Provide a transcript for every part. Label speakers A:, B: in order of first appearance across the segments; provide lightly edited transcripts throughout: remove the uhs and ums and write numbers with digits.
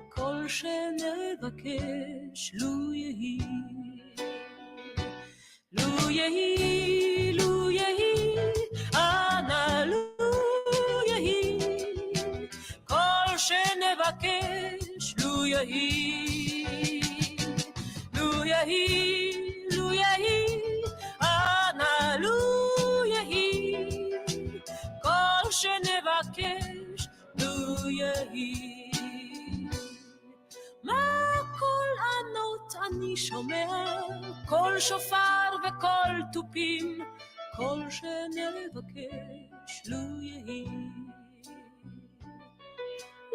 A: כל שנבקש לו יהי, לו יהי, לו יהי, אנא לו יהי, כל שנבקש לו יהי, לו יהי, לו יהי, אנא לו יהי, כל שנבקש לו יהי. מה כל ענות אני שומע, כל שופר וכל תופים, כל שנבקש לו יהי.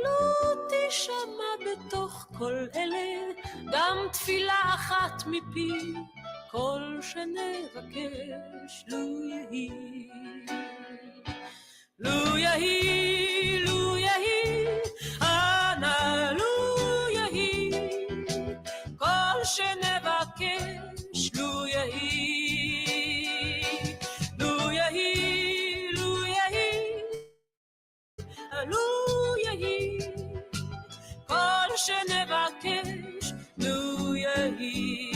A: לא תשמע בתוך כל אלה גם תפילה אחת מפי, כל שנבקש לו יהי, לו יהי, לו יהי, אנא לו יהי, כל שנבקש לו יהי, לו יהי, לו יהי, לו יהי, כל שנבקש לו יהי.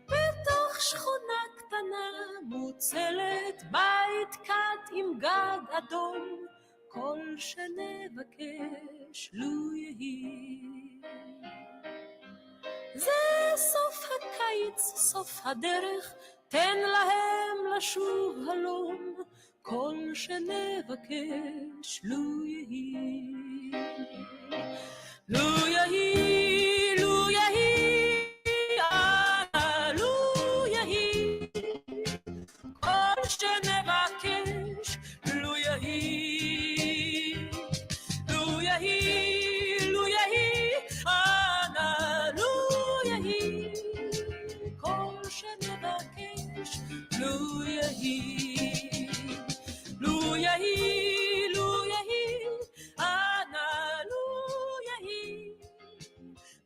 A: בתוך שכונה קטנה מוצלת, בית קט עם גג אדום, כל שנבקש לו יהי. זה סוף הקיץ, סוף הדרך, תן להם לשוב הלום, כל שנבקש לו יהי, לו יהי, לו יהי, אנא לו יהי, כל שנבקש לו יהי, לו יהי, לו יהי, אנא לו יהי, כל שנבקש לו יהי, לו יהי, לו יהי, אנא לו יהי,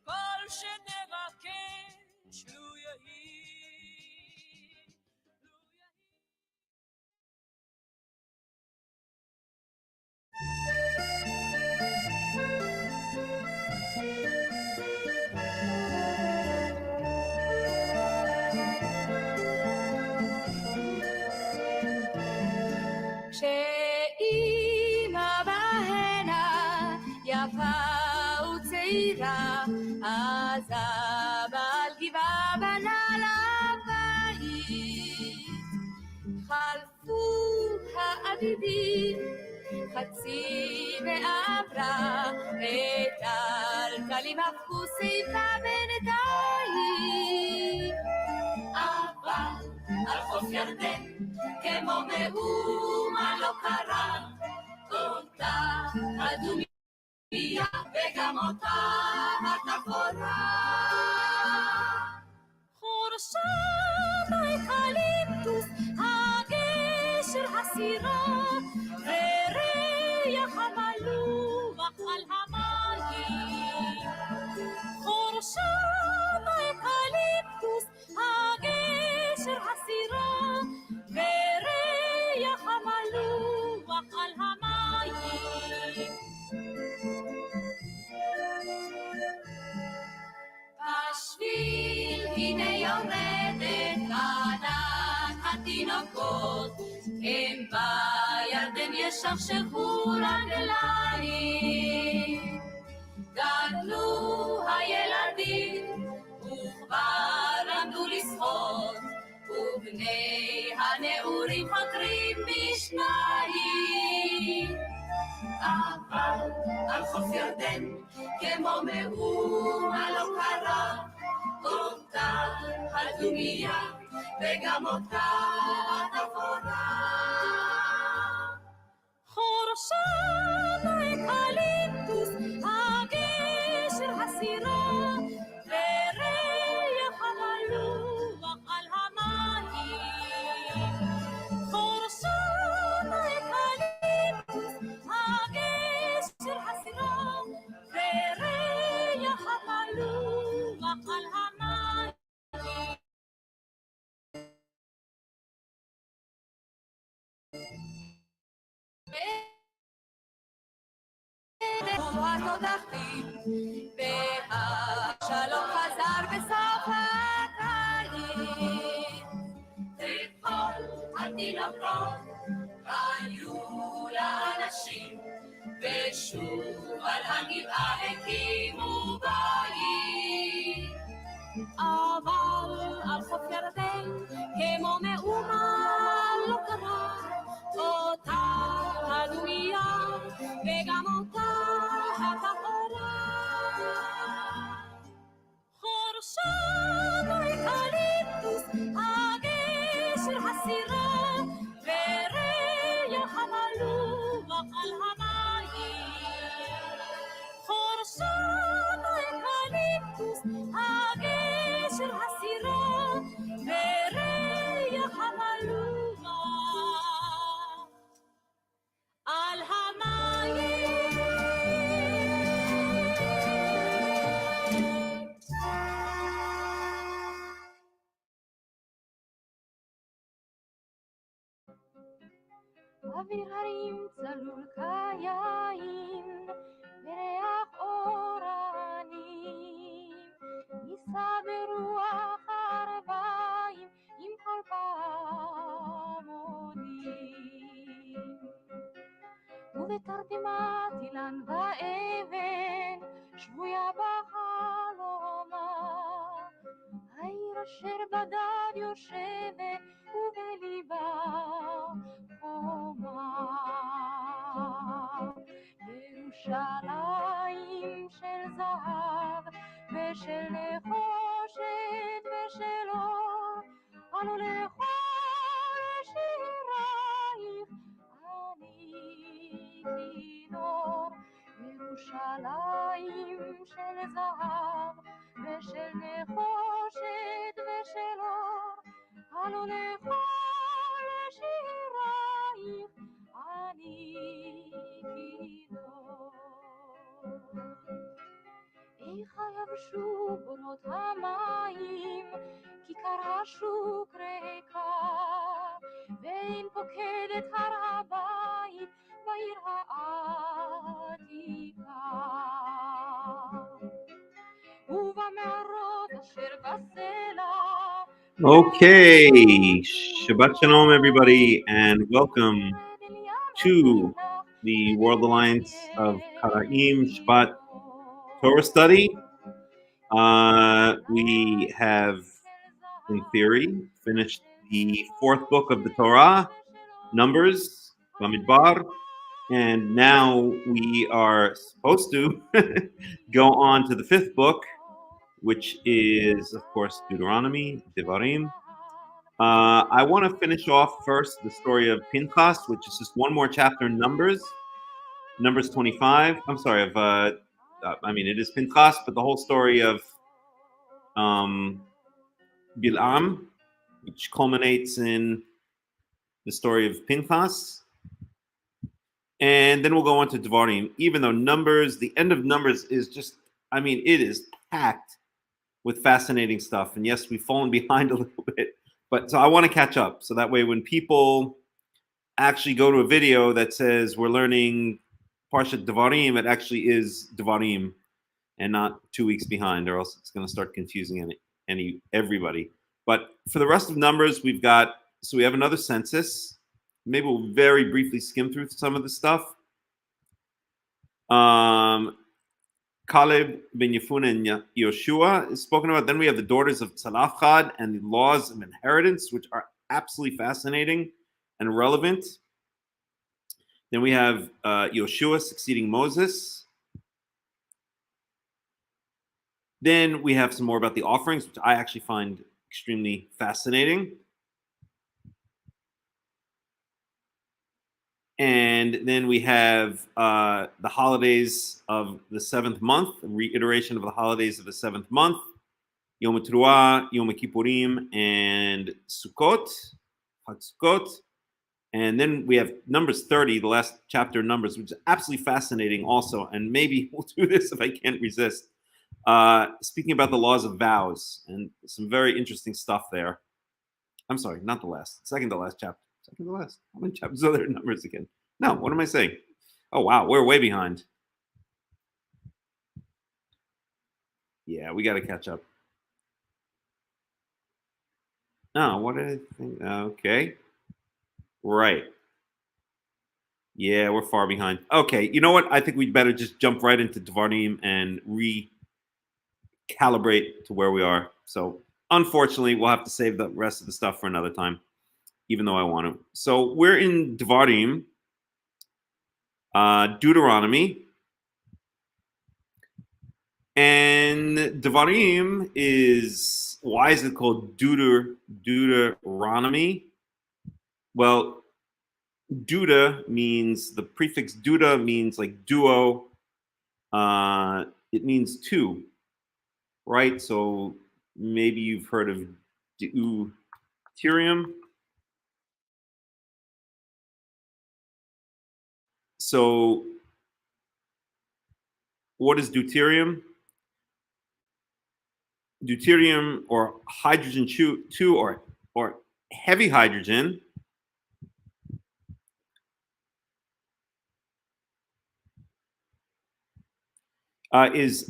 A: כל שנבקש לו יהי.
B: כשאימא בהנה יפה וצעירה, אז אבא על גבעה בנה לבית. חלפו העבידים חצי ועברה, וטלטלים הפכו שיבה בינתיים. אבל על חוף ירדן כמו מהומה לא קרה, אותה הדומיה וגם אותה התפורה. חורשה באקליפטוס הגשר הסירה, וריח המלוח על המים. חורשה באקליפטוס הגשר הסירה, וריח המלוח על המים. בשביל הנה יורדת ענת התינוקות, הם בירדן ישכשכו רגליים. גדלו הילדים וכבר למדו לשחות, ובני הנעורים חוקרים בשניים. אבל על חוף ירדן כמו מהומה לא קרה, אותה הדומיה וגם אותה התפורה. חורשה באקליפטוס הגשר הסירה, וריח המלוח על המים. חורשה באקליפטוס הגשר הסירה, וריח המלוח על המים.
A: התותחים, והשלום חזר בסוף הקיץ. וכל התינוקות היו לאנשים, ושוב על הגבעה הקימו בית. אבל על חוף ירדן כמו מאומה לא קרה אותה הדומייה וגם אותה התפאורה. חורשת האקליפטוס, הגשר הסירה, וריח המלוח על המים. חורשת האקליפטוס, הגשר הסירה, וריח המלוח על המים. אוויר הרים צלול כיין, וריח אורנים, נישא ברוח הערביים עם כל פעמונים. ובתרדמת אילן ואבן שבויה בחלומה, העיר אשר בדד יושבת ובליבה חומה. ירושלים של זהב ושל נחושת ושל אור, אנו לכל שירייך אני כינור. ירושלים של זהב ושל נחושת ושל אור, אנו לכל שירייך אני כינור. איך יבשו בונות המים, כיכר השוק ריקה, ואין פוקדת הר הבית בעיר העתיקה. ובמערות אשר בסלע.
C: Okay, Shabbat Shalom, everybody, and welcome to the World Alliance of Qara'im Shabbat Torah study. We have, in theory, finished the fourth book of the Torah, Numbers, Bamidbar, and now we are supposed to go on to the fifth book, which is, of course, Deuteronomy, Devarim. I want to finish off first the story of Pinchas, which is just one more chapter in Numbers 25. I'm sorry, it is Pinchas, but the whole story of Bil'am, which culminates in the story of Pinchas. And then we'll go on to Devarim, even though Numbers, the end of Numbers is just, it is packed with fascinating stuff. And yes, we've fallen behind a little bit, but so I want to catch up. So that way, when people actually go to a video that says we're learning Parshat Devarim, it actually is Devarim and not 2 weeks behind, or else it's going to start confusing everybody. But for the rest of Numbers, we have another census. Maybe we'll very briefly skim through some of the stuff. Caleb, Ben Yefuneh, and Yoshua is spoken about. Then we have the daughters of Tzalafchad and the laws of inheritance, which are absolutely fascinating and relevant. Then we have Yoshua succeeding Moses. Then we have some more about the offerings, which I actually find extremely fascinating. And then we have the holidays of the 7th month, a reiteration of the holidays of the 7th month, Yom Teruah, Yom Kippurim, and Sukkot, Chag Sukkot. And then we have Numbers 30, the last chapter of Numbers, which is absolutely fascinating also. And maybe we'll do this if I can't resist. Speaking about the laws of vows and some very interesting stuff there. I'm sorry, not the last, second to last chapter. Second to last. How many chapters are there in Numbers again? No, what am I saying? Oh, wow, we're way behind. Yeah, we got to catch up. No, what did I think? Okay. Right. Yeah, we're far behind. Okay, you know what? I think we'd better just jump right into Devarim and recalibrate to where we are. So, unfortunately, we'll have to save the rest of the stuff for another time, even though I want to. So, we're in Devarim, Deuteronomy, and Devarim is, why is it called Deuteronomy? Well, Duda means, the prefix Duda means like duo. It means two, right? So maybe you've heard of deuterium. So what is deuterium? Deuterium, or hydrogen two, or heavy hydrogen, it's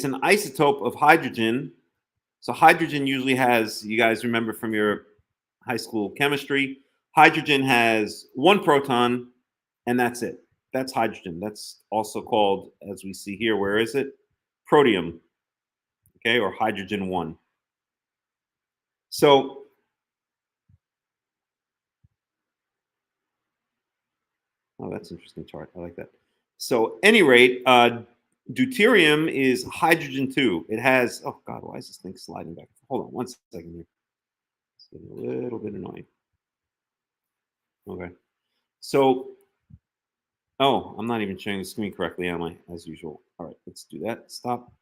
C: an isotope of hydrogen. So hydrogen usually has, you guys remember from your high school chemistry, hydrogen has one proton, and that's it. That's hydrogen. That's also called, as we see here, where is it? Protium, okay, or hydrogen 1. So, oh, that's an interesting chart. I like that. So, any rate, deuterium is hydrogen 2. It has, oh God, why is this thing sliding back? Hold on one second here. It's getting a little bit annoying. Okay. So, oh, I'm not even sharing the screen correctly, am I? As usual. All right, let's do that. Stop.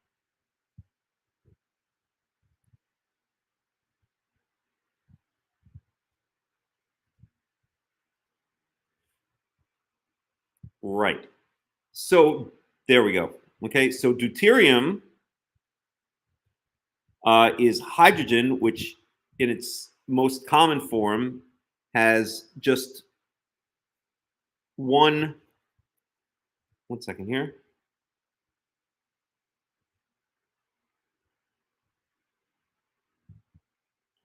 C: Right. So there we go. Okay, so deuterium is hydrogen, which in its most common form has just one second here.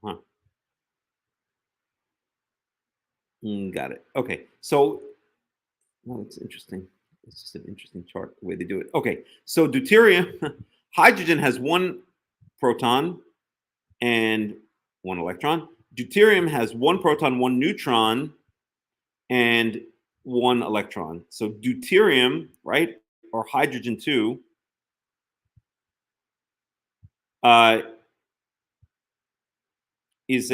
C: Huh. Got it. Okay, so, well, it's interesting. It's just an interesting chart, the way they do it. Okay, so deuterium, hydrogen has one proton and one electron. Deuterium has one proton, one neutron, and one electron. So deuterium, right, or hydrogen 2, is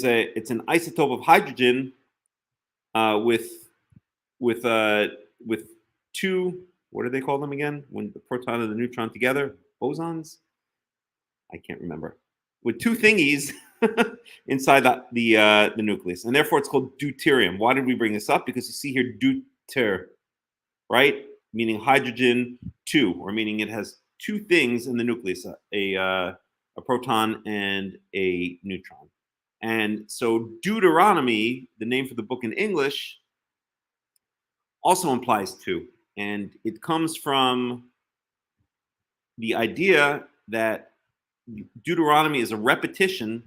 C: it's an isotope of hydrogen with two, what do they call them again? When the proton and the neutron together, bosons. I can't remember. With two thingies inside the nucleus, and therefore it's called deuterium. Why did we bring this up? Because you see here deuter, right, meaning hydrogen 2, or meaning it has two things in the nucleus, a proton and a neutron. And so Deuteronomy, the name for the book in English, also implies two. And it comes from the idea that Deuteronomy is a repetition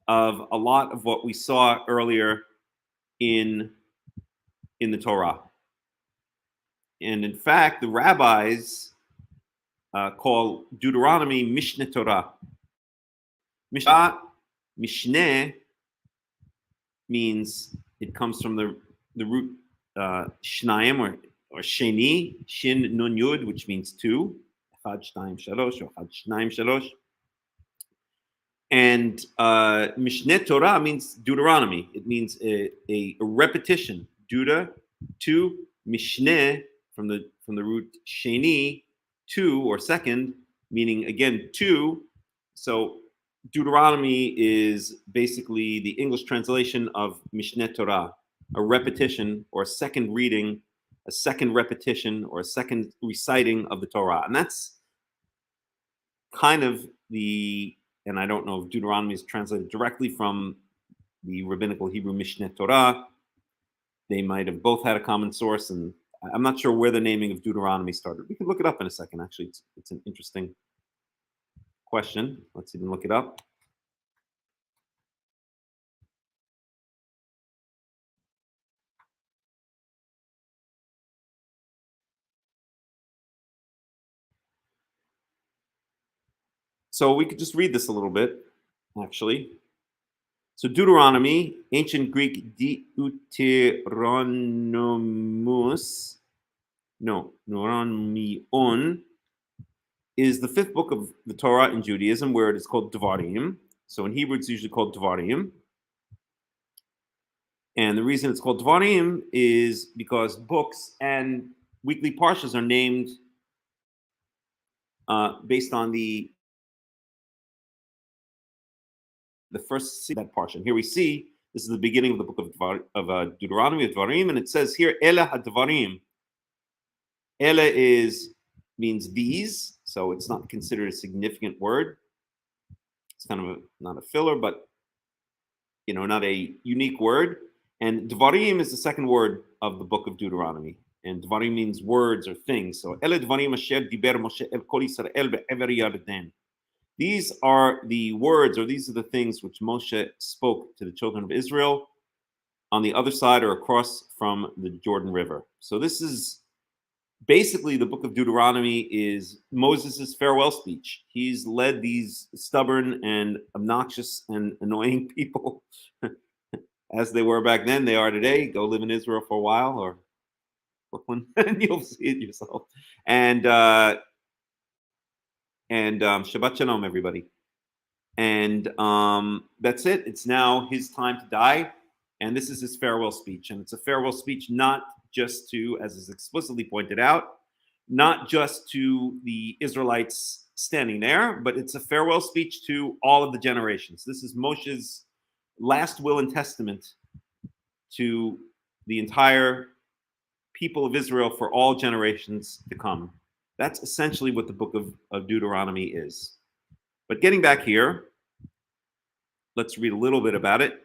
C: of a lot of what we saw earlier in the Torah. And in fact, the rabbis call Deuteronomy Mishneh Torah. Mishneh means, it comes from the root shnayim, or sheni, shin nun yud, which means two, chad shnayim shalosh, or chad shnayim shalosh. And Mishneh Torah means Deuteronomy. It means a repetition. Duda, two, Mishneh, from the root sheni, two, or second, meaning again two. So Deuteronomy is basically the English translation of Mishneh Torah, a repetition, or a second reading, a second repetition, or a second reciting of the Torah. And that's kind of and I don't know if Deuteronomy is translated directly from the rabbinical Hebrew Mishneh Torah. They might have both had a common source, and I'm not sure where the naming of Deuteronomy started. We can look it up in a second. Actually, it's an interesting question. Let's even look it up. So we could just read this a little bit, actually. So Deuteronomy, ancient Greek Deuteronomus, Neuronomion, is the fifth book of the Torah in Judaism, where it is called Devarim. So in Hebrew, it's usually called Devarim. And the reason it's called Devarim is because books and weekly parshas are named based on the first that parsha. Here we see this is the beginning of the book of Deuteronomy, of Devarim, and it says here Ela HaDevarim. Ela means these, so it's not considered a significant word. It's kind of not a filler, but not a unique word. And Devarim is the second word of the book of Deuteronomy. And Devarim means words or things. So Ele Devarim asher diber Moshe el kol Yisrael be'ever Yarden. These are the words, or these are the things which Moshe spoke to the children of Israel on the other side or across from the Jordan River. So this is basically the book of Deuteronomy is Moses' farewell speech. He's led these stubborn and obnoxious and annoying people as they were back then, they are today. Go live in Israel for a while or Brooklyn, and you'll see it yourself. And Shabbat Shalom, everybody. And that's it. It's now his time to die. And this is his farewell speech. And it's a farewell speech not just to, as is explicitly pointed out, not just to the Israelites standing there, but it's a farewell speech to all of the generations. This is Moshe's last will and testament to the entire people of Israel for all generations to come. That's essentially what the book of Deuteronomy is. But getting back here, let's read a little bit about it.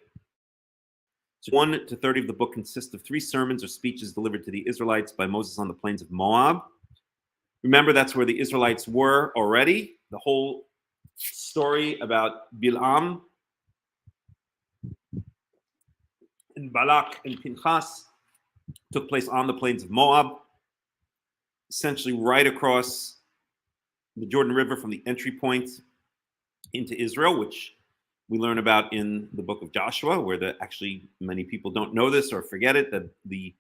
C: So 1 to 30 of the book consists of 3 sermons or speeches delivered to the Israelites by Moses on the plains of Moab. Remember, that's where the Israelites were already. The whole story about Bilam and Balak and Pinchas took place on the plains of Moab, essentially right across the Jordan River from the entry point into Israel, which we learn about in the book of Joshua, where actually many people don't know this or forget it, that the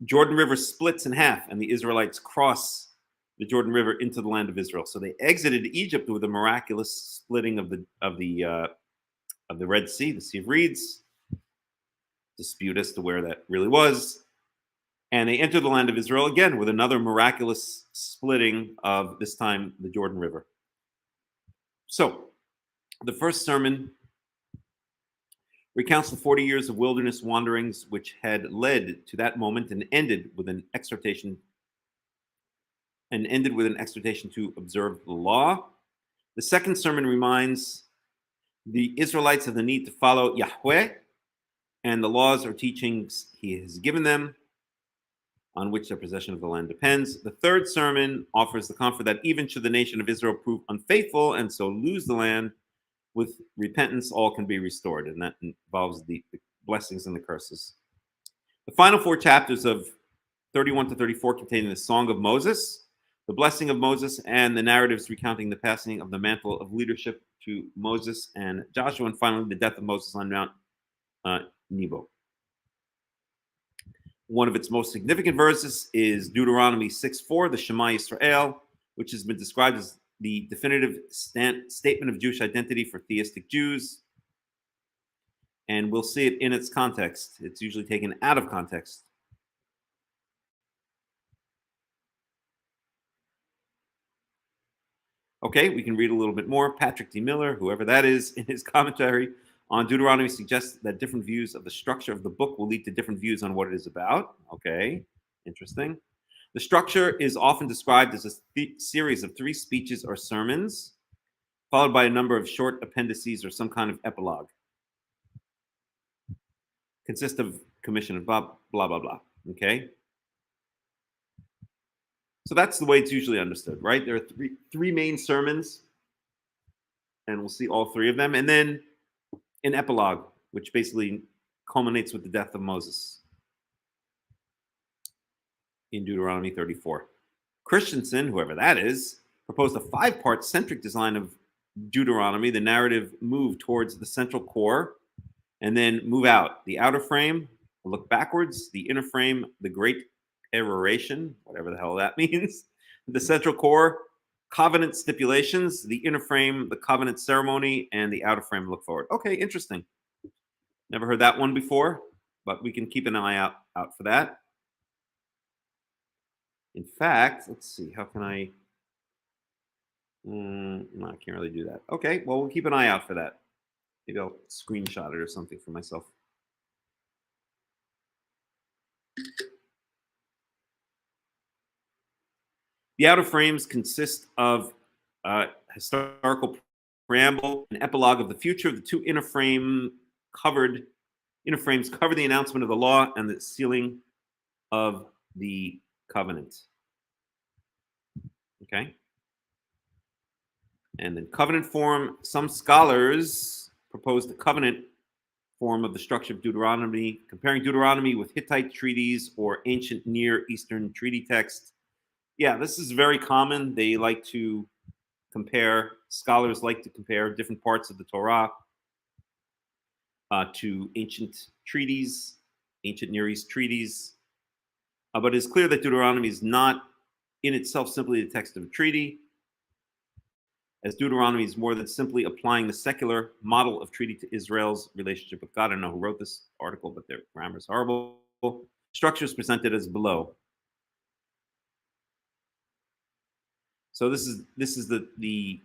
C: Jordan River splits in half and the Israelites cross the Jordan River into the land of Israel. So they exited Egypt with a miraculous splitting of the Red Sea, the Sea of Reeds. Dispute as to where that really was. And they entered the land of Israel again with another miraculous splitting of, this time, the Jordan River. So the first sermon recounts the 40 years of wilderness wanderings which had led to that moment and ended with an exhortation to observe the law. The second sermon reminds the Israelites of the need to follow Yahweh and the laws or teachings he has given them, on which their possession of the land depends. The third sermon offers the comfort that even should the nation of Israel prove unfaithful and so lose the land, with repentance all can be restored, and that involves the blessings and the curses. The final 4 chapters of 31 to 34 contain the Song of Moses, the blessing of Moses, and the narratives recounting the passing of the mantle of leadership to Moses and Joshua, and finally the death of Moses on Mount Nebo. One of its most significant verses is Deuteronomy 6:4, the Shema Yisrael, which has been described as the definitive statement of Jewish identity for theistic Jews. And we'll see it in its context. It's usually taken out of context. Okay, we can read a little bit more. Patrick D. Miller, whoever that is, in his commentary on Deuteronomy suggests that different views of the structure of the book will lead to different views on what it is about. Okay, interesting. The structure is often described as a series of 3 speeches or sermons, followed by a number of short appendices or some kind of epilogue. Consist of commission of blah, blah, blah, blah. Okay. So that's the way it's usually understood, right? There are three main sermons, and we'll see all three of them, and then an epilogue, which basically culminates with the death of Moses in Deuteronomy 34. Christensen, whoever that is, proposed a 5-part centric design of Deuteronomy. The narrative moved towards the central core and then move out. The outer frame, look backwards. The inner frame, the great peroration, whatever the hell that means. The central core, covenant stipulations. The inner frame, the covenant ceremony. And the outer frame, look forward. Okay, interesting. Never heard that one before, but we can keep an eye out for that. In fact, let's see, how can I? No, I can't really do that. Okay, well, we'll keep an eye out for that. Maybe I'll screenshot it or something for myself. The outer frames consist of historical preamble, an epilogue of the future. The two inner frames cover the announcement of the law and the sealing of the covenant. Okay. And then covenant form. Some scholars propose the covenant form of the structure of Deuteronomy, comparing Deuteronomy with Hittite treaties or ancient Near Eastern treaty texts. Yeah, this is very common. They like to compare, scholars like to compare different parts of the Torah to ancient treaties, ancient Near East treaties. But it's clear that Deuteronomy is not in itself simply the text of a treaty, as Deuteronomy is more than simply applying the secular model of treaty to Israel's relationship with God. I don't know who wrote this article, but their grammar is horrible. Structure is presented as below. So this is the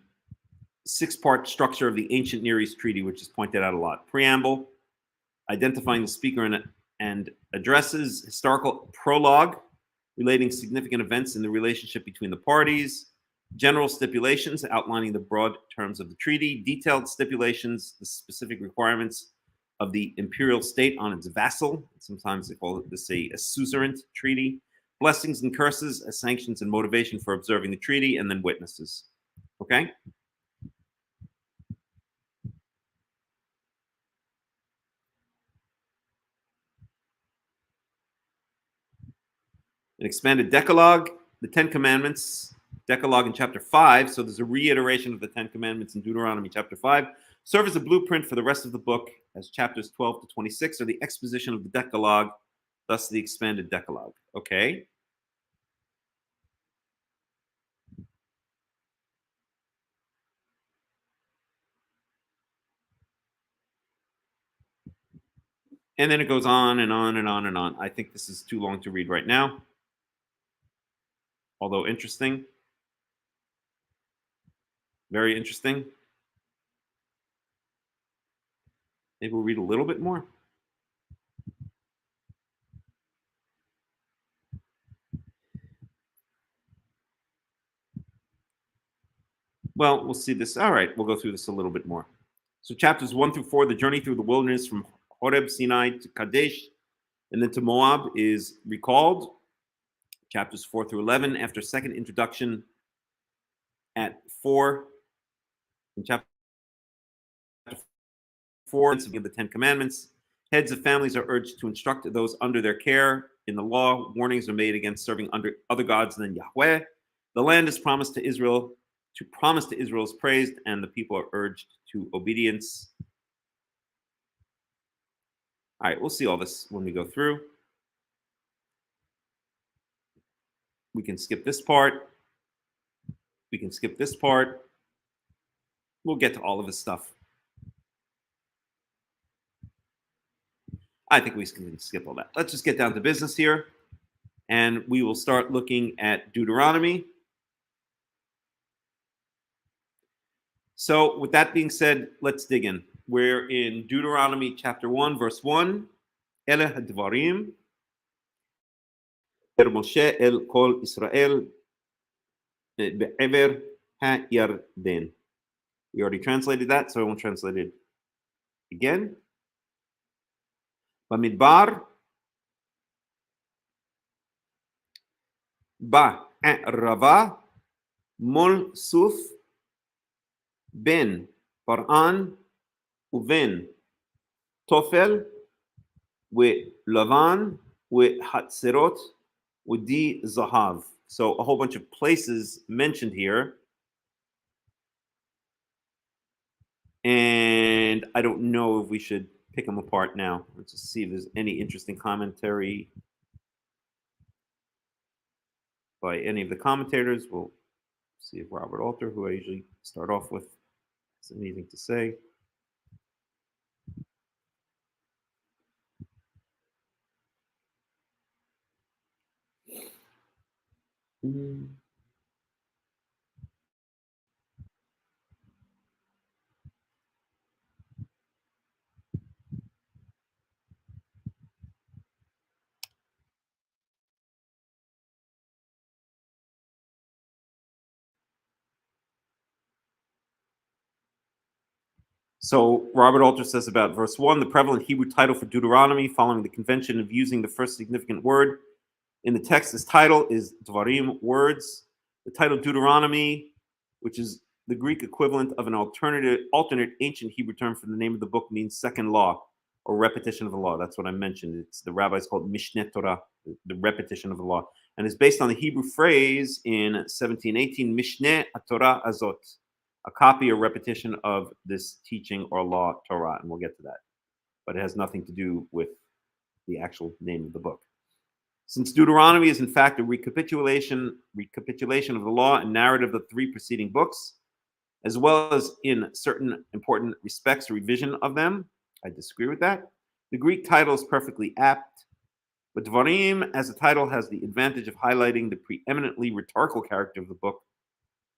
C: 6-part structure of the ancient Near East treaty, which is pointed out a lot. Preamble, identifying the speaker and addresses. Historical prologue, relating significant events in the relationship between the parties. General stipulations, outlining the broad terms of the treaty. Detailed stipulations, the specific requirements of the imperial state on its vassal. Sometimes they call this a suzerain treaty. Blessings and curses as sanctions and motivation for observing the treaty, and then witnesses. Okay? An expanded Decalogue, the 10 Commandments, Decalogue in chapter 5. So there's a reiteration of the 10 Commandments in Deuteronomy chapter 5. Serve as a blueprint for the rest of the book, as chapters 12 to 26 are the exposition of the Decalogue, thus the expanded Decalogue. Okay? And then it goes on and on and on and on. I think this is too long to read right now, although interesting. Very interesting. Maybe we'll read a little bit more. Well, we'll see this. All right, we'll go through this a little bit more. So chapters 1 through 4, the journey through the wilderness from Horeb, Sinai to Kadesh, and then to Moab is recalled. Chapters 4 through 11, after second introduction at 4, in chapter 4, of the 10 Commandments, heads of families are urged to instruct those under their care in the law. Warnings are made against serving under other gods than Yahweh. The land is promised to Israel. To promise to Israel is praised, and the people are urged to obedience. All right, we'll see all this when we go through. We can skip this part. We can skip this part. We'll get to all of this stuff. I think we can skip all that. Let's just get down to business here. And we will start looking at Deuteronomy. So with that being said, let's dig in. We're in Deuteronomy chapter 1, verse 1. Ele Devarim. Moshe el kol Israel be'ever ha'yarden. We already translated that, so I won't translate it again. Bamidbar, Rava mol suf ben Paran uven Tofel Lavan Hatzerot Di Zahav. So a whole bunch of places mentioned here. And I don't know if we should pick them apart now. Let's just see if there's any interesting commentary by any of the commentators. We'll see if Robert Alter, who I usually start off with, has anything to say. So Robert Alter says about verse 1, the prevalent Hebrew title for Deuteronomy, following the convention of using the first significant word in the text as title, is Devarim, words. The title Deuteronomy, which is the Greek equivalent of an alternate ancient Hebrew term for the name of the book, means second law or repetition of the law. That's what I mentioned. It's the rabbis call it Mishneh Torah, the repetition of the law, and is based on the Hebrew phrase in 1718, Mishneh Torah Azot, a copy or repetition of this teaching or law, Torah, and we'll get to that. But it has nothing to do with the actual name of the book. Since Deuteronomy is in fact a recapitulation of the law and narrative of the three preceding books, as well as in certain important respects a revision of them, I disagree with that. The Greek title is perfectly apt, but Devarim as a title has the advantage of highlighting the preeminently rhetorical character of the book,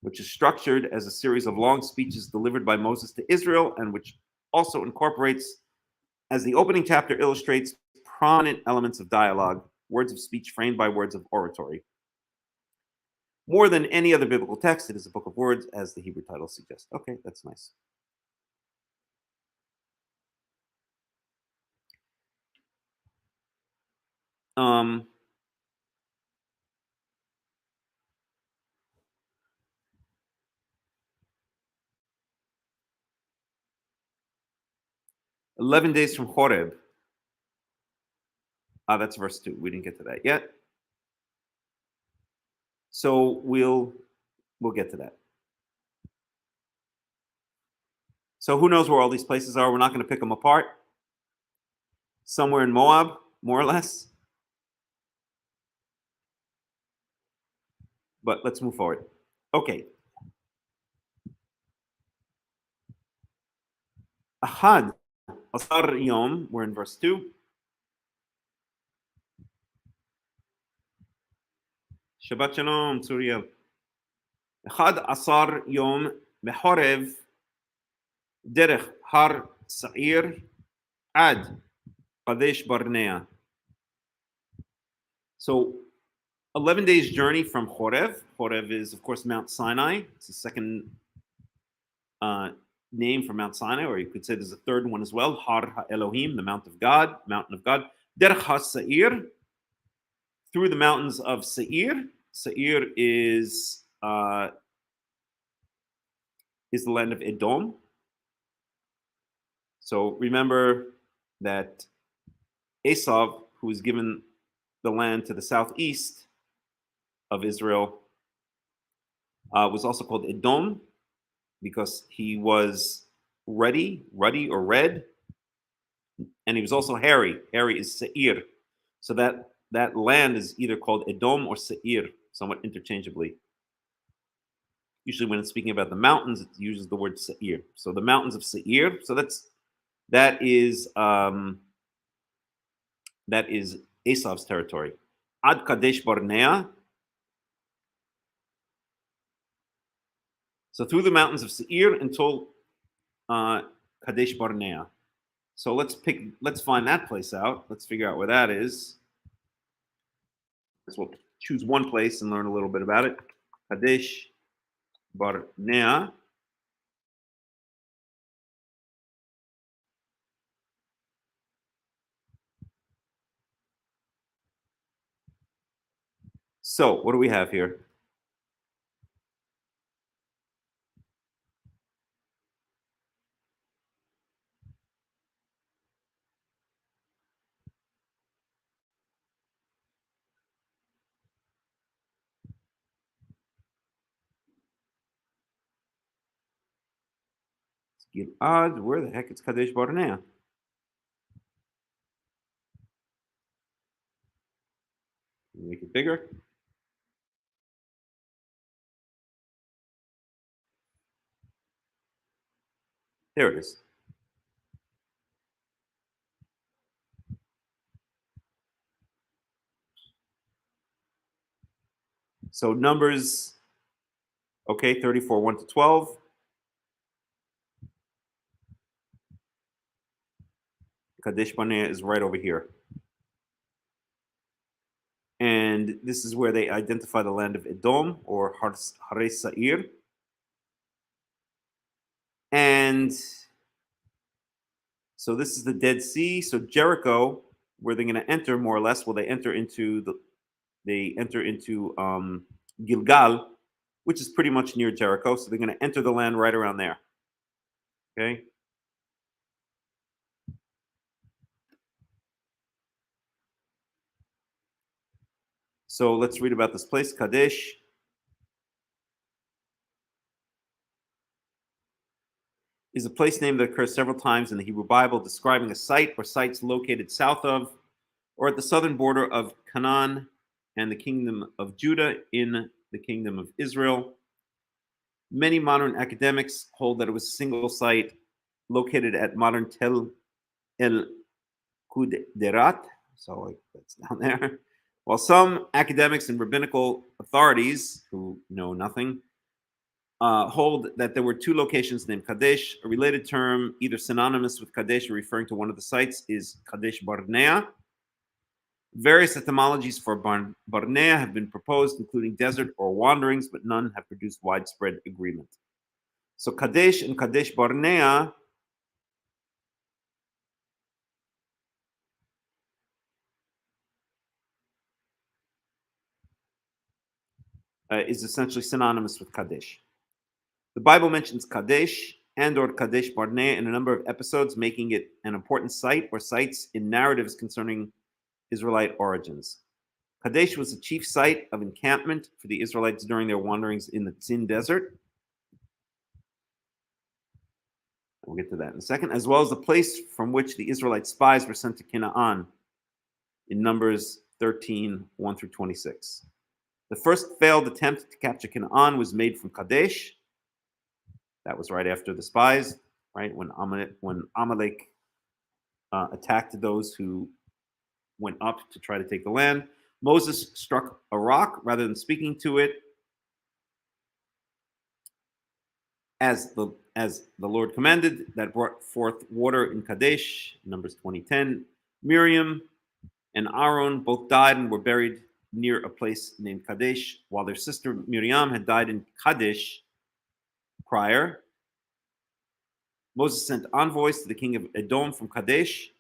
C: which is structured as a series of long speeches delivered by Moses to Israel, and which also incorporates, as the opening chapter illustrates, prominent elements of dialogue, words of speech framed by words of oratory. More than any other biblical text, it is a book of words, as the Hebrew title suggests. Okay, that's nice. 11 days from Horeb. That's verse 2. We didn't get to that yet. So we'll get to that. So who knows where all these places are? We're not going to pick them apart. Somewhere in Moab, more or less. But let's move forward. Okay. Ahad Asar Yom, we're in verse 2. Shabbat Shalom, Suriel. Ahad Asar Yom Mehorev Derech Har Sa'ir Ad Kadesh Barnea. So 11 days journey from Horeb. Horeb is, of course, Mount Sinai. It's the second name for Mount Sinai, or you could say there's a third one as well, Har Elohim, the Mount of God, Mountain of God. Derech HaSa'ir, through the mountains of Seir. Seir is the land of Edom. So remember that Esau, who was given the land to the southeast of Israel, was also called Edom because he was ruddy or red, and he was also hairy. Hairy is Seir. So that land is either called Edom or Seir, somewhat interchangeably. Usually when it's speaking about the mountains, it uses the word Seir. So the mountains of Seir. So that is Esau's territory. Ad Kadesh Barnea. So through the mountains of Seir until Kadesh Barnea. So let's find that place out. Let's figure out where that is. We'll choose one place and learn a little bit about it. Kadesh Barnea. So what do we have here? Gilad, where the heck is Kadesh Barnea? Make it bigger. There it is. So Numbers, okay, 34, 1 to 12. Kadesh Barnea is right over here. And this is where they identify the land of Edom, or Hare Sa'ir. And so this is the Dead Sea. So Jericho, where they're going to enter, more or less, they enter into Gilgal, which is pretty much near Jericho. So they're going to enter the land right around there. Okay. So let's read about this place, Kadesh. Is a place name that occurs several times in the Hebrew Bible, describing a site or sites located south of or at the southern border of Canaan and the kingdom of Judah in the kingdom of Israel. Many modern academics hold that it was a single site located at modern Tel El Kuderat, so that's down there. While some academics and rabbinical authorities who know nothing hold that there were two locations named Kadesh. A related term, either synonymous with Kadesh or referring to one of the sites, is Kadesh Barnea. Various etymologies for Barnea have been proposed, including desert or wanderings, but none have produced widespread agreement. So Kadesh and Kadesh Barnea is essentially synonymous with Kadesh. The Bible mentions Kadesh and or Kadesh Barnea in a number of episodes, making it an important site or sites in narratives concerning Israelite origins. Kadesh was the chief site of encampment for the Israelites during their wanderings in the Tzin Desert. We'll get to that in a second, as well as the place from which the Israelite spies were sent to Canaan in Numbers 13, 1 through 26. The first failed attempt to capture Canaan was made from Kadesh. That was right after the spies, right? When Amalek attacked those who went up to try to take the land. Moses struck a rock rather than speaking to it, as the Lord commanded, that brought forth water in Kadesh, Numbers 20:10. Miriam and Aaron both died and were buried near a place named Kadesh, while their sister Miriam had died in Kadesh prior. Moses sent envoys to the king of Edom from Kadesh,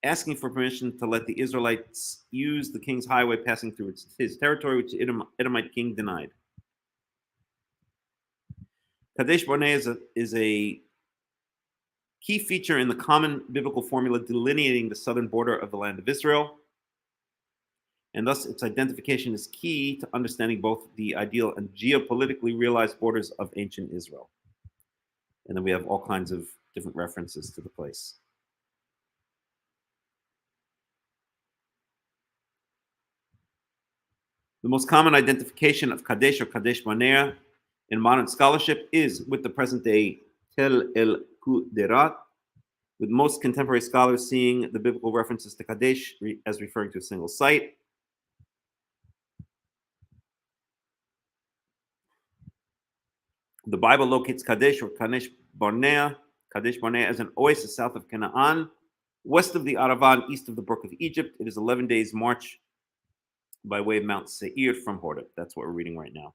C: asking for permission to let the Israelites use the king's highway passing through his territory, which the Edomite king denied. Kadesh Barnea is a key feature in the common biblical formula delineating the southern border of the land of Israel, and thus its identification is key to understanding both the ideal and geopolitically realized borders of ancient Israel. And then we have all kinds of different references to the place. The most common identification of Kadesh or Kadesh Barnea in modern scholarship is with the present-day Tel El Kuderat, with most contemporary scholars seeing the biblical references to Kadesh as referring to a single site. The Bible locates Kadesh or Kadesh Barnea as an oasis south of Canaan, west of the Arava and east of the Brook of Egypt. It is 11 days march by way of Mount Seir from Horeb. That's what we're reading right now.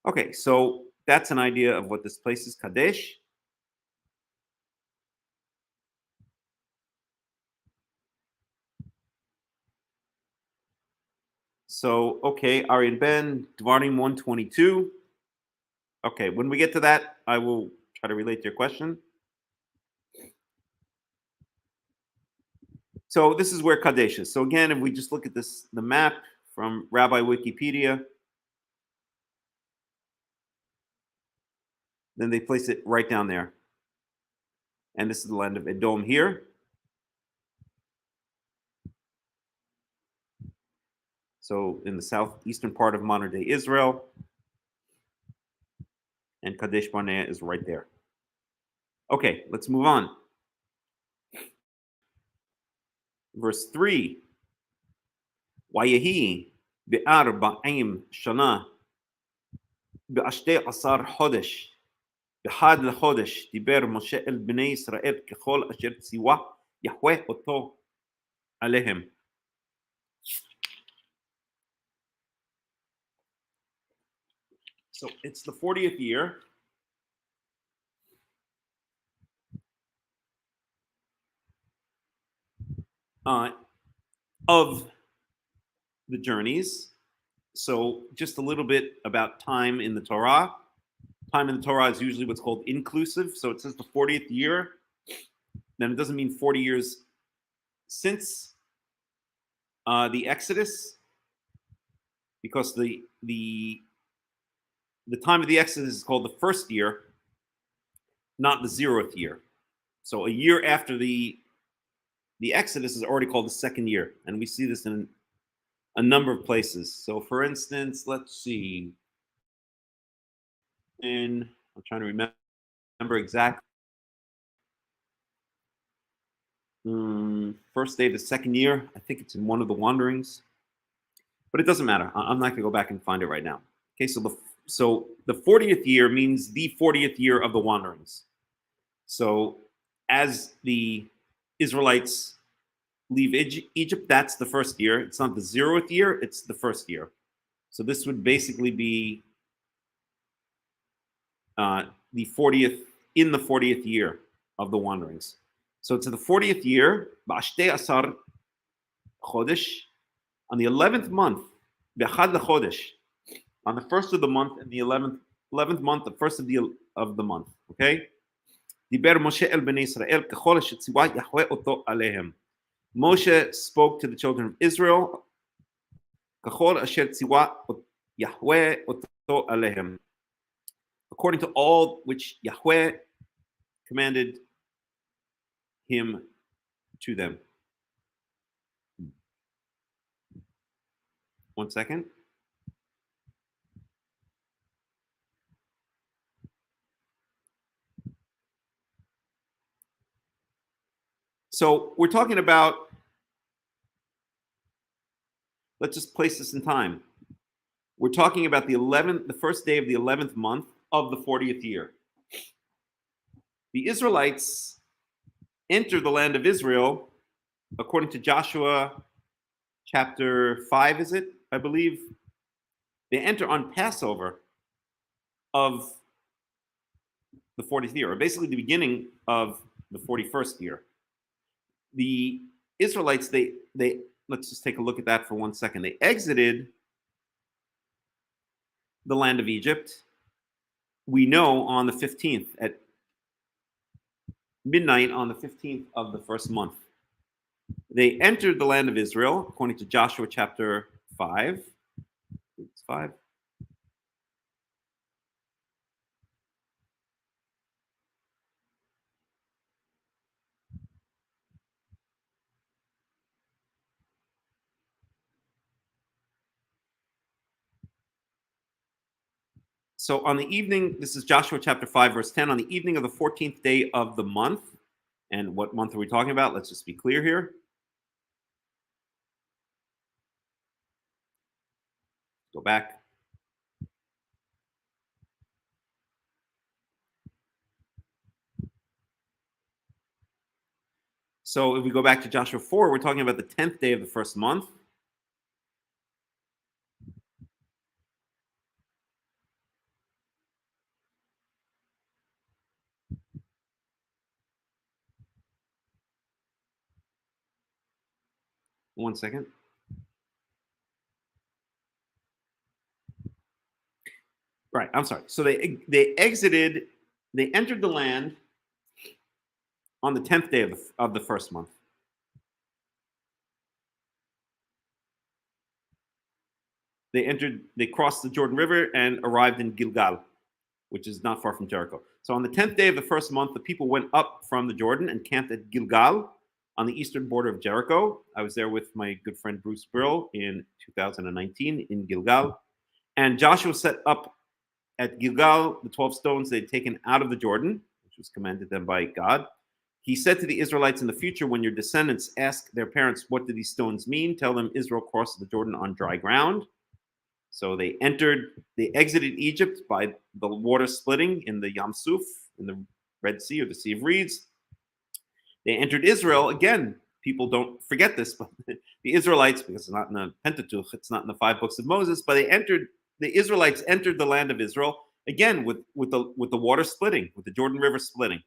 C: Okay, so that's an idea of what this place is, Kadesh. So, okay, Arian Ben, Devarim 122. Okay, when we get to that, I will try to relate to your question. So this is where Kadesh is. So again, if we just look at this, the map from Rabbi Wikipedia, then they place it right down there. And this is the land of Edom here. So in the southeastern part of modern-day Israel. And Kadesh Barnea is right there. Okay, let's move on. Verse 3. Wayehi be'arba'im shana be'ashtei asar chodesh בחד לחודש דיבר משה אל בני ישראל ככל אשר ציווה יהוה אותו עליהם. So it's the 40th year. Of the journeys. So just a little bit about time in the Torah. Time in the Torah is usually what's called inclusive. So it says the 40th year. Then it doesn't mean 40 years since the Exodus, because the time of the Exodus is called the first year, not the 0th year. So a year after the Exodus is already called the second year, and we see this in a number of places. So, for instance, let's see. I'm trying to remember exactly. First day of the second year. I think it's in one of the wanderings, but it doesn't matter. I'm not going to go back and find it right now. Okay, so the 40th year means the 40th year of the wanderings. So as the Israelites leave Egypt, that's the first year. It's not the 0th year, it's the first year. So this would basically be the 40th, in the 40th year of the wanderings. So it's the 40th year, Ba'ashtei Asar Chodesh, on the 11th month, Be'achad Chodesh, on the first of the month, and the 11th month, the first of the month. Okay? Diber Moshe el Bnei Israel kechol asher tzivah Yahweh oto alehem. Moshe spoke to the children of Israel, kechol asher tzivah Yahweh oto alehem, according to all which Yahweh commanded him to them. One second. So we're talking about, let's just place this in time. We're talking about the first day of the 11th month of the 40th year. The Israelites enter the land of Israel, according to Joshua chapter 5, is it? I believe. They enter on Passover of the 40th year, or basically the beginning of the 41st year. The Israelites, they let's just take a look at that for 1 second. They exited the land of Egypt, we know, on the 15th, at midnight on the 15th of the first month. They entered the land of Israel, according to Joshua chapter 5. It's 5. So on the evening, this is Joshua chapter 5, verse 10, on the evening of the 14th day of the month. And what month are we talking about? Let's just be clear here. Go back. So if we go back to Joshua 4, we're talking about the 10th day of the first month. One second. Right, I'm sorry. So they entered the land on the 10th day of the first month. They crossed the Jordan River and arrived in Gilgal. which is not far from Jericho. So on the 10th day of the first month, the people went up from the Jordan and camped at Gilgal on the eastern border of Jericho. I was there with my good friend Bruce Brill in 2019 in Gilgal. And Joshua set up at Gilgal the 12 stones they'd taken out of the Jordan, which was commanded them by God. He said to the Israelites, in the future, when your descendants ask their parents, what do these stones mean? Tell them Israel crossed the Jordan on dry ground. So they exited Egypt by the water splitting in the Yam Suf, in the Red Sea or the Sea of Reeds. They entered Israel. Again, people don't forget this, but the Israelites, because it's not in the Pentateuch, it's not in the 5 books of Moses, but the Israelites entered the land of Israel, again, with the water splitting, with the Jordan River splitting.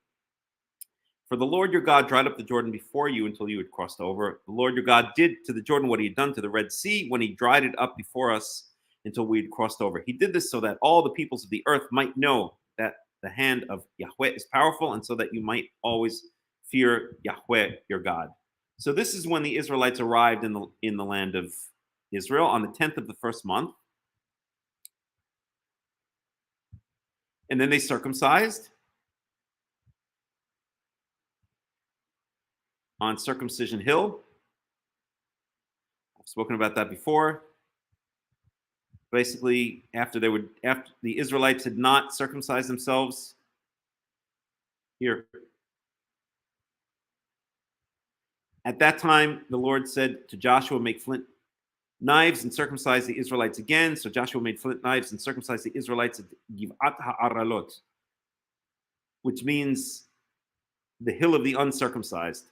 C: For the Lord your God dried up the Jordan before you until you had crossed over. The Lord your God did to the Jordan what he had done to the Red Sea when he dried it up before us until we had crossed over. He did this so that all the peoples of the earth might know that the hand of Yahweh is powerful, and so that you might always fear Yahweh your God. So this is when the Israelites arrived in the land of Israel on the 10th of the first month. And then they circumcised on Circumcision Hill. I've spoken about that before. Basically, after the Israelites had not circumcised themselves, here. At that time, the Lord said to Joshua, make flint knives and circumcise the Israelites again. So Joshua made flint knives and circumcised the Israelites at Givat Ha'aralot, which means the hill of the uncircumcised.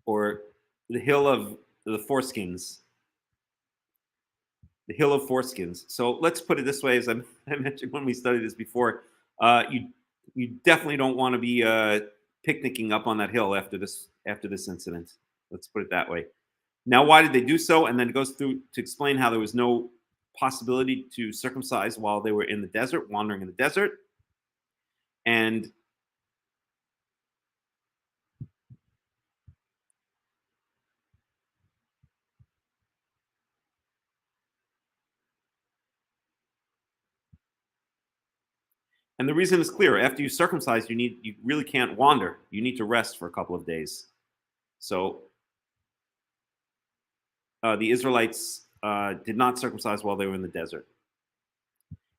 C: Or the hill of the foreskins. The hill of foreskins. So let's put it this way, as I mentioned when we studied this before, you definitely don't want to be picnicking up on that hill after this incident. Let's put it that way. Now, why did they do so? And then it goes through to explain how there was no possibility to circumcise while they were in the desert, wandering in the desert. And the reason is clear. After you circumcise, you really can't wander. You need to rest for a couple of days. So the Israelites did not circumcise while they were in the desert.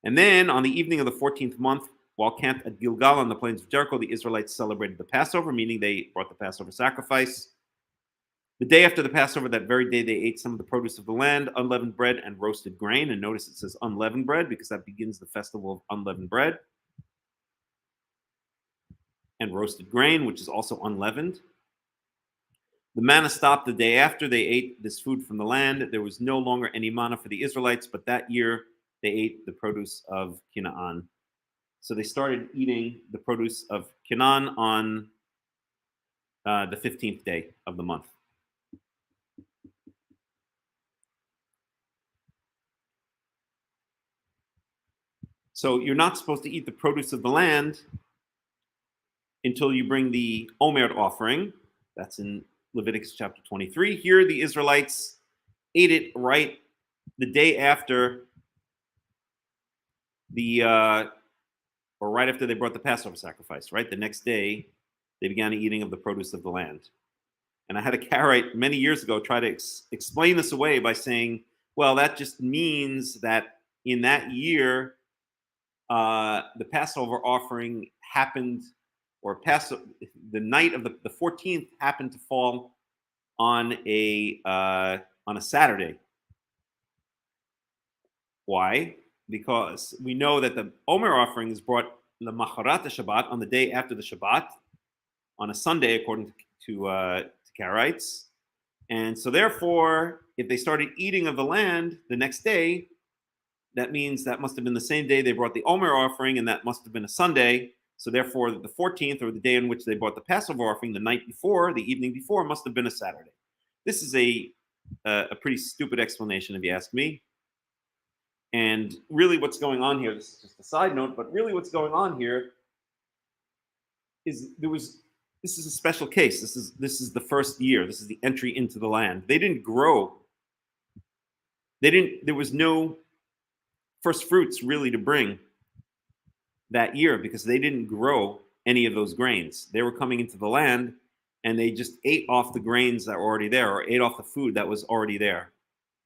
C: And then on the evening of the 14th month, while camped at Gilgal on the plains of Jericho, the Israelites celebrated the Passover, meaning they brought the Passover sacrifice. The day after the Passover, that very day, they ate some of the produce of the land, unleavened bread and roasted grain. And notice it says unleavened bread because that begins the festival of unleavened bread. And roasted grain, which is also unleavened. The manna stopped the day after they ate this food from the land. There was no longer any manna for the Israelites, but that year they ate the produce of Canaan. So they started eating the produce of Canaan on the 15th day of the month. So you're not supposed to eat the produce of the land until you bring the Omer offering. That's in Leviticus chapter 23. Here the Israelites ate it right the day after or right after they brought the Passover sacrifice, right? The next day, they began eating of the produce of the land. And I had a Karaite many years ago try to explain this away by saying, well, that just means that in that year, the Passover offering happened, or the night of the 14th happened to fall on a Saturday. Why? Because we know that the Omer offering is brought Lamacharat Shabbat, on the day after the Shabbat, on a Sunday, according to Karaites. And so therefore, if they started eating of the land the next day, that means that must have been the same day they brought the Omer offering, and that must have been a Sunday. So therefore, the 14th, or the day in which they brought the Passover offering, the night before, the evening before, must have been a Saturday. This is a pretty stupid explanation, if you ask me. And really what's going on here, this is just a side note, but really what's going on here is this is a special case. This is the first year. This is the entry into the land. They didn't grow. There was no first fruits really to bring that year because they didn't grow any of those grains. They were coming into the land and they just ate off the grains that were already there or ate off the food that was already there.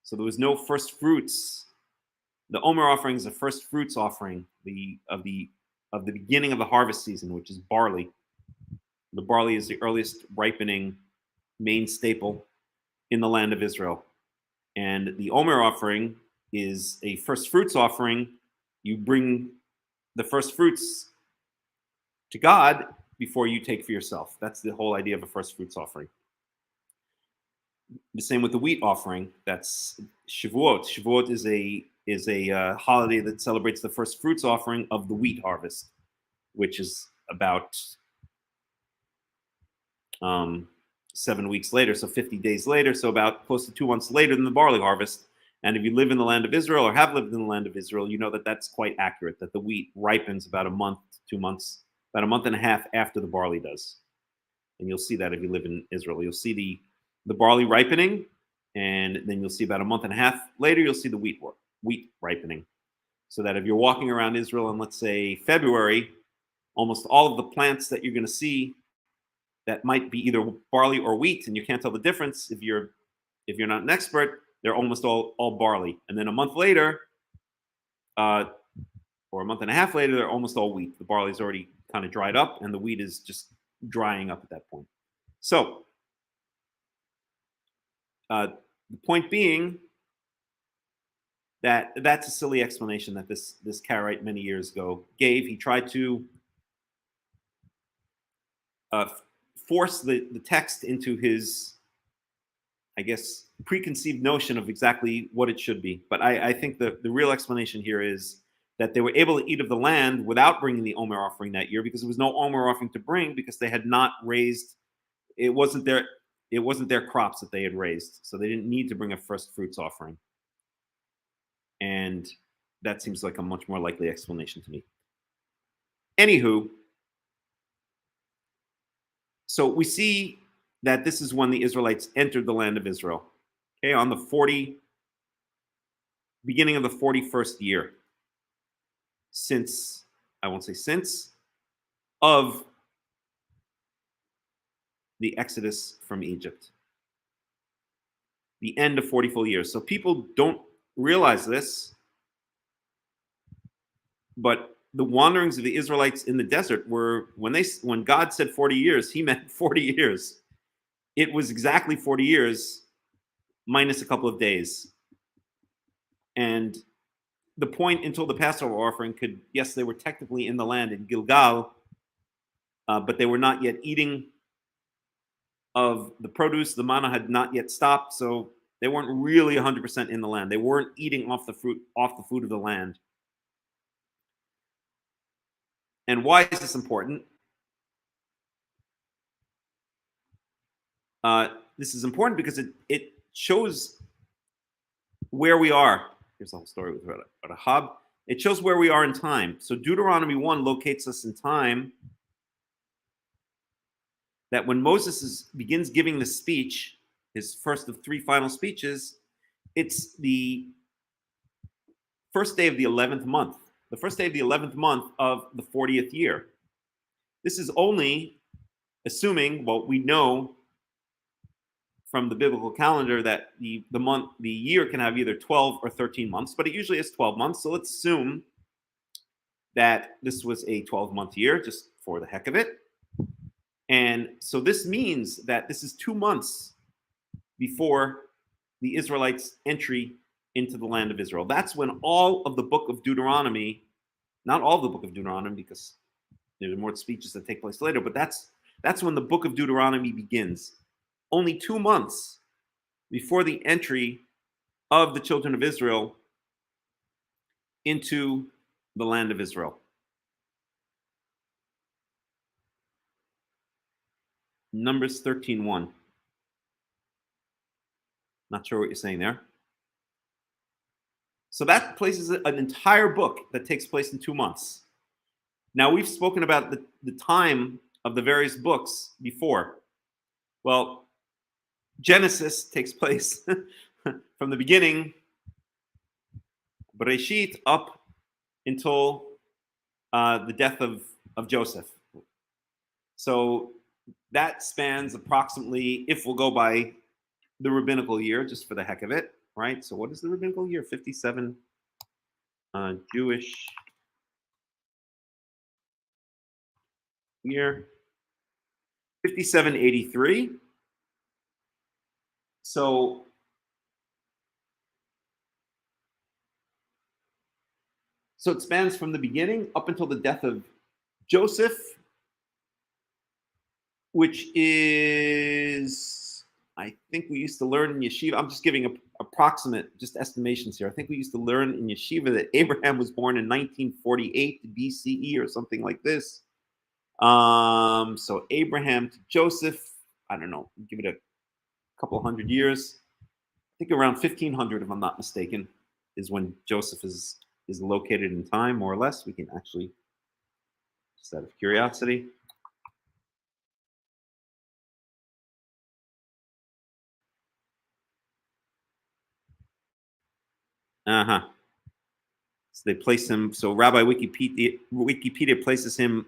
C: So there was no first fruits. The Omer offering is a first fruits offering of the beginning of the harvest season, which is barley. The barley is the earliest ripening main staple in the land of Israel. And the Omer offering is a first fruits offering. You bring the first fruits to God before you take for yourself. That's the whole idea of a first fruits offering. The same with the wheat offering. That's Shavuot. Shavuot is a holiday that celebrates the first fruits offering of the wheat harvest, which is about 7 weeks later, so 50 days later, so about close to 2 months later than the barley harvest. And if you live in the land of Israel or have lived in the land of Israel, you know that that's quite accurate, that the wheat ripens about a month, 2 months, about a month and a half after the barley does. And you'll see that if you live in Israel. You'll see the barley ripening, and then you'll see about a month and a half later, you'll see the wheat ripening. So that if you're walking around Israel in, let's say, February, almost all of the plants that you're going to see that might be either barley or wheat, and you can't tell the difference if you're not an expert, they're almost all barley. And then a month later, or a month and a half later, they're almost all wheat. The barley's already kind of dried up, and the wheat is just drying up at that point. So the point being that that's a silly explanation that this Karaite many years ago gave. He tried to force the text into his, I guess, preconceived notion of exactly what it should be. But I think the real explanation here is that they were able to eat of the land without bringing the Omer offering that year because there was no Omer offering to bring because they had not raised, it wasn't their crops that they had raised. So they didn't need to bring a first fruits offering. And that seems like a much more likely explanation to me. Anywho, so we see that this is when the Israelites entered the land of Israel. Okay, on the beginning of the 41st year. Of the Exodus from Egypt. The end of 40 full years. So people don't realize this, but the wanderings of the Israelites in the desert were, when God said 40 years, he meant 40 years. It was exactly 40 years minus a couple of days. And the point until the Passover offering yes, they were technically in the land in Gilgal, but they were not yet eating of the produce. The manna had not yet stopped, so they weren't really 100% in the land. They weren't eating off the food of the land. And why is this important? This is important because it shows where we are. Here's the whole story with Rahab. It shows where we are in time. So Deuteronomy 1 locates us in time that when Moses begins giving the speech, his first of 3 final speeches, it's the first day of the 11th month. The first day of the 11th month of the 40th year. This is only assuming, well, we know from the biblical calendar that the year can have either 12 or 13 months, but it usually is 12 months. So let's assume that this was a 12-month year, just for the heck of it. And so this means that this is 2 months before the Israelites' entry into the land of Israel. That's when all of the book of Deuteronomy, not all of the book of Deuteronomy, because there are more speeches that take place later, but that's when the book of Deuteronomy begins. Only 2 months before the entry of the children of Israel into the land of Israel. Numbers 13:1. Not sure what you're saying there. So that places an entire book that takes place in 2 months. Now, we've spoken about the time of the various books before? Well, Genesis takes place from the beginning, Bereshit, up until the death of Joseph. So that spans approximately, if we'll go by the rabbinical year, just for the heck of it, right? So what is the rabbinical year? 57 Jewish year. 5783. So it spans from the beginning up until the death of Joseph, which is, I think we used to learn in yeshiva. I'm just giving approximate, just estimations here. I think we used to learn in yeshiva that Abraham was born in 1948 BCE or something like this. So Abraham to Joseph, I don't know, give it a couple hundred years. I think around 1500, if I'm not mistaken, is when Joseph is located in time, more or less. We can actually, just out of curiosity. So they place him. So Rabbi Wikipedia places him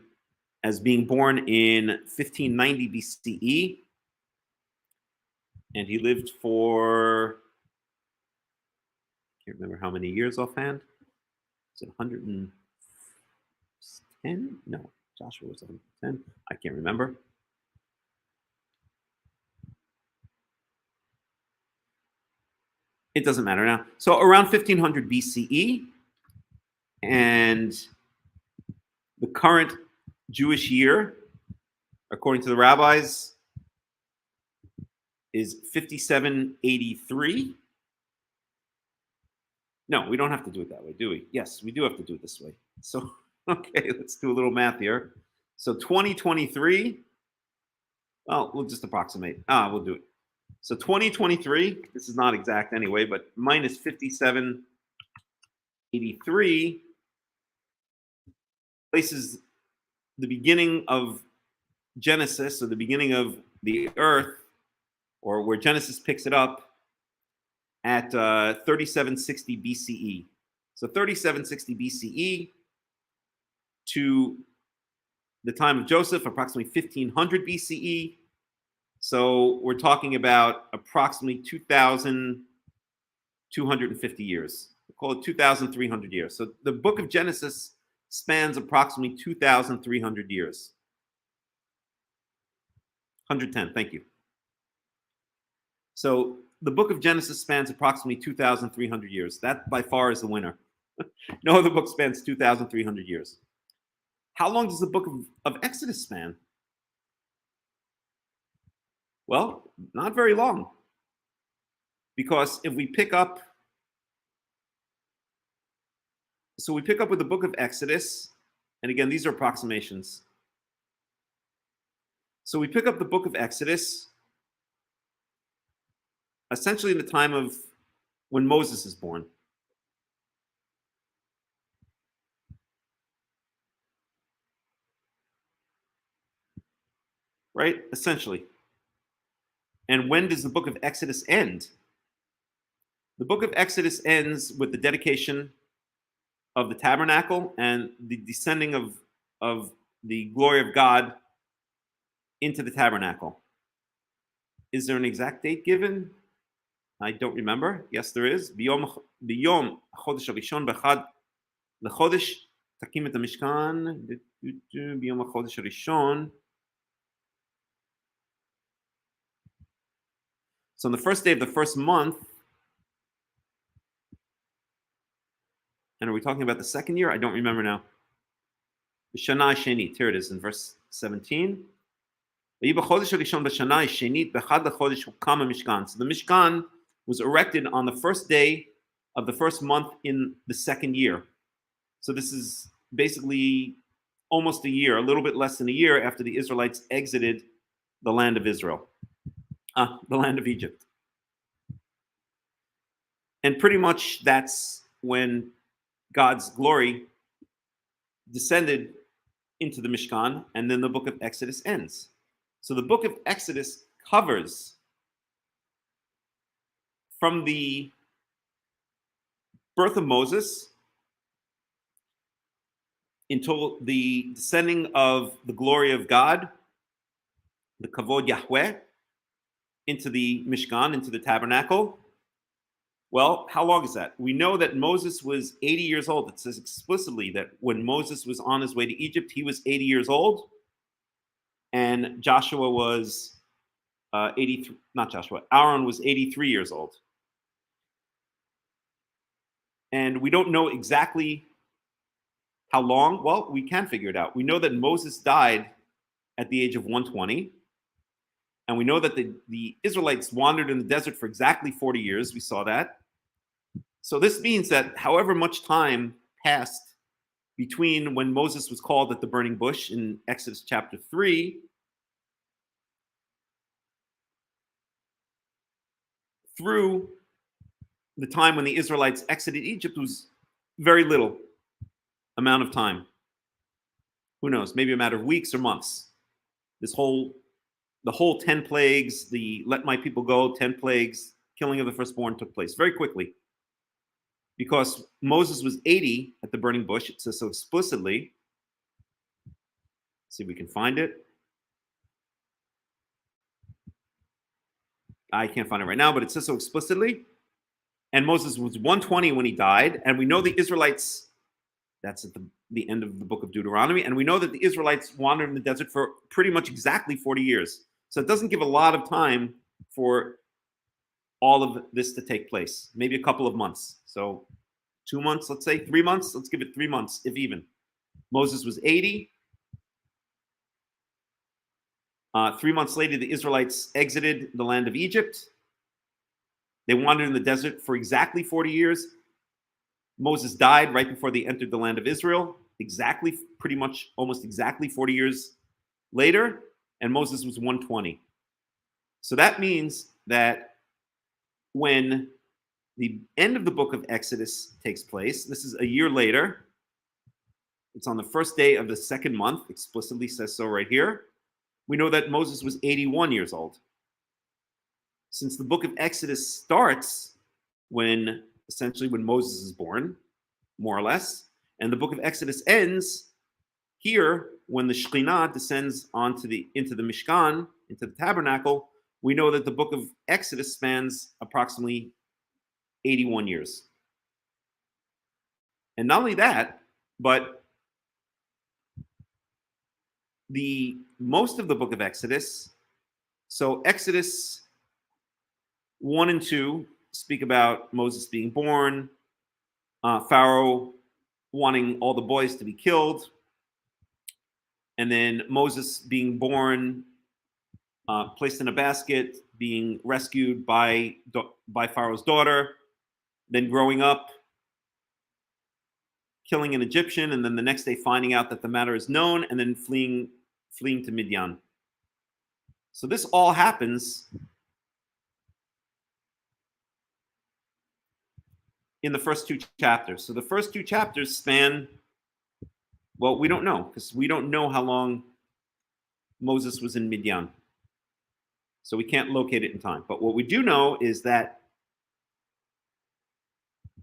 C: as being born in 1590 BCE, and he lived for, I can't remember how many years offhand. Is it 110? No, Joshua was 110. I can't remember. It doesn't matter now. So around 1500 BCE, and the current Jewish year, according to the rabbis, is 5783. No, we don't have to do it that way, do we? Yes, we do have to do it this way. So, okay, let's do a little math here. So 2023, well, we'll just approximate. We'll do it. So 2023, this is not exact anyway, but minus 5783 places the beginning of Genesis, or the beginning of the earth, or where Genesis picks it up, at 3760 BCE. So 3760 BCE to the time of Joseph, approximately 1500 BCE. So we're talking about approximately 2,250 years. We'll call it 2,300 years. So the book of Genesis spans approximately 2,300 years. 110, thank you. So the book of Genesis spans approximately 2,300 years. That by far is the winner. No other book spans 2,300 years. How long does the book of Exodus span? Well, not very long. Because if we pick up, so we pick up with the book of Exodus, and again, these are approximations. So we pick up the book of Exodus essentially in the time of when Moses is born. Right? Essentially. And when does the book of Exodus end? The book of Exodus ends with the dedication of the tabernacle and the descending of the glory of God into the tabernacle. Is there an exact date given? I don't remember. Yes, there is. Biyom chodesh harishon b'chad lechodesh takim et hamishkan. Biyom chodesh harishon. So on the first day of the first month, and are we talking about the second year? I don't remember now. B'shana shenit. Here it is in verse 17. So the Mishkan was erected on the first day of the first month in the second year. So this is basically almost a year, a little bit less than a year after the Israelites exited the land of Israel, the land of Egypt. And pretty much that's when God's glory descended into the Mishkan, and then the book of Exodus ends. So the book of Exodus covers from the birth of Moses until the descending of the glory of God, the Kavod Yahweh, into the Mishkan, into the tabernacle. Well, how long is that? We know that Moses was 80 years old. It says explicitly that when Moses was on his way to Egypt, he was 80 years old. And Joshua was 83, not Joshua, Aaron was 83 years old. And we don't know exactly how long. Well, we can figure it out. We know that Moses died at the age of 120. And we know that the Israelites wandered in the desert for exactly 40 years. We saw that. So this means that however much time passed between when Moses was called at the burning bush in Exodus chapter 3 through the time when the Israelites exited Egypt was very little amount of time. Who knows? Maybe a matter of weeks or months. The whole 10 plagues, the let my people go, 10 plagues, killing of the firstborn took place very quickly. Because Moses was 80 at the burning bush, it says so explicitly. See if we can find it. I can't find it right now, but it says so explicitly. And Moses was 120 when he died. And we know the Israelites, that's at the end of the book of Deuteronomy. And we know that the Israelites wandered in the desert for pretty much exactly 40 years. So it doesn't give a lot of time for all of this to take place. Maybe a couple of months. So 2 months, let's say 3 months. Let's give it 3 months, if even. Moses was 80. 3 months later, the Israelites exited the land of Egypt. They wandered in the desert for exactly 40 years. Moses died right before they entered the land of Israel, exactly, pretty much almost exactly 40 years later, and Moses was 120. So that means that when the end of the book of Exodus takes place, this is a year later. It's on the first day of the second month, explicitly says so right here. We know that Moses was 81 years old. Since the book of Exodus starts essentially when Moses is born, more or less, and the book of Exodus ends here when the Shekhinah descends into the Mishkan, into the tabernacle, we know that the book of Exodus spans approximately 81 years. And not only that, but most of the book of Exodus, so Exodus 1 and 2 speak about Moses being born, Pharaoh wanting all the boys to be killed, and then Moses being born, placed in a basket, being rescued by Pharaoh's daughter, then growing up, killing an Egyptian, and then the next day finding out that the matter is known, and then fleeing to Midian. So this all happens in the first 2 chapters. So the first 2 chapters span, well, we don't know, because we don't know how long Moses was in Midian. So we can't locate it in time. But what we do know is that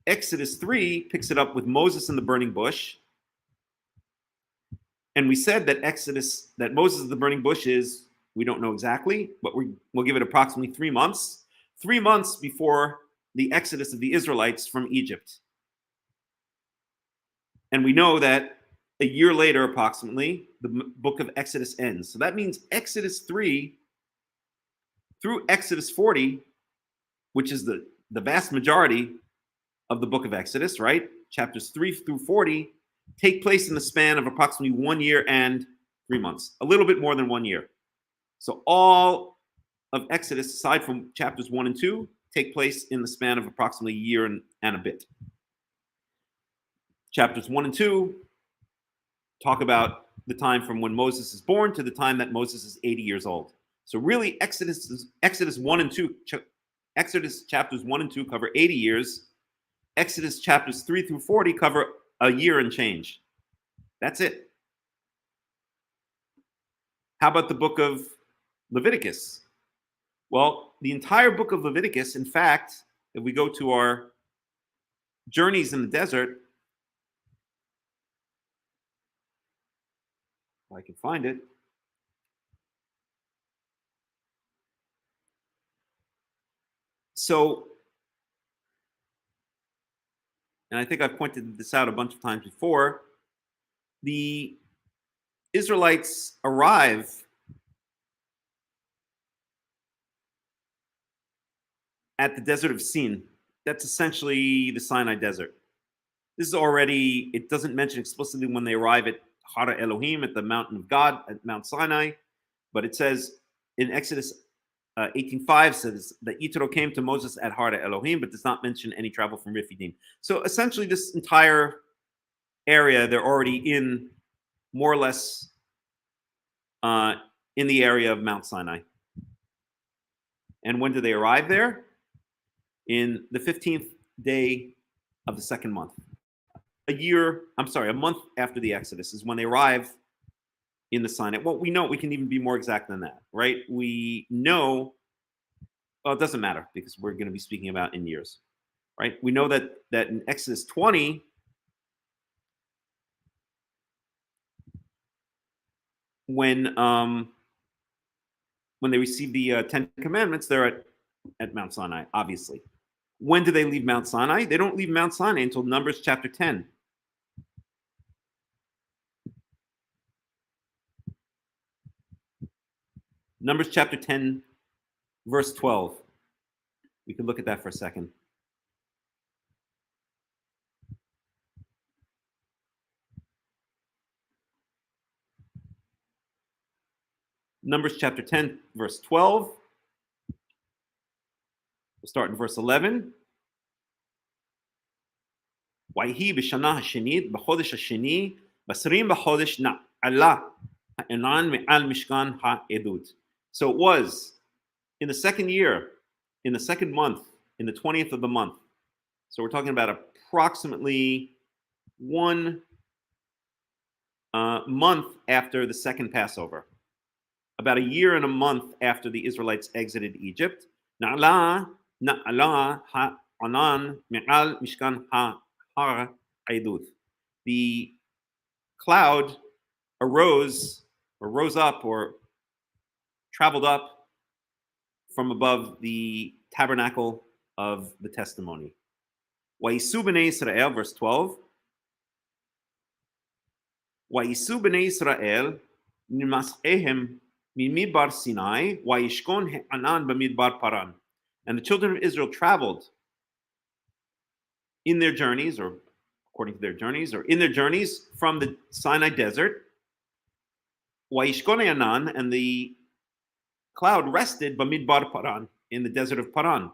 C: Exodus 3 picks it up with Moses in the burning bush. And we said that that Moses in the burning bush is, we don't know exactly, but we'll give it approximately 3 months. 3 months before the exodus of the Israelites from Egypt. And we know that a year later, approximately, the book of Exodus ends. So that means Exodus 3 through Exodus 40, which is the vast majority of the book of Exodus, right? Chapters 3 through 40 take place in the span of approximately 1 year and 3 months, a little bit more than 1 year. So all of Exodus, aside from chapters 1 and 2, take place in the span of approximately a year and a bit. Chapters 1 and 2 talk about the time from when Moses is born to the time that Moses is 80 years old. So really, Exodus chapters 1 and 2 cover 80 years. Exodus chapters 3 through 40 cover a year and change. That's it. How about the book of Leviticus? Well, the entire book of Leviticus, in fact, if we go to our journeys in the desert, if I can find it. So, and I think I've pointed this out a bunch of times before, the Israelites arrive at the desert of Sin. That's essentially the Sinai desert. This is already, it doesn't mention explicitly when they arrive at Hara Elohim, at the mountain of God, at Mount Sinai, but it says in Exodus 18:5 says that Yitro came to Moses at Hara Elohim, but does not mention any travel from Rephidim. So essentially this entire area, they're already in more or less in the area of Mount Sinai. And when do they arrive there? In the 15th day of the second month. A month after the Exodus is when they arrive in the Sinai. Well, we know we can even be more exact than that, right? We know, well, it doesn't matter because we're going to be speaking about in years, right? We know that in Exodus 20, when they receive the Ten Commandments, they're at Mount Sinai, obviously. When do they leave Mount Sinai? They don't leave Mount Sinai until Numbers chapter 10. Numbers chapter 10, verse 12. We can look at that for a second. Numbers chapter 10, verse 12. We'll start in verse 11. ויהי בשנה השנית, בחודש השני, ב-20 בחודש נעלה הענן מעל משכן העדות. So it was in the second year, in the second month, in the 20th of the month. So we're talking about approximately 1 month after the second Passover. About a year and a month after the Israelites exited Egypt. Na'ala ha'anan me'al mishkan ha'edut. The cloud rose up or traveled up from above the tabernacle of the testimony. Wa'isu b'nei Israel, verse 12. Wa'isu b'nei Israel nimas'ehem Midbar Sinai, Wayishkon Anan Bamidbar Paran. And the children of Israel traveled in their journeys, or according to their journeys, or in their journeys from the Sinai desert. Wayishkon Anan, and the cloud rested Bamidbar Paran, in the desert of Paran.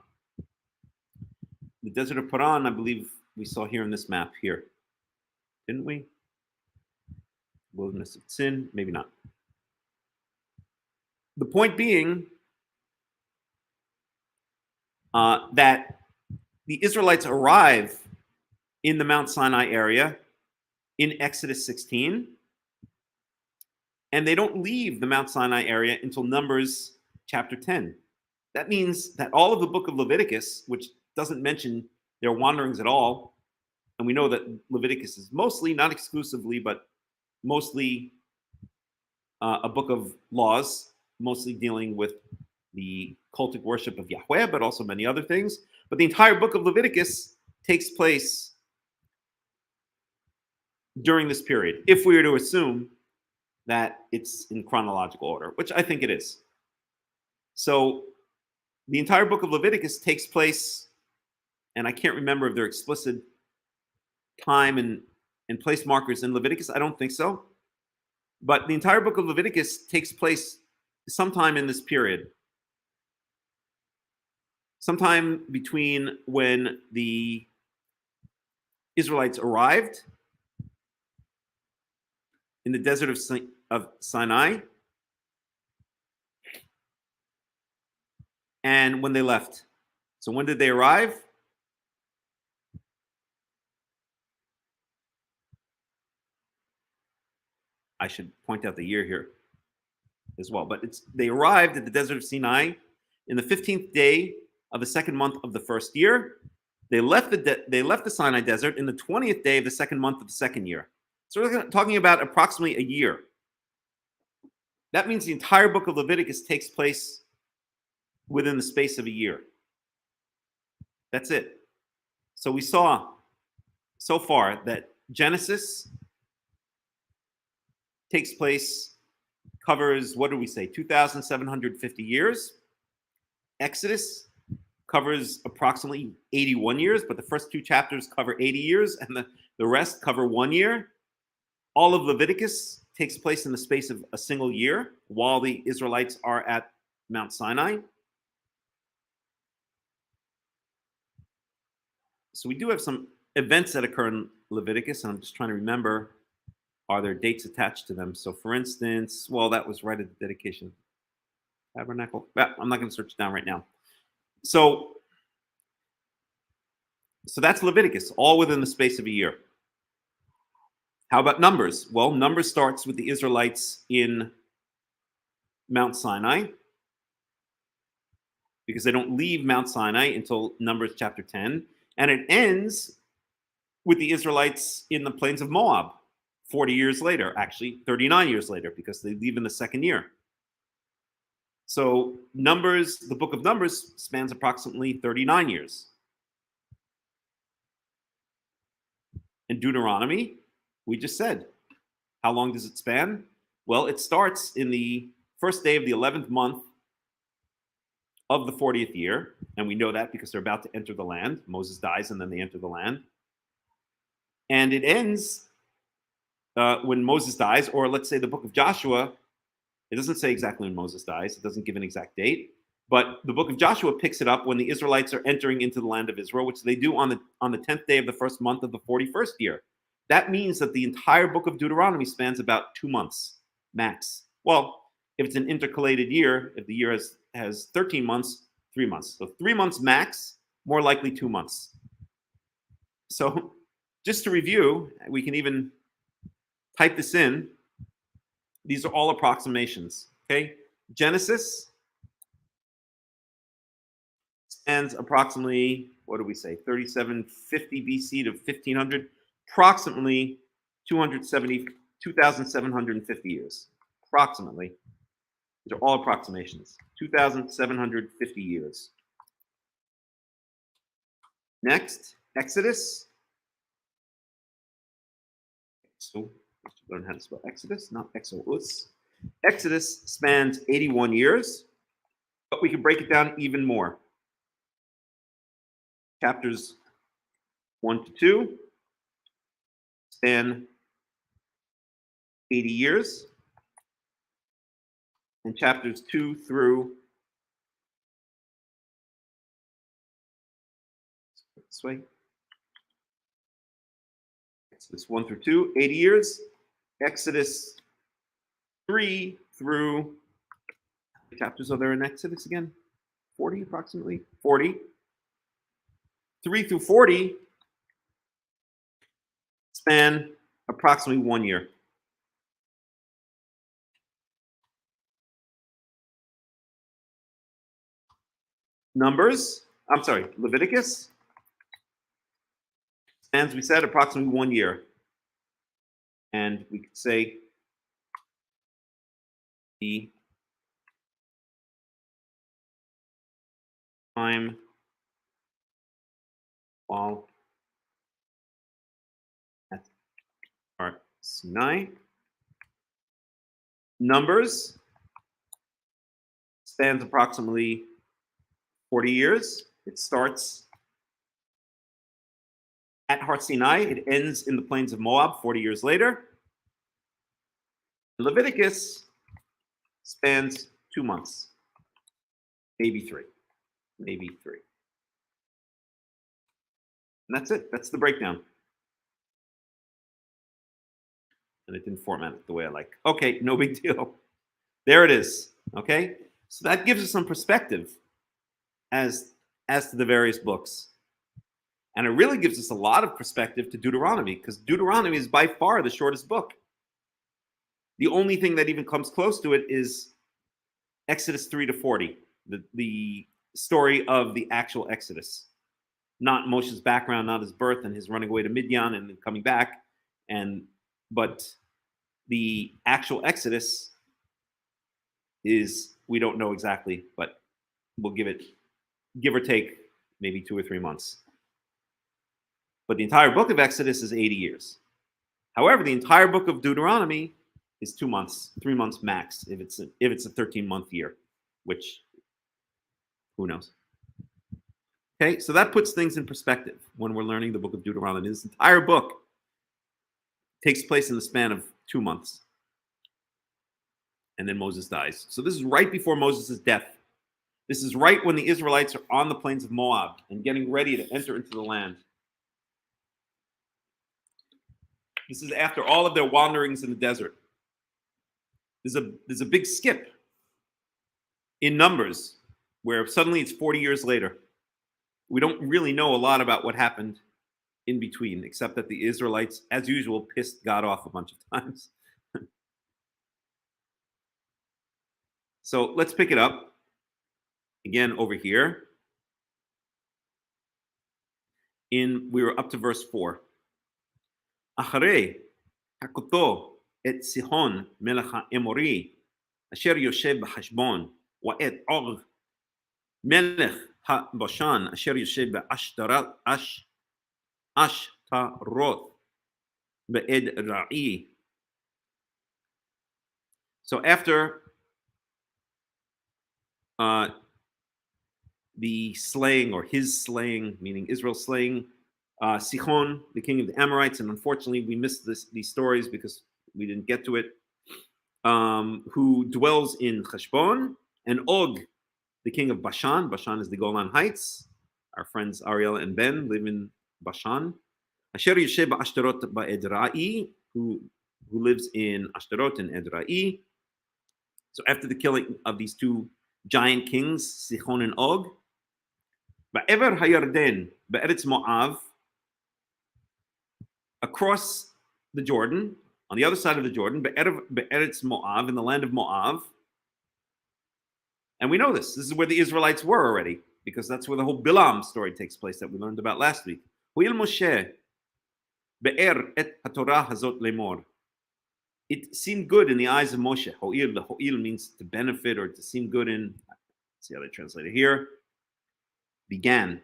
C: The desert of Paran, I believe we saw here in this map here. Didn't we? Wilderness of Sin, maybe not. The point being that the Israelites arrive in the Mount Sinai area in Exodus 16, and they don't leave the Mount Sinai area until Numbers chapter 10. That means that all of the book of Leviticus, which doesn't mention their wanderings at all, and we know that Leviticus is mostly, not exclusively, but mostly a book of laws, mostly dealing with the cultic worship of Yahweh, but also many other things. But the entire book of Leviticus takes place during this period, if we were to assume that it's in chronological order, which I think it is. So the entire book of Leviticus takes place, and I can't remember if there are explicit time and place markers in Leviticus. I don't think so. But the entire book of Leviticus takes place sometime in this period. Sometime between when the Israelites arrived in the desert of Sinai and when they left. So when did they arrive? I should point out the year here. as well. But they arrived at the desert of Sinai in the 15th day of the second month of the first year. They left the Sinai desert in the 20th day of the second month of the second year. So we're talking about approximately a year. That means the entire book of Leviticus takes place within the space of a year. That's it. So we saw so far that Genesis takes place, covers, what do we say, 2,750 years. Exodus covers approximately 81 years, but the first two chapters cover 80 years, and the rest cover 1 year. All of Leviticus takes place in the space of a single year while the Israelites are at Mount Sinai. So we do have some events that occur in Leviticus, and I'm just trying to remember, are there dates attached to them? So for instance, well, that was right at the dedication tabernacle. I'm not going to search it down right now. So that's Leviticus, all within the space of a year. How about Numbers? Well, Numbers starts with the Israelites in Mount Sinai, because they don't leave Mount Sinai until Numbers chapter 10. And it ends with the Israelites in the plains of Moab 40 years later, actually 39 years later, because they leave in the second year. So Numbers, the book of Numbers, spans approximately 39 years. And Deuteronomy, we just said, how long does it span? Well, it starts in the first day of the 11th month of the 40th year. And we know that because they're about to enter the land. Moses dies and then they enter the land. And it ends when Moses dies, or let's say the book of Joshua. It doesn't say exactly when Moses dies. It doesn't give an exact date. But the book of Joshua picks it up when the Israelites are entering into the land of Israel, which they do on the 10th day of the first month of the 41st year. That means that the entire book of Deuteronomy spans about 2 months, max. Well, if it's an intercalated year, if the year has 13 months, 3 months. So 3 months max, more likely 2 months. So just to review, we can even type this in. These are all approximations, okay? Genesis spans approximately, what do we say, 3750 BC to 1500, approximately 2,750 years, approximately. These are all approximations, 2,750 years. Next, Exodus. So let's learn how to spell Exodus, not Exodus. Exodus spans 81 years, but we can break it down even more. Chapters 1 to 2 span 80 years, and chapters 2 through this way. Exodus 1 through 2, 80 years. Exodus 3 through, how many chapters are there in Exodus again? 40 approximately? 40. 3 through 40 span approximately 1 year. Leviticus spans, we said, approximately 1 year. And we could say the time while at Sinai. Numbers spans approximately 40 years. It starts at Har Sinai. It ends in the plains of Moab 40 years later. Leviticus spans 2 months, maybe 3. Maybe 3. And that's it. That's the breakdown. And it didn't format it the way I like. Okay, no big deal. There it is. Okay? So that gives us some perspective as to the various books. And it really gives us a lot of perspective to Deuteronomy, because Deuteronomy is by far the shortest book. The only thing that even comes close to it is Exodus 3 to 40, the story of the actual Exodus. Not Moshe's background, not his birth and his running away to Midian and then coming back, but the actual Exodus is, we don't know exactly, but we'll give it, give or take, maybe 2 or 3 months. But the entire book of Exodus is 80 years. However, the entire book of Deuteronomy is 2 months, 3 months max, if it's a 13-month year, which, who knows? Okay, so that puts things in perspective when we're learning the book of Deuteronomy. This entire book takes place in the span of 2 months. And then Moses dies. So this is right before Moses' death. This is right when the Israelites are on the plains of Moab and getting ready to enter into the land. This is after all of their wanderings in the desert. There's a big skip in Numbers where suddenly it's 40 years later. We don't really know a lot about what happened in between, except that the Israelites, as usual, pissed God off a bunch of times. So let's pick it up again over here. We were up to verse 4. Acharei hakuto et Sihon melech ha'emori asher yoshev b'Heshbon wa'et Og melech ha'Bashan asher yoshev b'Ashtaroth be'ed ra'i. So after the slaying, or his slaying, meaning Israel slaying Sihon, the king of the Amorites, and unfortunately we missed these stories because we didn't get to it, who dwells in Heshbon, and Og, the king of Bashan. Bashan is the Golan Heights. Our friends Ariel and Ben live in Bashan. Asher Yoshev ba'Ashtarot ba'ed ra'i, who lives in Ashtarot and Edra'i. So after the killing of these two giant kings, Sihon and Og, Ba'ever hayarden be'eretz Moav, across the Jordan, on the other side of the Jordan, be'eretz Moav, in the land of Moav. And we know this. This is where the Israelites were already, because that's where the whole Bilam story takes place that we learned about last week. Ho'il Moshe be'er et haTorah hazot lemor. It seemed good in the eyes of Moshe. Ho'il, the ho'il means to benefit or to seem good in. Let's see how they translate it here. Began.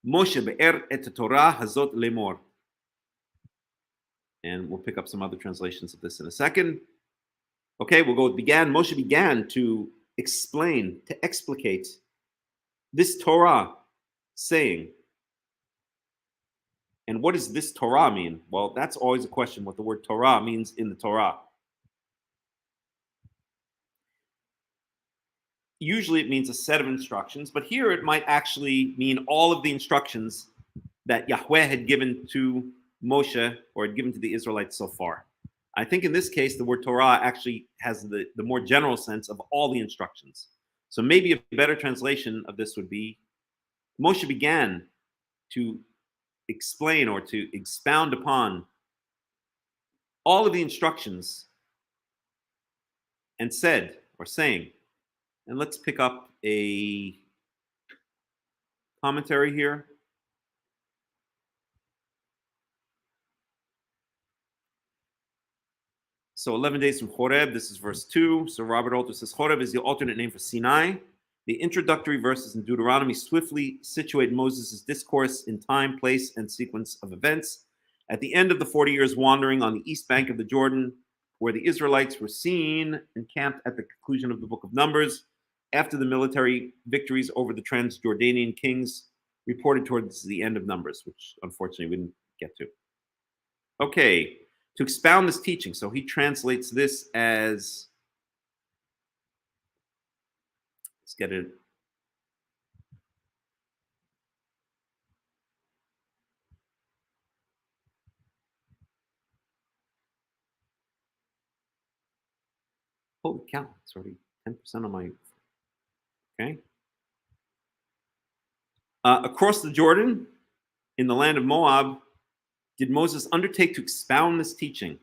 C: Moshe be'er et Torah hazot lemor. And we'll pick up some other translations of this in a second. Okay, we'll go with began. Moshe began to explain, to explicate this Torah saying. And what does this Torah mean? Well, that's always a question, what the word Torah means in the Torah. Usually it means a set of instructions, but here it might actually mean all of the instructions that Yahweh had given to Moshe, or had given to the Israelites so far. I think in this case, the word Torah actually has the more general sense of all the instructions. So maybe a better translation of this would be, Moshe began to explain or to expound upon all of the instructions and said, or saying. And let's pick up a commentary here. So 11 days from Horeb, this is verse 2. So Robert Alter says, Horeb is the alternate name for Sinai. The introductory verses in Deuteronomy swiftly situate Moses' discourse in time, place, and sequence of events. At the end of the 40 years wandering on the east bank of the Jordan, where the Israelites were seen encamped at the conclusion of the book of Numbers, after the military victories over the Transjordanian kings reported towards the end of Numbers, which unfortunately we didn't get to. Okay, to expound this teaching. So he translates this as, let's get it. Holy cow, it's already 10% on my, okay. Across the Jordan, in the land of Moab, did Moses undertake to expound this teaching.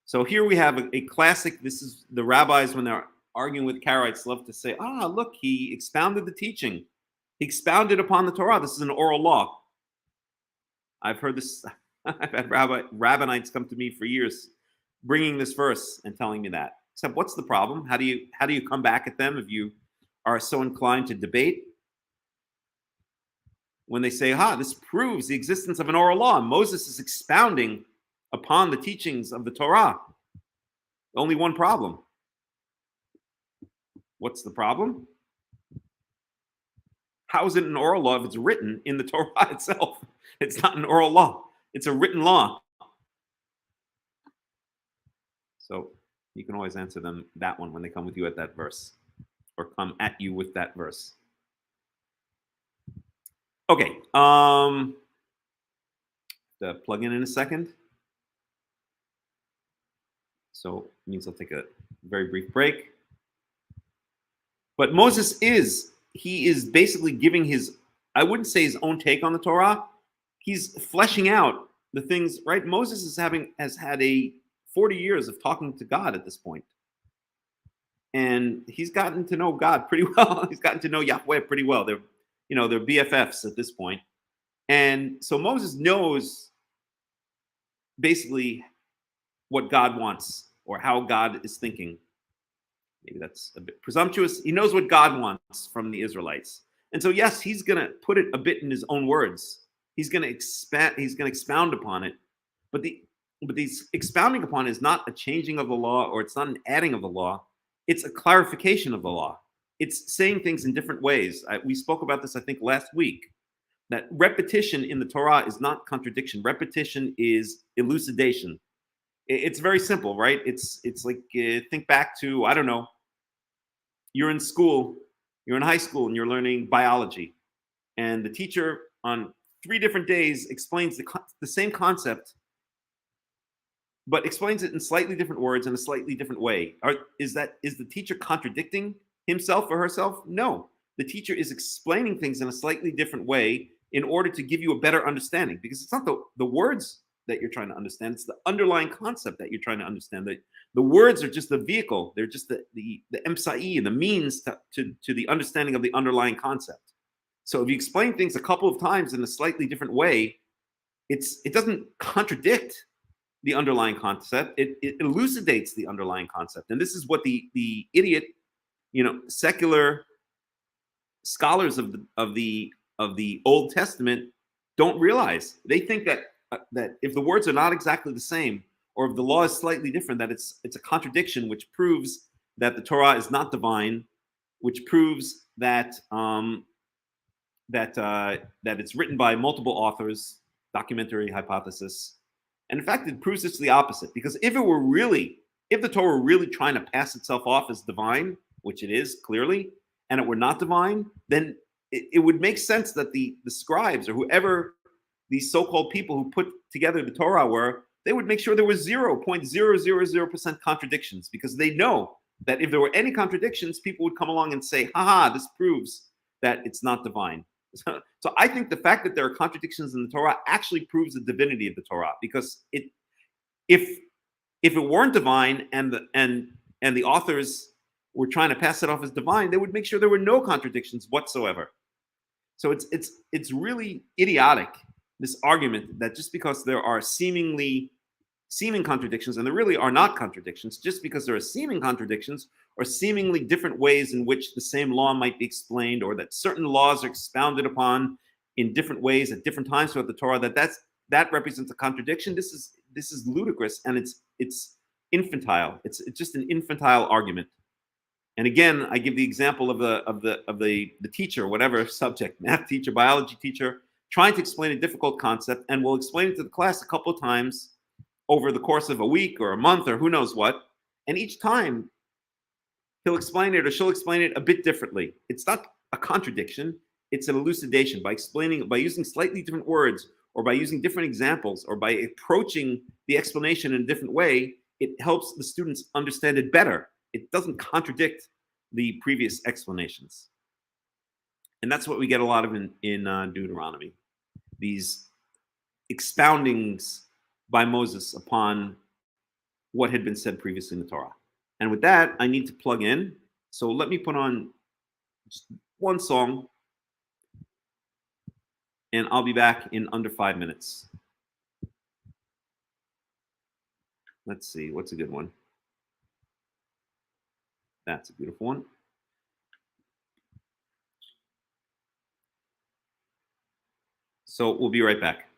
C: So here we have a classic, this is the rabbis when they're arguing with Karaites love to say, look, he expounded the teaching. He expounded upon the Torah. This is an oral law. I've heard this. I've had rabbinites come to me for years bringing this verse and telling me that. Except what's the problem? How do you come back at them if you are so inclined to debate? When they say, this proves the existence of an oral law. Moses is expounding upon the teachings of the Torah. Only one problem. What's the problem? How is it an oral law if it's written in the Torah itself? It's not an oral law. It's a written law. So you can always answer them that one when they come with you at that verse, or come at you with that verse. Okay. The plug in a second. So it means I'll take a very brief break. But Moses is basically giving his, I wouldn't say his own take on the Torah. He's fleshing out the things, right? Moses has had 40 years of talking to God at this point. And he's gotten to know God pretty well. He's gotten to know Yahweh pretty well. They're BFFs at this point. And so Moses knows basically what God wants or how God is thinking. Maybe that's a bit presumptuous. He knows what God wants from the Israelites. And so, yes, he's going to put it a bit in his own words. He's going to expound upon it. But the expounding upon is not a changing of the law, or it's not an adding of the law. It's a clarification of the law. It's saying things in different ways. We spoke about this, I think, last week, that repetition in the Torah is not contradiction. Repetition is elucidation. It's very simple, right? It's like, think back to, I don't know, you're in school, you're in high school, and you're learning biology. And the teacher on 3 different days explains the same concept, but explains it in slightly different words in a slightly different way. Is the teacher contradicting himself or herself? No. The teacher is explaining things in a slightly different way in order to give you a better understanding, because it's not the words that you're trying to understand. It's the underlying concept that you're trying to understand. That the words are just the vehicle. They're just the emsa'i, the means to the understanding of the underlying concept. So if you explain things a couple of times in a slightly different way, it doesn't contradict the underlying concept. It elucidates the underlying concept. And this is what the idiot, secular scholars of the Old Testament don't realize. They think that if the words are not exactly the same, or if the law is slightly different, that it's a contradiction, which proves that the Torah is not divine, which proves that it's written by multiple authors, documentary hypothesis. And in fact, it proves it's the opposite. Because if the Torah were really trying to pass itself off as divine, which it is clearly, and it were not divine, then it would make sense that the scribes, or whoever these so-called people who put together the Torah they would make sure there was 0.000% contradictions, because they know that if there were any contradictions, people would come along and say, this proves that it's not divine. So I think the fact that there are contradictions in the Torah actually proves the divinity of the Torah, because if it weren't divine and the authors were trying to pass it off as divine, they would make sure there were no contradictions whatsoever. So it's really idiotic, this argument that just because there are seeming contradictions, and there really are not contradictions, just because there are seeming contradictions or seemingly different ways in which the same law might be explained, or that certain laws are expounded upon in different ways at different times throughout the Torah, that represents a contradiction. This is ludicrous, and it's infantile. It's just an infantile argument. And again, I give the example of the teacher, whatever subject, math teacher, biology teacher, trying to explain a difficult concept, and will explain it to the class a couple of times over the course of a week or a month or who knows what. And each time he'll explain it, or she'll explain it a bit differently. It's not a contradiction. It's an elucidation by using slightly different words, or by using different examples, or by approaching the explanation in a different way. It helps the students understand it better. It doesn't contradict the previous explanations. And that's what we get a lot of in Deuteronomy. These expoundings by Moses upon what had been said previously in the Torah. And with that, I need to plug in So let me put on just one song, and I'll be back in under 5 minutes. Let's see, what's a good one? That's a beautiful one. So we'll be right back.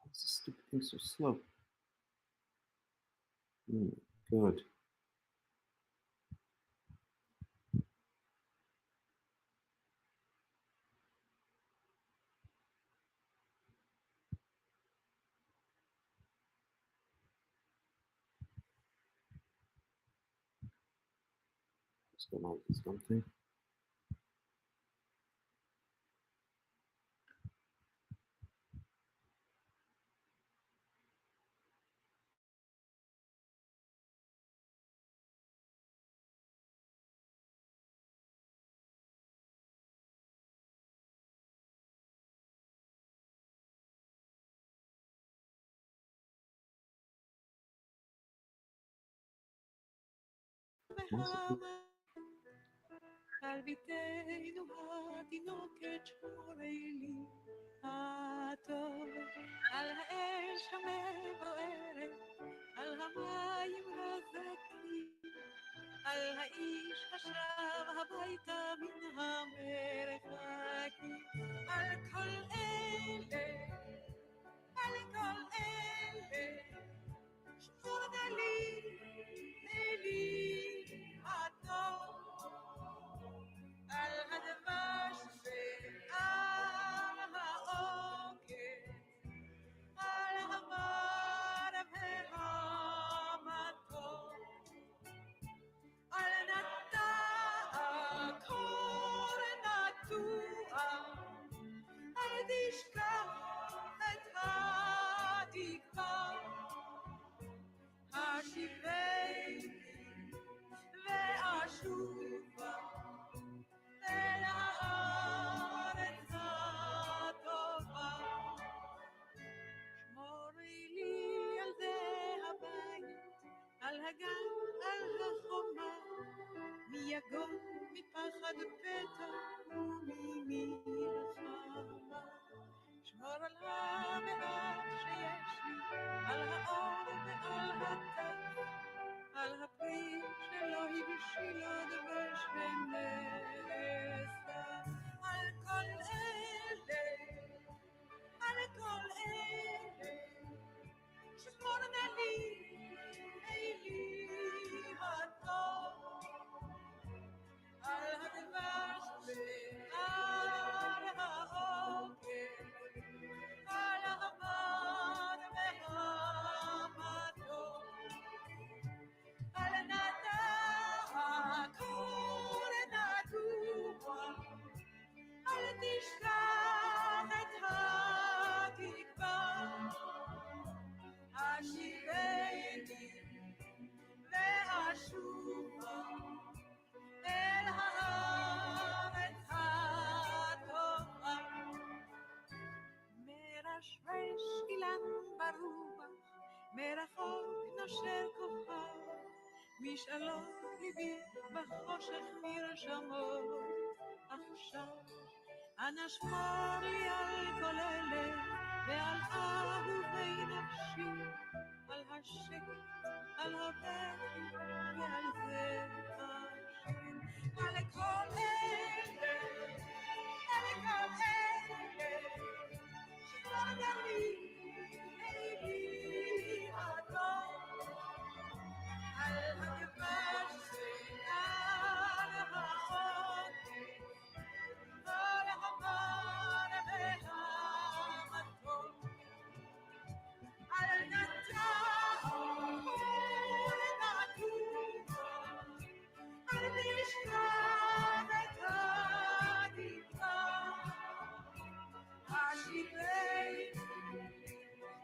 C: This stupid thing so slow. Good. What's going on with this dumb thing?
B: על ביתנו התינוקת שמורי לי הטוב, על האש המבוערת, על המים הזכים, על האיש השב הביתה מן המרחקים, על כל אלה, על כל אלה, שמונה לי, לי הטוב. על הדבש ועל העוקר, על המר והמתוק, על נטע קור נטוע, אל תשכח את התקווה, השיבני ואשובה אל הארץ הטובה. שמורי לי על זה הבית, על הגן, על החומה, מיגון, מפחד פתע וממלחמה. שמור על המעט שיש לי, על האור ועל הטף, על הפרי שלא הבשיל עוד ושנסה, על כל אלה, על כל אלה, שמורנה לי, לי הטוב, על הדבש ועל העוקר, על המר והמתוק, על נטע קור נטוע, אל תשכח את התקווה, השיבני ואשובה אל הארץ הטובה. מרשרש אילן ברוח, מרחוק נושר כוכב, משאלות ליבי בחושך נרשמות עכשיו. אנא שמור לי על כל אלה ועל אהובי נפשי, על השקט, על הבכי ועל זה השם, על כל אלה, על כל אלה, שמור לי, לי הטוב, על הדבש ועל העוקר, על המר והמתוק, תראה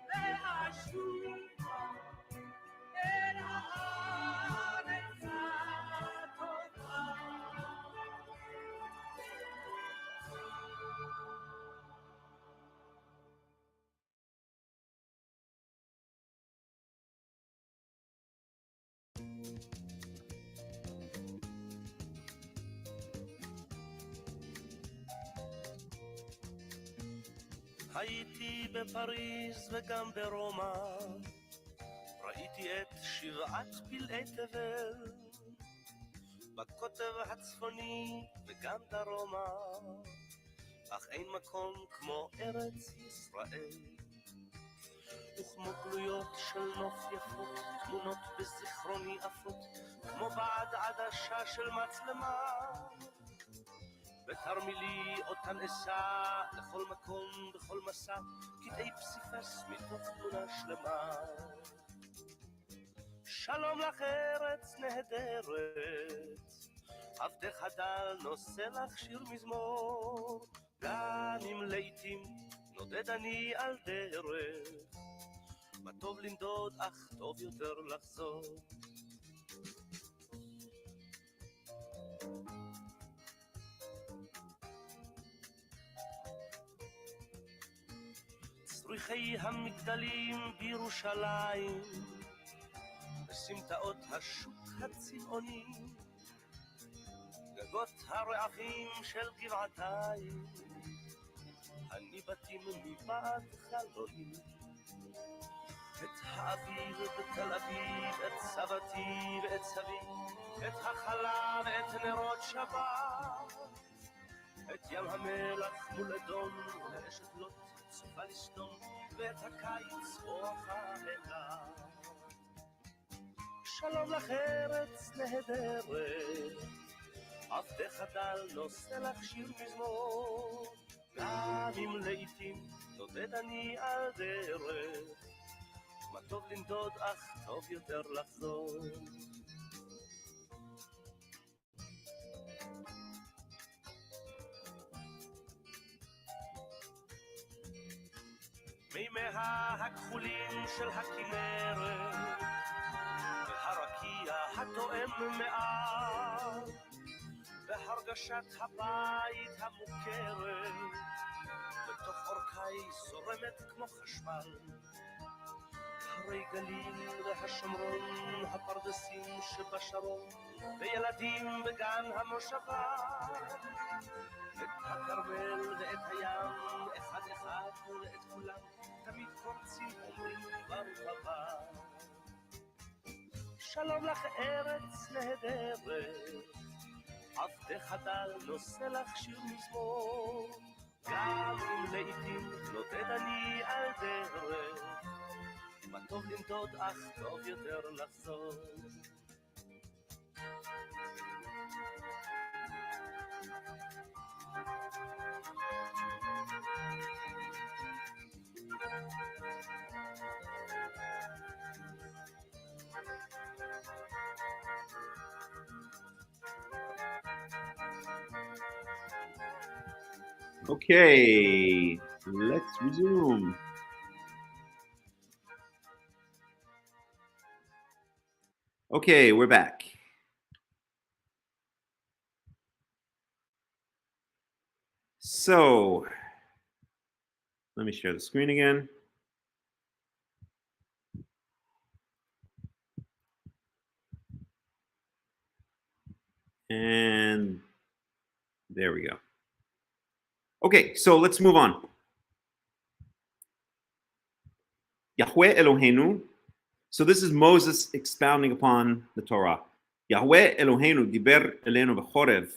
B: ואשוב אל הארץ הטובה.
D: הייתי בפריז וגם ברומא, ראיתי את שבעת פלאי תבל, בקוטב הצפוני וגם דרומה, אך אין מקום כמו ארץ ישראל. וכמו גלויות של נוף יפות, תמונות בזיכרוני עפות, כמו בעד עדשה של מצלמה, ותרמילי אותן אשא לכל מקום בכל מסע, קטעי פסיפס מתוך תמונה שלמה. שלום לך ארץ נהדרת, עבדך דל נושא לך שיר מזמור, גם אם לעתים נודד אני על דרך, מה טוב לנדוד אך טוב יותר לחזור. צריכי המגדלים בירושלים, בסמטאות השוק הצבעוני, גגות הרעפים של גבעתיים, הניבטים מבעד חלוני. את האביב בתל אביב, את סבתי ואת סבי, את החלה ואת נרות שבת, את ים המלח מול אדום ואשת לוט צופה לסדום, ואת הקיץ אוחה אילת. שלום לך ארץ נהדרת, עבדך דל נושא לך שיר מזמור, גם אם לעתים נודד אני על דרך, מה טוב לנדוד אך טוב יותר לחזור. מימיה הכחולים של הכנרת, והרקיע התואם מעט, והרגשת הבית המוכרת, בתוך אורכי זורמת כמו חשמל. הרי גליל והשומרון, הפרדסים שבשרון, וילדים בגן המושבה, את הכרמל ואת הים, אחד אחד ואת כולם, תמיד קורצים אומרים ברוך הבא. שלום לך ארץ נהדרת, עבדך דל נושא לך שיר מזמור, גם אם לעתים נודד אני על דרך, מה טוב לנדוד אך טוב יותר לחזור.
C: Okay, let's resume. Okay, we're back. So, let me share the screen again. And there we go. Okay, so let's move on. Yahweh Eloheinu. So this is Moses expounding upon the Torah. Yahweh Eloheinu diber elenu b'chorev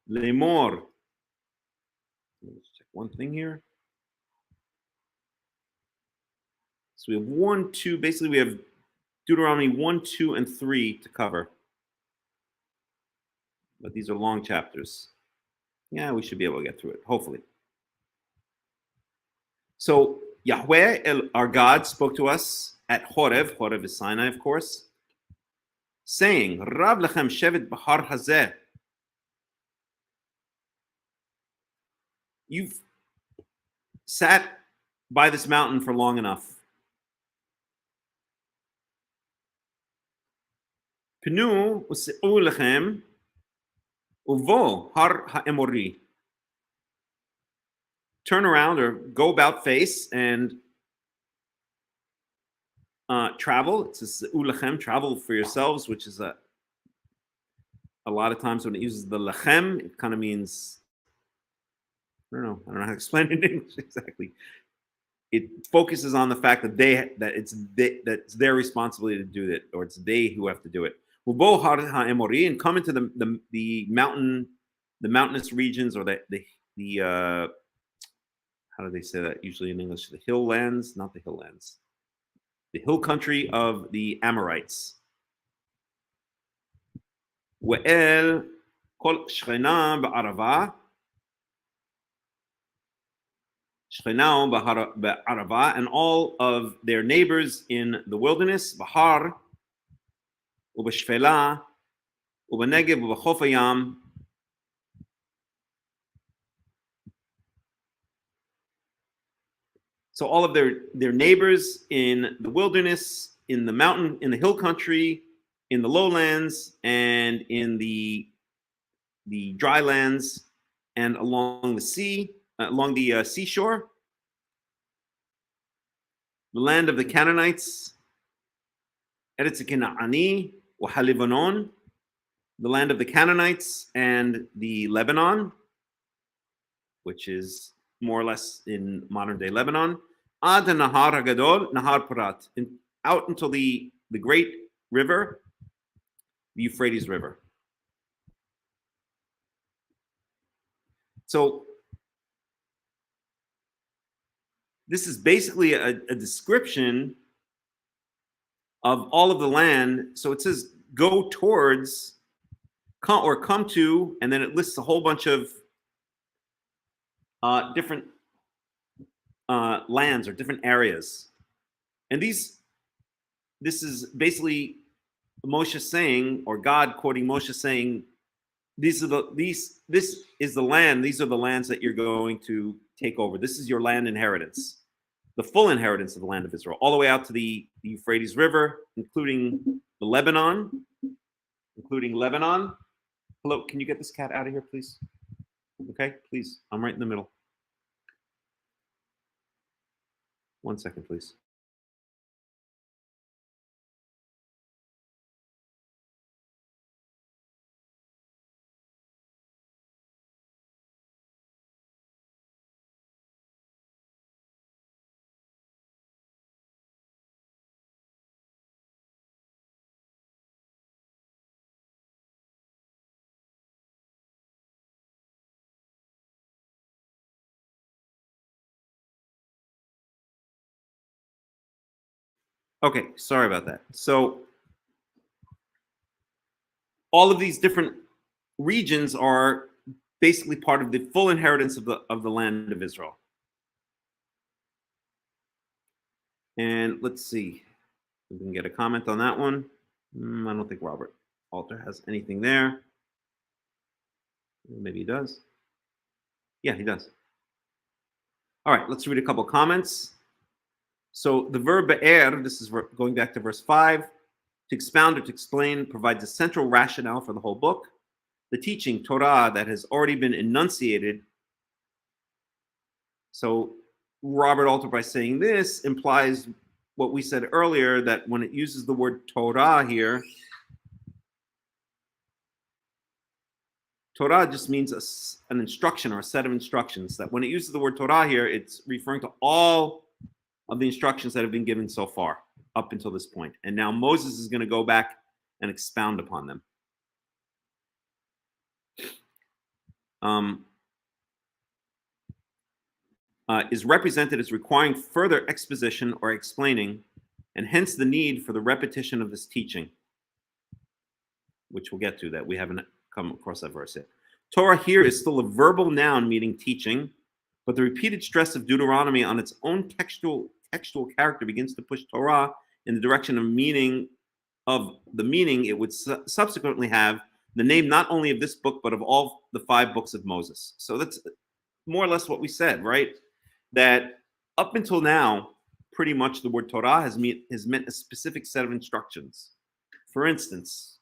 C: le'mor. Let's check one thing here. So we have 1, 2, basically we have Deuteronomy 1, 2, and 3 to cover. But these are long chapters. Yeah, we should be able to get through it, hopefully. So Yahweh, our God, spoke to us at Horev. Horev is Sinai, of course, saying, Rav lechem shevet b'har hazeh. You've sat by this mountain for long enough. Pnu u'se'u lechem uvo har ha'emori. Turn around or go about face and travel. It says se'u lechem, travel for yourselves, which is a lot of times when it uses the lechem, it kind of means, I don't know how to explain it in English exactly. It focuses on the fact that that's their responsibility to do it, or it's they who have to do it. Ubo har ha'emori, and come into the mountainous regions, or the how do they say that usually in English? The hill lands, not the hill lands. The hill country of the Amorites. We'el kol shchena ba'arava. Shchenao ba'arava, and all of their neighbors in the wilderness, Bahar, Ubashfela, Ubanegev, Ubachof hayam. So all of their neighbors in the wilderness, in the mountain, in the hill country, in the lowlands, and in the dry lands, and along the sea, along the seashore, the land of the Canaanites, Eretz Kena'ani, Wahalivanon, the land of the Canaanites and the Lebanon, which is more or less in modern day Lebanon, Ad Nahar Hagadol, Nahar Parat, out until the great river, the Euphrates River. So this is basically a description of all of the land. So it says go towards, come to, and then it lists a whole bunch of different lands or different areas. And this is basically Moshe saying, or God quoting Moshe saying, this is the land, these are the lands that you're going to take over. This is your land inheritance, the full inheritance of the land of Israel, all the way out to the Euphrates River, including Lebanon. Hello, can you get this cat out of here, please? Okay, please. I'm right in the middle. 1 second, please. Okay, sorry about that. So all of these different regions are basically part of the full inheritance of the land of Israel. And let's see if we can get a comment on that one. I don't think Robert Alter has anything there. Maybe he does. Yeah, he does. All right, let's read a couple comments. So the verb be'er, this is going back to verse 5, to expound or to explain, provides a central rationale for the whole book. The teaching, Torah, that has already been enunciated. So Robert Alter, by saying this, implies what we said earlier, that when it uses the word Torah here, Torah just means an instruction or a set of instructions. That when it uses the word Torah here, it's referring to all of the instructions that have been given so far up until this point. And now Moses is going to go back and expound upon them. Is represented as requiring further exposition or explaining, and hence the need for the repetition of this teaching, which we'll get to, that we haven't come across that verse yet. Torah here is still a verbal noun meaning teaching, but the repeated stress of Deuteronomy on its own textual character begins to push Torah in the direction of the meaning it would subsequently have, the name not only of this book, but of all the 5 books of Moses. So that's more or less what we said, right? That up until now, pretty much the word Torah has meant a specific set of instructions. For instance,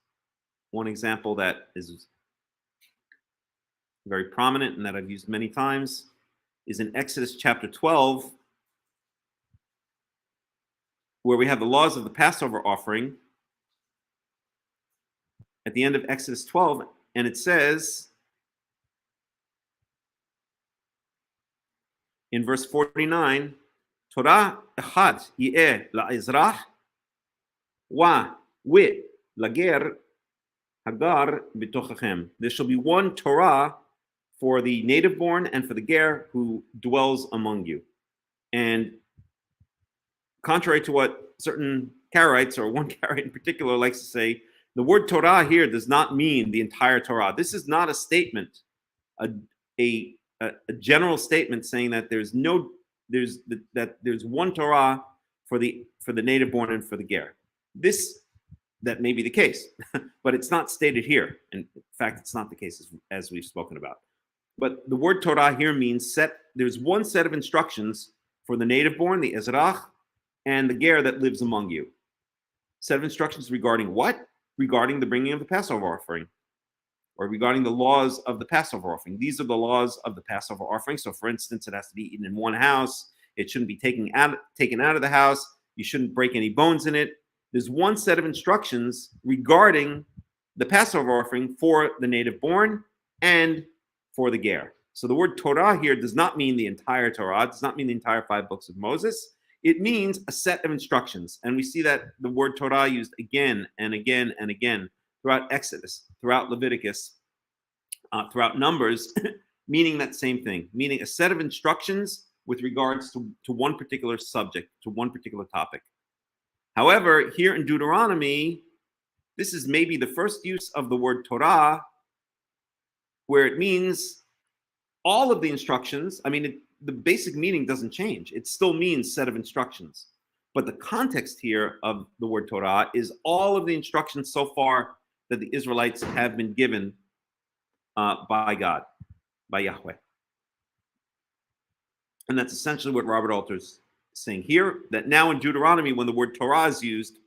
C: one example that is very prominent and that I've used many times is in Exodus chapter 12, where we have the laws of the Passover offering at the end of Exodus 12, and it says in verse 49, Torah echat yeh la'ezrach wa wit lager hagar b'tochachem. There shall be one Torah for the native born and for the ger who dwells among you. And contrary to what certain Karaites, or one Karaite in particular, likes to say, the word Torah here does not mean the entire Torah. This is not a statement, a general statement saying that there's one Torah for the native born and for the ger. That may be the case, but it's not stated here. And in fact, it's not the case as we've spoken about. But the word Torah here means there's one set of instructions for the native born, the Ezrach, and the ger that lives among you. Set of instructions regarding what? Regarding the bringing of the Passover offering, or regarding the laws of the Passover offering. These are the laws of the Passover offering. So for instance, it has to be eaten in one house. It shouldn't be taken out of the house. You shouldn't break any bones in it. There's one set of instructions regarding the Passover offering for the native born and for the ger. So the word Torah here does not mean the entire Torah. It does not mean the entire 5 books of Moses. It means a set of instructions. And we see that the word Torah used again and again and again throughout Exodus, throughout Leviticus, throughout Numbers, meaning that same thing, meaning a set of instructions with regards to one particular subject, to one particular topic. However, here in Deuteronomy, this is maybe the first use of the word Torah where it means all of the instructions. I mean, the basic meaning doesn't change. It still means set of instructions. But the context here of the word Torah is all of the instructions so far that the Israelites have been given by God, by Yahweh. And that's essentially what Robert Alter's saying here, that now in Deuteronomy, when the word Torah is used,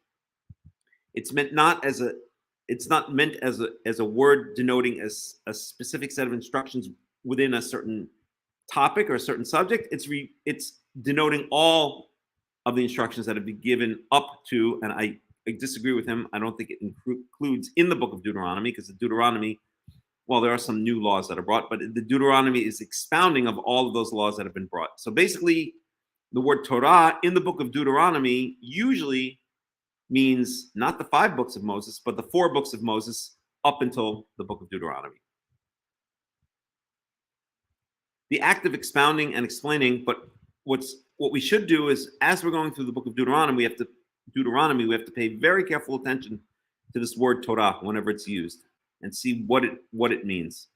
C: it's not meant as a word denoting a specific set of instructions within a certain topic or a certain subject. It's denoting all of the instructions that have been given up to, and I disagree with him. I don't think it includes in the book of Deuteronomy, because the Deuteronomy, well, there are some new laws that are brought, but the Deuteronomy is expounding of all of those laws that have been brought. So basically, the word Torah in the book of Deuteronomy usually means not the 5 books of Moses, but the 4 books of Moses up until the book of Deuteronomy. The act of expounding and explaining, but what we should do is, as we're going through the book of Deuteronomy, we have to pay very careful attention to this word Torah whenever it's used and see what it means.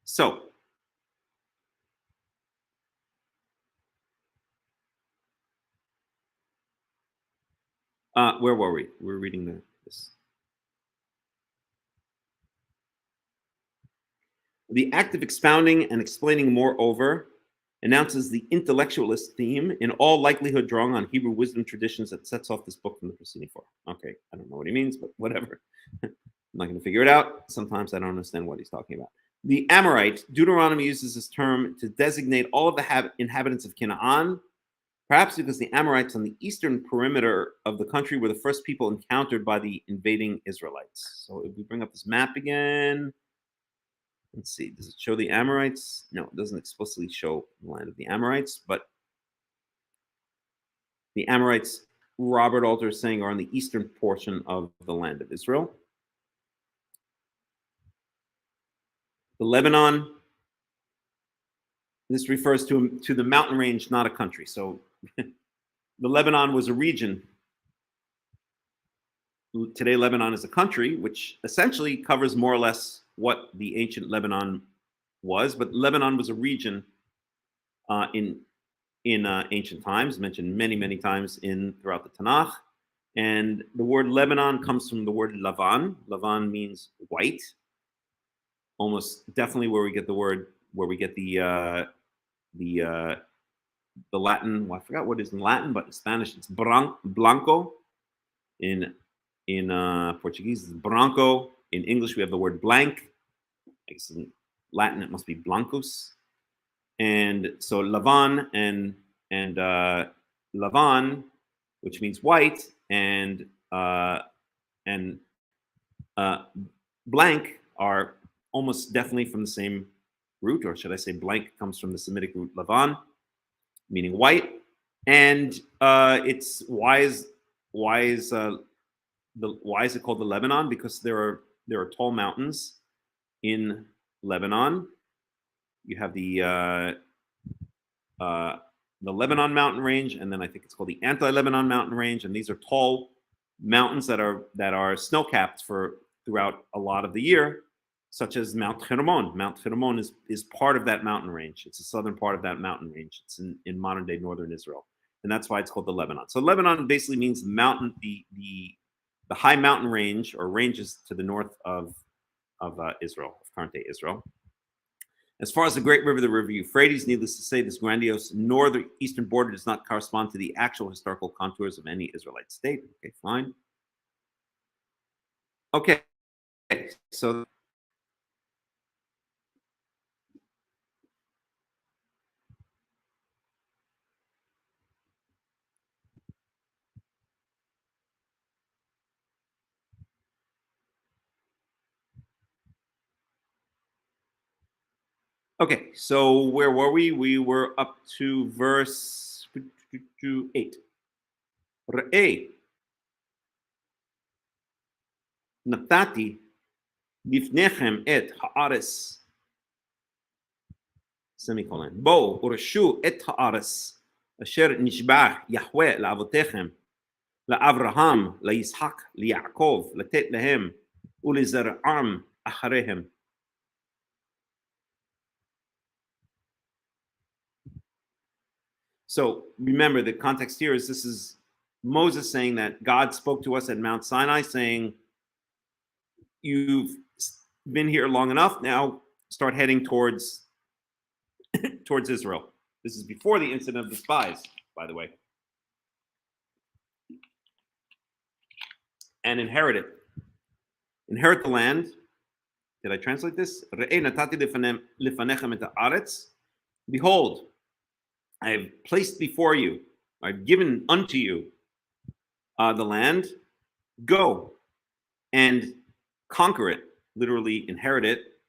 C: So, where were we? We're reading this. The act of expounding and explaining, moreover, announces the intellectualist theme, in all likelihood drawing on Hebrew wisdom traditions that sets off this book from the preceding 4. Okay, I don't know what he means, but whatever. I'm not going to figure it out. Sometimes I don't understand what he's talking about. The Amorite, Deuteronomy uses this term to designate all of the inhabitants of Canaan, perhaps because the Amorites on the eastern perimeter of the country were the first people encountered by the invading Israelites. So if we bring up this map again, let's see, does it show the Amorites? No, it doesn't explicitly show the land of the Amorites, but the Amorites, Robert Alter is saying, are on the eastern portion of the land of Israel. The Lebanon, this refers to the mountain range, not a country. So the Lebanon was a region. Today, Lebanon is a country, which essentially covers more or less what the ancient Lebanon was. But Lebanon was a region in ancient times, mentioned many, many times throughout the Tanakh. And the word Lebanon comes from the word Lavan. Lavan means white. almost definitely where we get the Latin. Well, I forgot what it is in Latin, but in Spanish it's blanco. In Portuguese it's branco. In English we have the word blank. I guess in Latin it must be blancos. And so Lavan and Lavan, which means white, and blank are almost definitely from the same root, or should I say blank comes from the Semitic root Lavan, meaning white. And it's why is it called the Lebanon? Because there are tall mountains in Lebanon. You have the Lebanon mountain range, and then I think it's called the Anti-Lebanon mountain range, and these are tall mountains that are snow-capped throughout a lot of the year, such as Mount Hermon. Mount Hermon is part of that mountain range. It's the southern part of that mountain range. It's in modern-day northern Israel, and that's why it's called the Lebanon. So Lebanon basically means mountain, the high mountain range or ranges to the north of Israel, of current-day Israel. As far as the great river, the river Euphrates, needless to say, this grandiose northeastern border does not correspond to the actual historical contours of any Israelite state. Okay, fine. Okay, so where were we? We were up to verse 8. Re'eh natati lifnechem et ha'aretz semicolon bo urashu et ha'aretz asher nishbach Yahweh la'avotechem la'Avraham la'Yitzhak la'Yaakov latet lehem ulizar'am acharehem. So remember, the context here is this is Moses saying that God spoke to us at Mount Sinai, saying, "You've been here long enough. Now start heading towards Israel." This is before the incident of the spies, by the way, and inherit it. Inherit the land. Did I translate this? Behold, I have placed before you, I've given unto you the land. Go and conquer it, literally inherit it.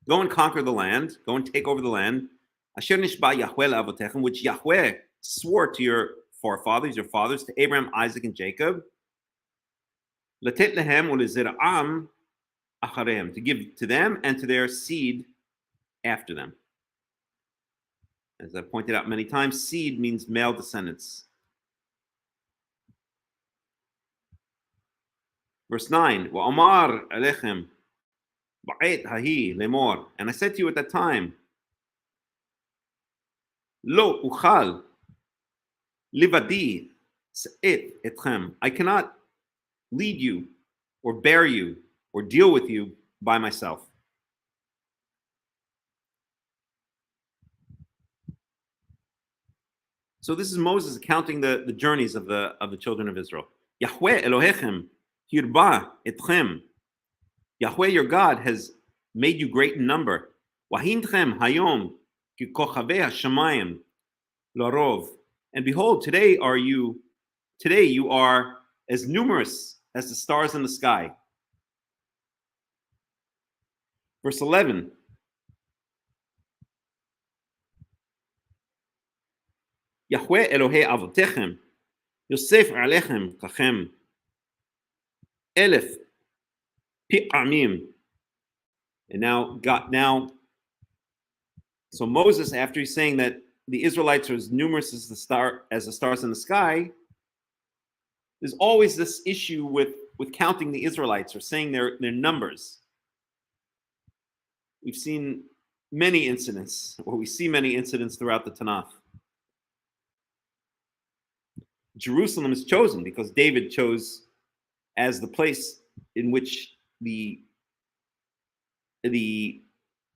C: Go and conquer the land. Go and take over the land. Asher nishba Yahweh la'avotechem, which Yahweh swore to your forefathers, your fathers, to Abraham, Isaac, and Jacob. Latet lehem ulizir'am acharehem, to give to them and to their seed after them. As I pointed out many times, seed means male descendants. Verse 9, Wa'amar alechem ba'et hahi lemor. And I said to you at that time, Lo uchal livadi se'et etchem. I cannot lead you or bear you or deal with you by myself. So this is Moses accounting the journeys of the children of Israel. Yahweh Elohechem hirba etchem. Yahweh your God has made you great in number. Wahintchem hayom ki kochavei hashamayim larov. And behold, today you are as numerous as the stars in the sky. Verse 11. Yahweh Elohei avotechem Yosef alechem kachem elef pi'amim. And now, so Moses, after he's saying that the Israelites are as numerous as the stars in the sky, there's always this issue with counting the Israelites or saying their numbers. We've seen many incidents, or we see many incidents throughout the Tanakh. Jerusalem is chosen because David chose as the place in which the the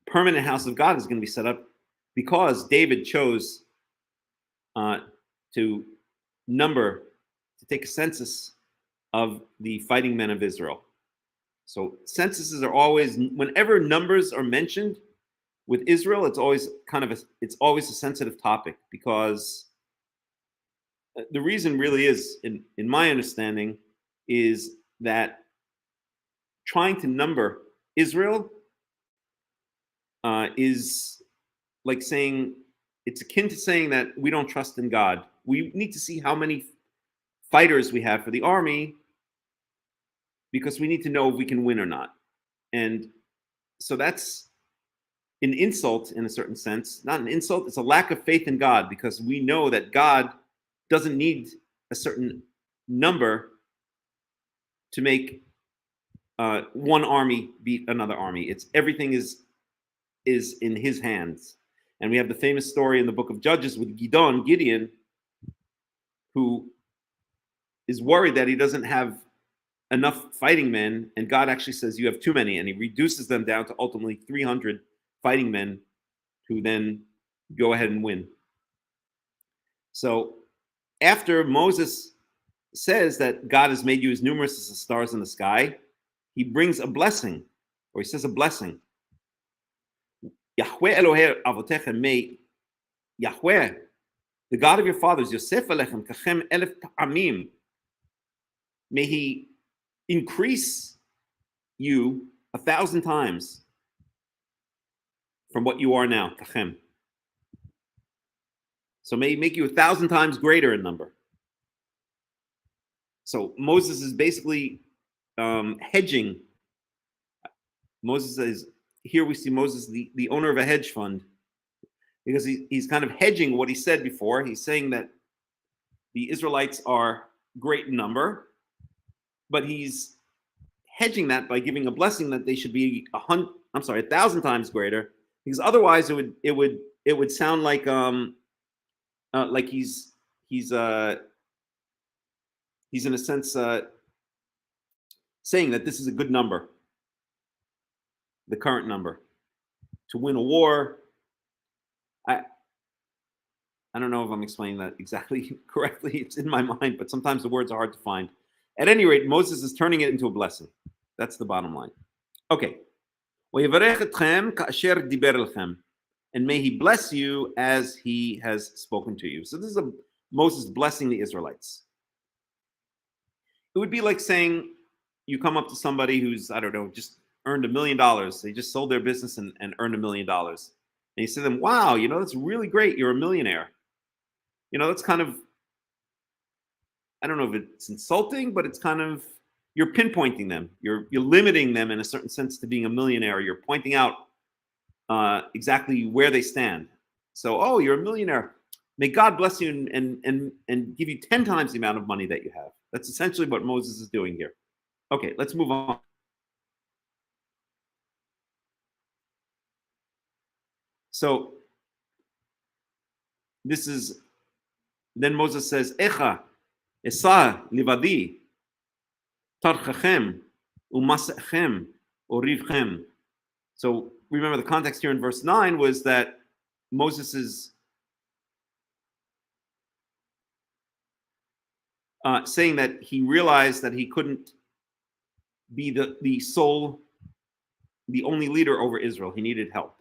C: permanent house of God is going to be set up because David chose to take a census of the fighting men of Israel. So censuses are always, whenever numbers are mentioned with Israel, it's always a sensitive topic, because the reason really is, in my understanding, is that trying to number Israel is like saying, it's akin to saying that we don't trust in God. We need to see how many fighters we have for the army, because we need to know if we can win or not. And so that's an insult in a certain sense. Not an insult, it's a lack of faith in God, because we know that God doesn't need a certain number to make one army beat another army. It's everything is in his hands. And we have the famous story in the book of Judges with Gideon, who is worried that he doesn't have enough fighting men, and God actually says you have too many, and he reduces them down to ultimately 300 fighting men, who then go ahead and win. So after Moses says that God has made you as numerous as the stars in the sky, he brings a blessing, or he says a blessing. Yahweh Elohei avotechem, may Yahweh, the God of your fathers, Yosef alechem kachem elef ta'amim, may he increase you 1,000 times from what you are now, kachem. So may he make you 1,000 times greater in number. So Moses is basically hedging. Moses is, here we see Moses, the owner of a hedge fund, because he's kind of hedging what he said before. He's saying that the Israelites are great in number, but he's hedging that by giving a blessing that they should be 1,000 times greater, because otherwise it would sound like he's in a sense saying that this is a good number, the current number, to win a war. I don't know if I'm explaining that exactly correctly. It's in my mind, but sometimes the words are hard to find. At any rate, Moses is turning it into a blessing. That's the bottom line. Okay. And may he bless you as he has spoken to you. So this is Moses blessing the Israelites. It would be like saying you come up to somebody who's, I don't know, just earned $1 million. They just sold their business and earned $1 million. And you say to them, wow, that's really great. You're a millionaire. That's kind of, I don't know if it's insulting, but it's kind of, you're pinpointing them. You're limiting them in a certain sense to being a millionaire. You're pointing out exactly where they stand. So, oh, you're a millionaire. May God bless you and give you 10 times the amount of money that you have. That's essentially what Moses is doing here. Okay, let's move on. So this is, then Moses says, Echa, Esa, Livadi, Tarchachem, Umasechem, Orivchem. So remember the context here in verse 9 was that Moses is saying that he realized that he couldn't be the only leader over Israel. He needed help.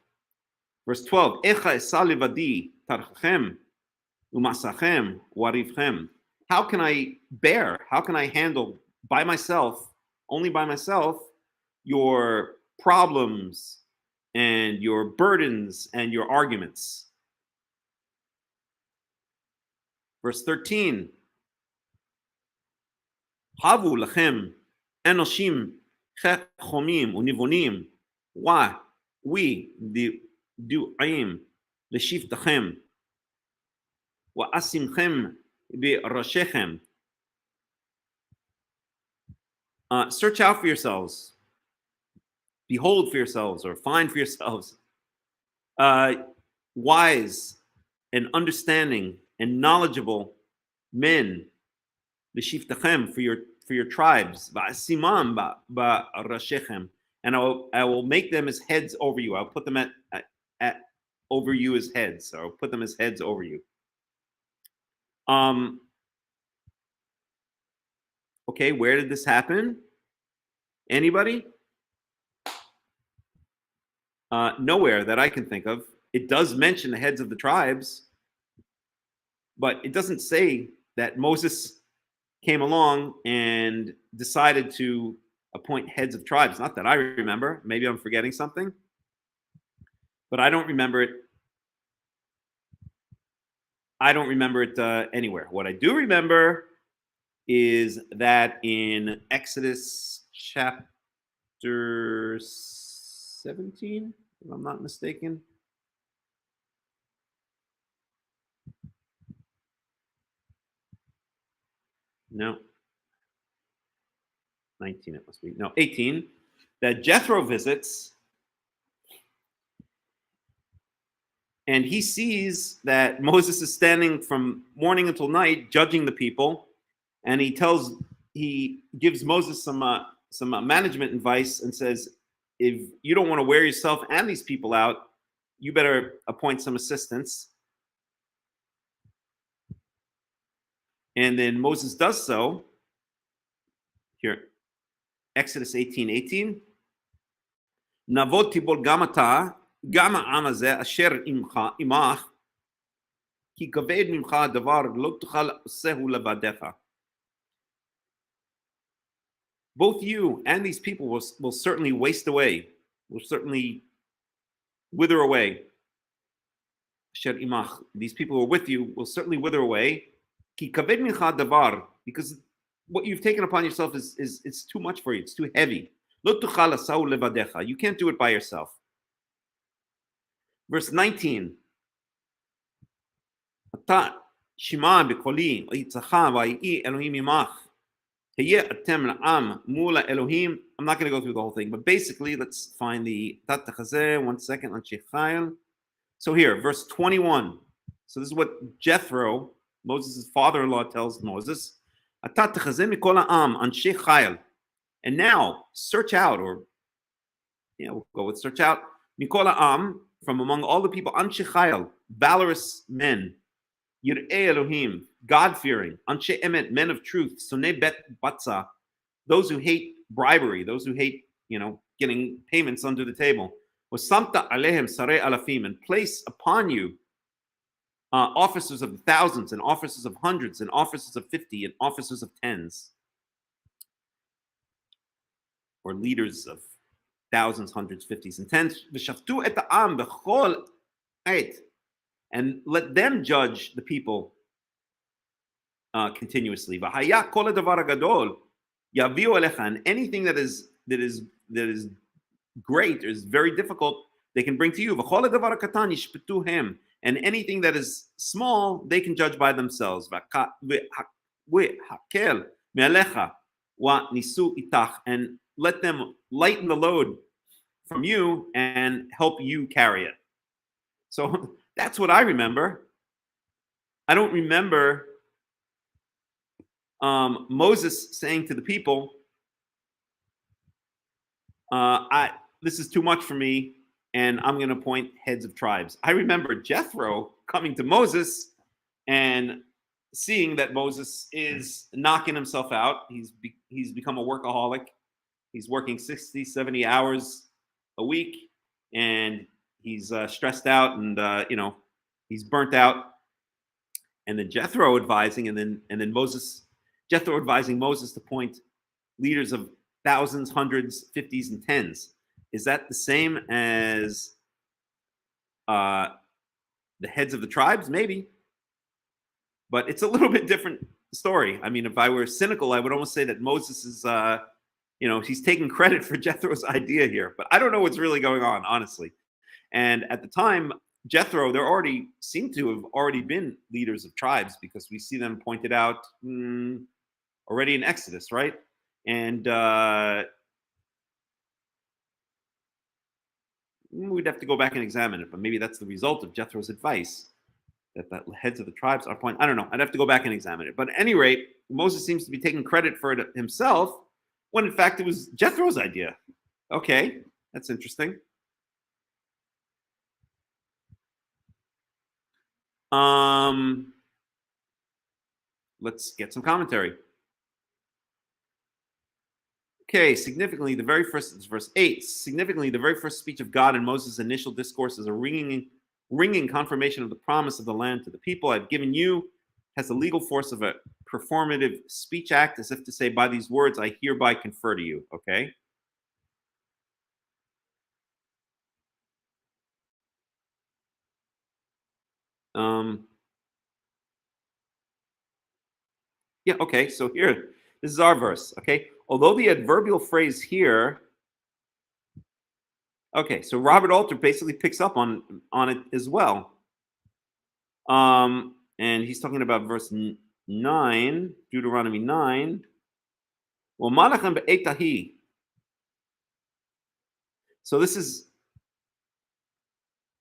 C: Verse 12, Echa esa levadi tarchachem umasachem warivchem. How can I handle by myself, only by myself, your problems and your burdens and your arguments? Verse 13, Havu lachem enoshim chomim univonim. Why? We, the Devarim, l'shiftachem, wa asimchem be'rashechem. Search out for yourselves, behold for yourselves, or find for yourselves wise and understanding and knowledgeable men, l'shiftachem, for your tribes, va'asimam ba'rashechem, and I will make them as heads over you. I'll put them at over you as heads. So I'll put them as heads over you. Okay, where did this happen? Anybody? Nowhere that I can think of. It does mention the heads of the tribes, but it doesn't say that Moses came along and decided to appoint heads of tribes. Not that I remember. Maybe I'm forgetting something, but I don't remember it. I don't remember it anywhere. What I do remember is that in Exodus chapter 17, if I'm not mistaken. No. 19 it must be. No, 18. That Jethro visits and he sees that Moses is standing from morning until night judging the people, and he gives Moses some management advice and says, if you don't want to wear yourself and these people out, you better appoint some assistants. And then Moses does so. Here, Exodus 18:18. Navot tibol gamata gama amaze asher imach ki kaved mimcha davar lo tuchal sehu levadecha. Both you and these people will certainly waste away, will certainly wither away. Asher imach, these people who are with you will certainly wither away. Ki kaved mimcha davar, because what you've taken upon yourself is it's too much for you. It's too heavy. Lo tuchal sehu levadecha. You can't do it by yourself. Verse 19. Ata shema b'koli v'yitzacha v'yi Elohim imach. Heye atem la'am mula Elohim. I'm not going to go through the whole thing, but basically, let's find the tat techazeh. 1 second. Anshe chayil. So here, verse 21. So this is what Jethro, Moses' father-in-law, tells Moses. Ata techazeh mikol ha'am anshe chayil. And now search out, or we'll go with search out. Mikol ha'am, from among all the people, anshe chayil, valorous men. Yir'ei Elohim, God-fearing. Anshe emet, men of truth. Sonei bet batza, those who hate bribery, those who hate, getting payments under the table. Wasamta alehem sarei alafim, and place upon you officers of thousands, and officers of hundreds, and officers of 50, and officers of tens, or leaders of thousands, hundreds, fifties, and tens. V'shaftu et ha'am b'chol eit, and let them judge the people continuously. V'haya kol hadavar hagadol yaviu elecha, and anything that is great or is very difficult, they can bring to you. V'chol hadavar hakatan yishpetu hem, and anything that is small, they can judge by themselves. V'hakel me'alecha wa nisu itach, and let them lighten the load from you and help you carry it. So that's what I remember. I don't remember Moses saying to the people, this is too much for me, and I'm going to appoint heads of tribes. I remember Jethro coming to Moses and seeing that Moses is knocking himself out. He's become a workaholic. He's working 60, 70 hours a week, and he's stressed out, and he's burnt out. And then Jethro advising, and then Jethro advising Moses to appoint leaders of thousands, hundreds, fifties, and tens. Is that the same as the heads of the tribes? Maybe, but it's a little bit different story. I mean, if I were cynical, I would almost say that Moses is he's taking credit for Jethro's idea here, but I don't know what's really going on, honestly. And at the time, Jethro, there already seemed to have already been leaders of tribes, because we see them pointed out already in Exodus, right? And we'd have to go back and examine it, but maybe that's the result of Jethro's advice, that the heads of the tribes are appointed. I don't know. I'd have to go back and examine it. But at any rate, Moses seems to be taking credit for it himself, when in fact it was Jethro's idea. Okay, that's interesting. Let's get some commentary. Okay, significantly, the very first, it's verse 8, significantly, the very first speech of God in Moses' initial discourse is a ringing confirmation of the promise of the land to the people I've given you, has the legal force of a performative speech act, as if to say, by these words, I hereby confer to you. Okay. Yeah, okay, so here, this is our verse, okay? Although the adverbial phrase here, okay, so Robert Alter basically picks up on it as well. And he's talking about verse 9, Deuteronomy 9. Well, Malachim be'etahi. So this is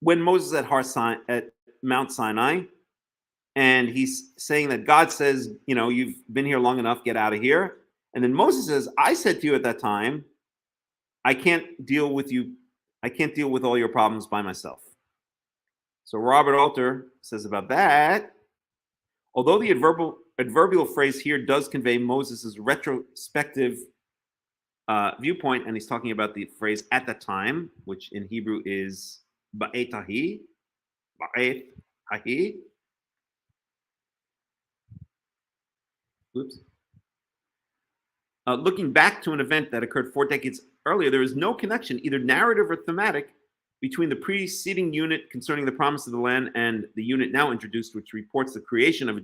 C: when Moses at Mount Sinai, and he's saying that God says, you know, you've been here long enough, get out of here. And then Moses says, I said to you at that time, I can't deal with you. I can't deal with all your problems by myself. So Robert Alter says about that, although the adverbial phrase here does convey Moses' retrospective viewpoint, and he's talking about the phrase at the time, which in Hebrew is ba'etahi, ba'etahi. Oops. Looking back to an event that occurred 4 decades earlier, there is no connection, either narrative or thematic, between the preceding unit concerning the promise of the land and the unit now introduced, which reports the creation of a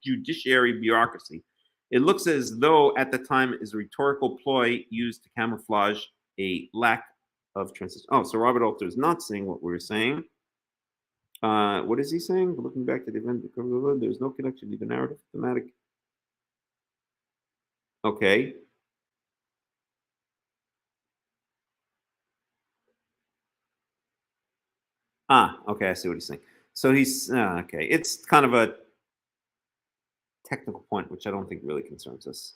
C: judiciary bureaucracy. It looks as though at the time is a rhetorical ploy used to camouflage a lack of transition. Oh, so Robert Alter is not saying what we were saying. What is he saying? Looking back to the event, there's no connection, either narrative, thematic. Okay. Okay, I see what he's saying. So he's okay. It's kind of a technical point, which I don't think really concerns us.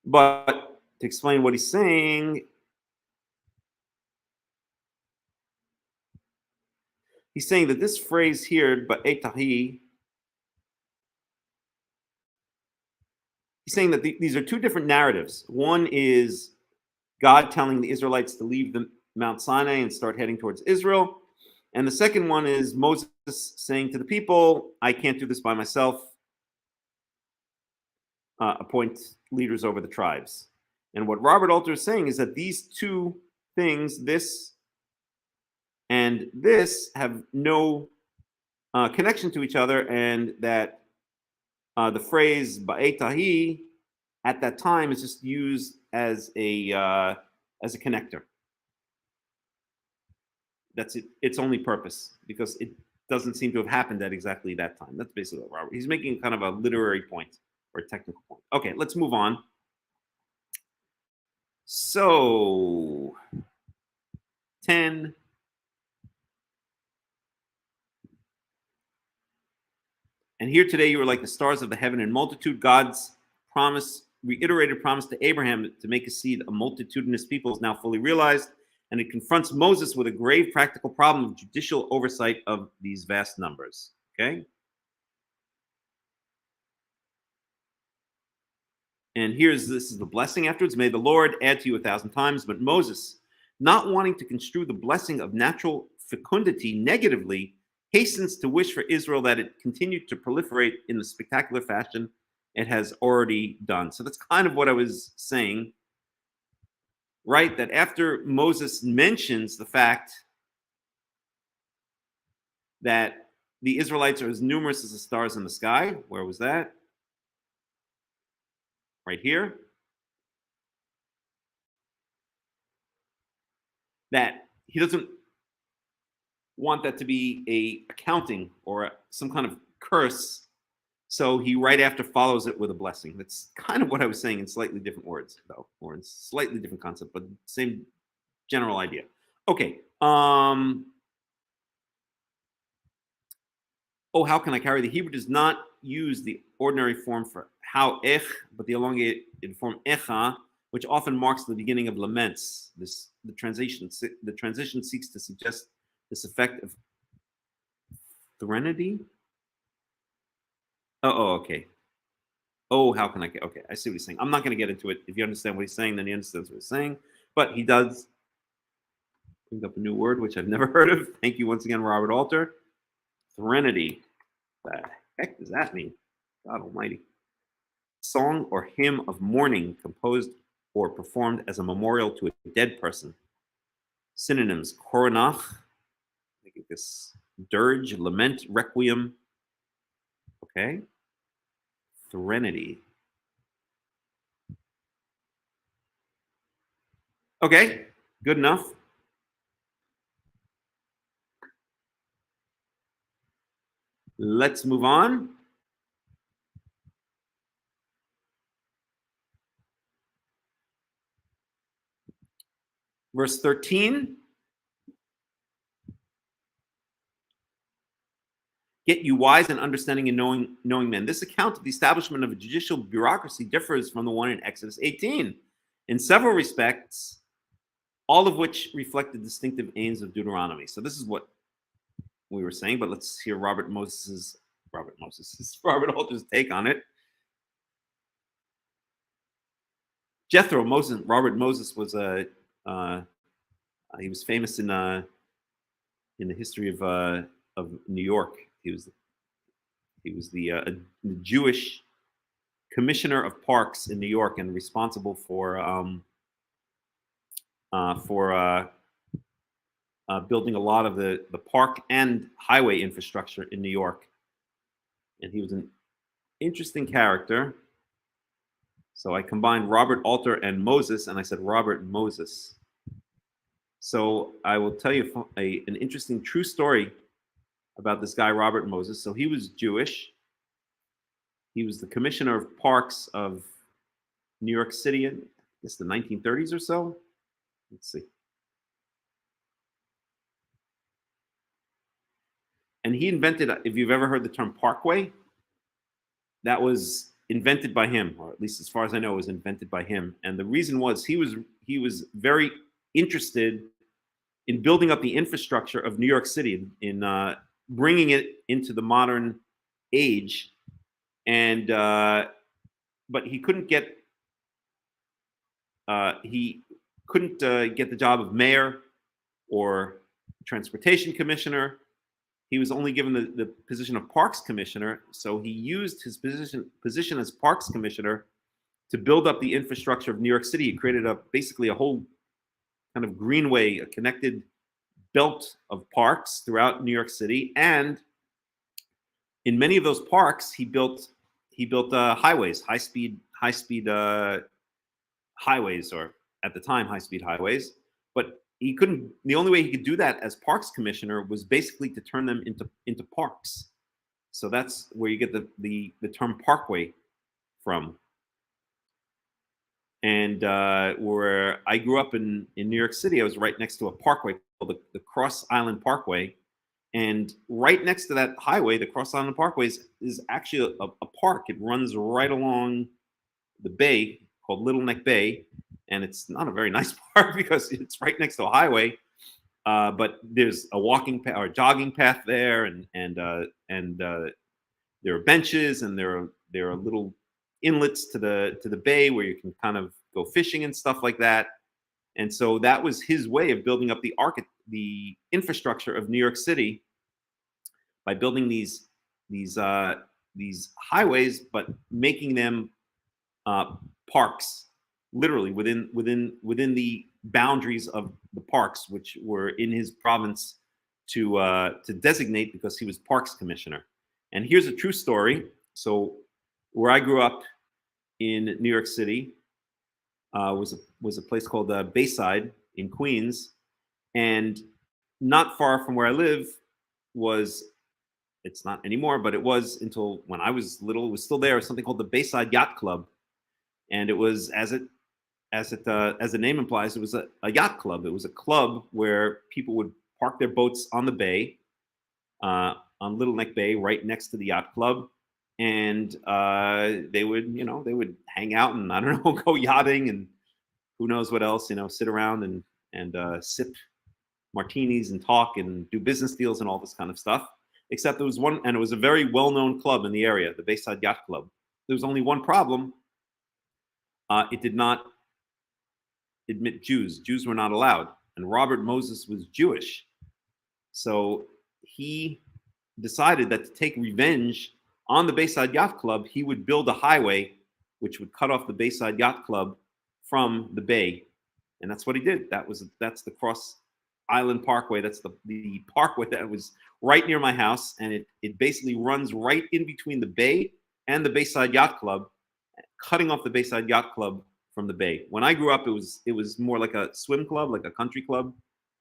C: But to explain what he's saying, he's saying that this phrase here, ba'etahi, he's saying that these are two different narratives. One is God telling the Israelites to leave the Mount Sinai and start heading towards Israel. And the second one is Moses saying to the people, I can't do this by myself. Appoint leaders over the tribes. And what Robert Alter is saying is that these two things, this and this, have no connection to each other, and that the phrase ba'etahi at that time is just used as a connector. That's it. Its only purpose, because it doesn't seem to have happened at exactly that time. That's basically what Robert. He's making kind of a literary point or a technical point. Okay, let's move on. So 10. And here today you are like the stars of the heaven in multitude. God's reiterated promise to Abraham to make his seed a multitudinous people is now fully realized. And it confronts Moses with a grave practical problem of judicial oversight of these vast numbers. Okay? And this is the blessing afterwards. May the Lord add to you 1,000 times. But Moses, not wanting to construe the blessing of natural fecundity negatively, hastens to wish for Israel that it continued to proliferate in the spectacular fashion it has already done. So that's kind of what I was saying, right? That after Moses mentions the fact that the Israelites are as numerous as the stars in the sky, where was that? Right here. That he doesn't want that to be a accounting or some kind of curse. So he right after follows it with a blessing. That's kind of what I was saying in slightly different words, though, or in slightly different concept, but same general idea. Okay. Oh, how can I carry? The Hebrew does not use the ordinary form for how but the elongated form echa, which often marks the beginning of laments. The transition seeks to suggest this effect of threnody. Okay. Oh, how can I get? Okay, I see what he's saying. I'm not going to get into it. If you understand what he's saying, then he understands what he's saying. But he does bring up a new word, which I've never heard of. Thank you once again, Robert Alter. Threnody. What the heck does that mean? God almighty. Song or hymn of mourning composed or performed as a memorial to a dead person. Synonyms: koronach, I think this dirge, lament, requiem. Okay. Threnody. Okay, good enough. Let's move on. Verse 13. Get you wise and understanding and knowing men. This account of the establishment of a judicial bureaucracy differs from the one in Exodus 18 in several respects, all of which reflect the distinctive aims of Deuteronomy. So this is what we were saying, but let's hear Robert Alter's take on it. Robert Moses was he was famous in the history of New York. He was the Jewish commissioner of parks in New York and responsible for building a lot of the park and highway infrastructure in New York. And he was an interesting character. So I combined Robert Alter and Moses, and I said Robert Moses. So I will tell you an interesting true story about this guy, Robert Moses. So he was Jewish. He was the commissioner of parks of New York City in, I guess, the 1930s or so. Let's see. And he invented, if you've ever heard the term parkway, that was invented by him, or at least as far as I know, it was invented by him. And the reason was he was very interested in building up the infrastructure of New York City, in bringing it into the modern age. And but he couldn't get the job of mayor or transportation commissioner. He was only given the position of parks commissioner. So he used his position as parks commissioner to build up the infrastructure of New York City. He created basically a whole kind of greenway, a connected belt of parks throughout New York City. And in many of those parks, he built highways, high speed highways, or at the time, high-speed highways. But he couldn't. The only way he could do that as parks commissioner was basically to turn them into parks. So that's where you get the term parkway from. And where I grew up in New York City, I was right next to a parkway called the Cross Island Parkway. And right next to that highway, the Cross Island Parkway is actually a park. It runs right along the bay called Little Neck Bay. And it's not a very nice park because it's right next to a highway. But there's a walking path or jogging path there, and there are benches, and there are little inlets to the bay where you can kind of go fishing and stuff like that. And so that was his way of building up the infrastructure of New York City by building these highways, but making them parks, literally within the boundaries of the parks, which were in his province to designate, because he was parks commissioner. And here's a true story. So where I grew up in New York City was a place called Bayside in Queens, and not far from where I live it's not anymore, but it was until when I was little, it was still there, something called the Bayside Yacht Club. And it was, as the name implies, it was a yacht club. It was a club where people would park their boats on the bay, on Little Neck Bay, right next to the yacht club, and they would hang out and, I don't know, go yachting who knows what else, sit around and sip martinis and talk and do business deals and all this kind of stuff. Except there was one, and it was a very well-known club in the area, the Bayside Yacht Club. There was only one problem. It did not admit Jews. Jews were not allowed. And Robert Moses was Jewish. So he decided that to take revenge on the Bayside Yacht Club, he would build a highway which would cut off the Bayside Yacht Club from the bay. And that's what he did. That's the Cross Island Parkway. That's the parkway that was right near my house. And it basically runs right in between the bay and the Bayside Yacht Club, cutting off the Bayside Yacht Club from the bay. When I grew up, it was more like a swim club, like a country club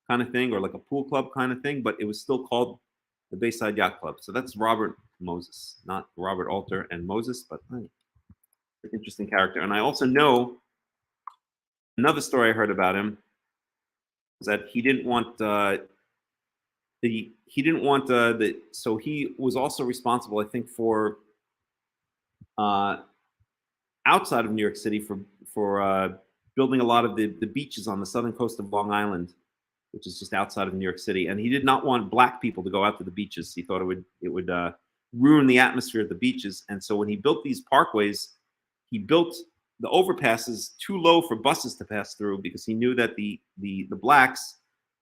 C: kind of thing, or like a pool club kind of thing, but it was still called the Bayside Yacht Club. So that's Robert Moses, not Robert Alter and Moses, but an interesting character. And I also know another story I heard about him is that he didn't want so he was also responsible, I think, for outside of New York City for building a lot of the beaches on the southern coast of Long Island, which is just outside of New York City. And he did not want black people to go out to the beaches. He thought it would ruin the atmosphere of the beaches. And so when he built these parkways, he built the overpasses too low for buses to pass through, because he knew that the blacks,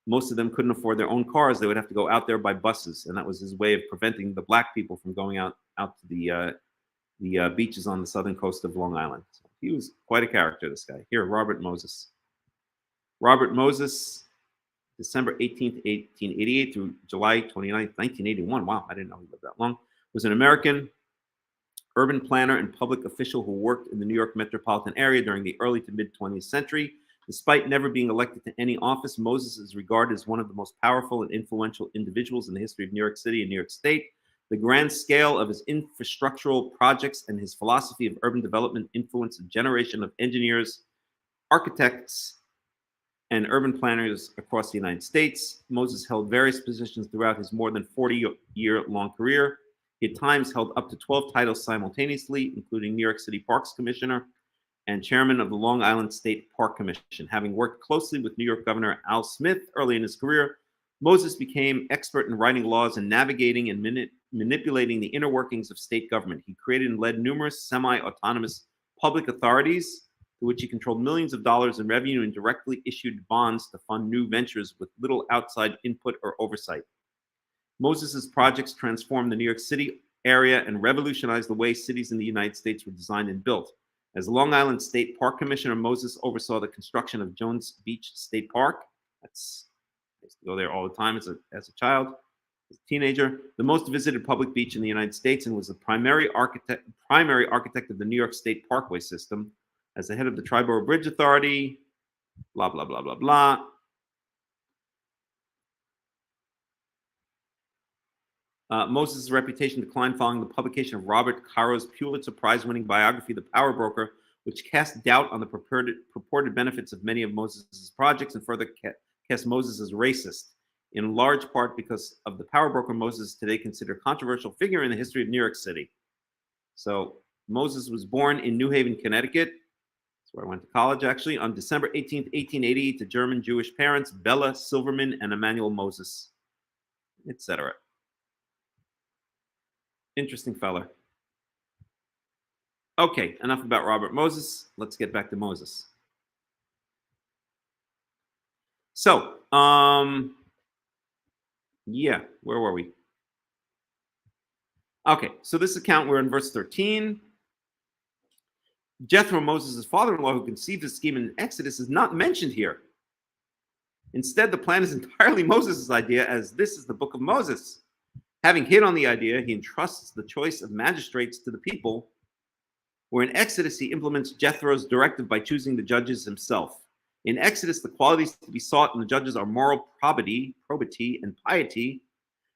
C: most of them couldn't afford their own cars. They would have to go out there by buses. And that was his way of preventing the black people from going out to the beaches on the southern coast of Long Island. So he was quite a character, this guy. Here, Robert Moses. Robert Moses, December 18th, 1888 through July 29th, 1981. Wow, I didn't know he lived that long. Was an American urban planner and public official who worked in the New York metropolitan area during the early to mid 20th century. Despite never being elected to any office, Moses is regarded as one of the most powerful and influential individuals in the history of New York City and New York State. The grand scale of his infrastructural projects and his philosophy of urban development influenced a generation of engineers, architects, and urban planners across the United States. Moses held various positions throughout his more than 40-year-long career. He at times held up to 12 titles simultaneously, including New York City Parks Commissioner and chairman of the Long Island State Park Commission. Having worked closely with New York Governor Al Smith early in his career, Moses became expert in writing laws and navigating and manipulating the inner workings of state government. He created and led numerous semi-autonomous public authorities through which he controlled millions of dollars in revenue and directly issued bonds to fund new ventures with little outside input or oversight. Moses's projects transformed the New York City area and revolutionized the way cities in the United States were designed and built. As Long Island State Park Commissioner, Moses oversaw the construction of Jones Beach State Park. I used to go there all the time as a child, as a teenager. The most visited public beach in the United States, and was the primary architect of the New York State Parkway system. As the head of the Triborough Bridge Authority, blah, blah, blah, blah, blah. Moses' reputation declined following the publication of Robert Caro's Pulitzer Prize-winning biography, The Power Broker, which cast doubt on the purported benefits of many of Moses' projects and further cast Moses as racist, in large part because of The Power Broker. Moses is today considered a controversial figure in the history of New York City. So Moses was born in New Haven, Connecticut. That's where I went to college, actually, on December 18th, 1880, to German Jewish parents, Bella Silverman and Emmanuel Moses, etc. Interesting fella. Okay, enough about Robert Moses. Let's get back to Moses. So, yeah, where were we? Okay, so this account, we're in verse 13. Jethro, Moses' father-in-law, who conceived the scheme in Exodus, is not mentioned here. Instead, the plan is entirely Moses' idea, as this is the book of Moses. Having hit on the idea, he entrusts the choice of magistrates to the people, where in Exodus he implements Jethro's directive by choosing the judges himself. In Exodus, the qualities to be sought in the judges are moral probity, and piety,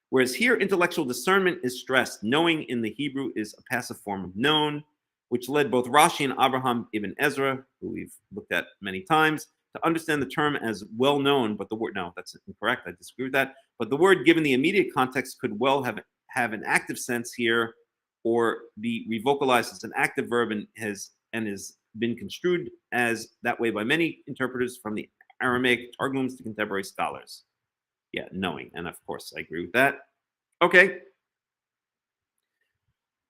C: whereas here intellectual discernment is stressed. Knowing in the Hebrew is a passive form of known, which led both Rashi and Abraham ibn Ezra, who we've looked at many times, to understand the term as well known, but the word, no, that's incorrect, I disagree with that. But the word, given the immediate context, could well have an active sense here, or be revocalized as an active verb and is been construed as that way by many interpreters, from the Aramaic Targums to contemporary scholars. Yeah, knowing. And of course, I agree with that. Okay.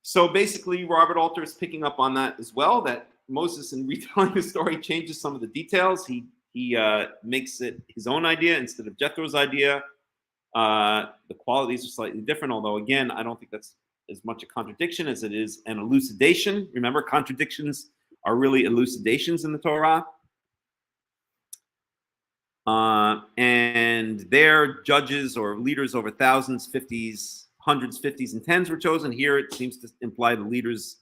C: So basically, Robert Alter is picking up on that as well, that Moses, in retelling the story, changes some of the details. He makes it his own idea instead of Jethro's idea. The qualities are slightly different, although, again, I don't think that's as much a contradiction as it is an elucidation. Remember, contradictions are really elucidations in the Torah. And their judges or leaders over thousands, 50s, hundreds, 50s, and 10s were chosen. Here it seems to imply the leaders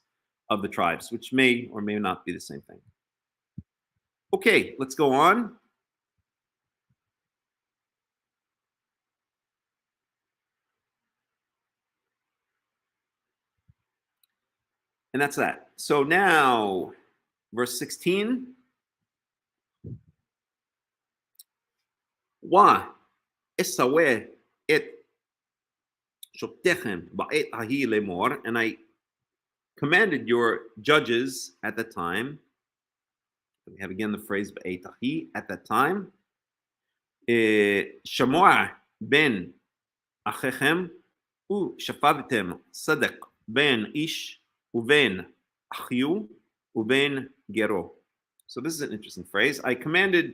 C: of the tribes, which may or may not be the same thing. Okay, let's go on. And that's that. So now, verse 16. Wa esawe et shoptechem ba'et hahi lemor, and I commanded your judges at that time. We have again the phrase ba'et hahi, at that time. Shamoah ben achechem u shafadtem sadek ben ish uben achiu uben gero. So this is an interesting phrase. I commanded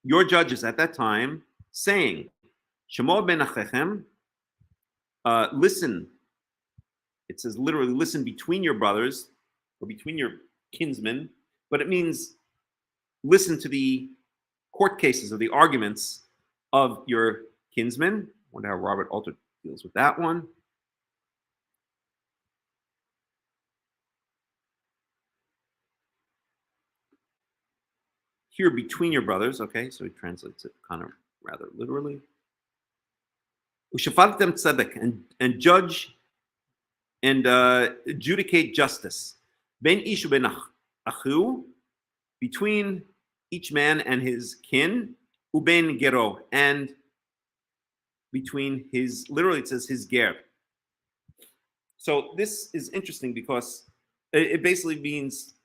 C: your judges at that time, saying, Shamoah ben achechem, listen. It says literally, listen between your brothers, or between your kinsmen, but it means listen to the court cases or the arguments of your kinsmen. I wonder how Robert Alter deals with that one. Here, between your brothers, okay, so he translates it kind of rather literally. Ushafadtem tzedek, and judge and adjudicate justice. Ben ishu ben achu, between each man and his kin. Uben gero, and between his, literally it says his ger. So this is interesting because it basically means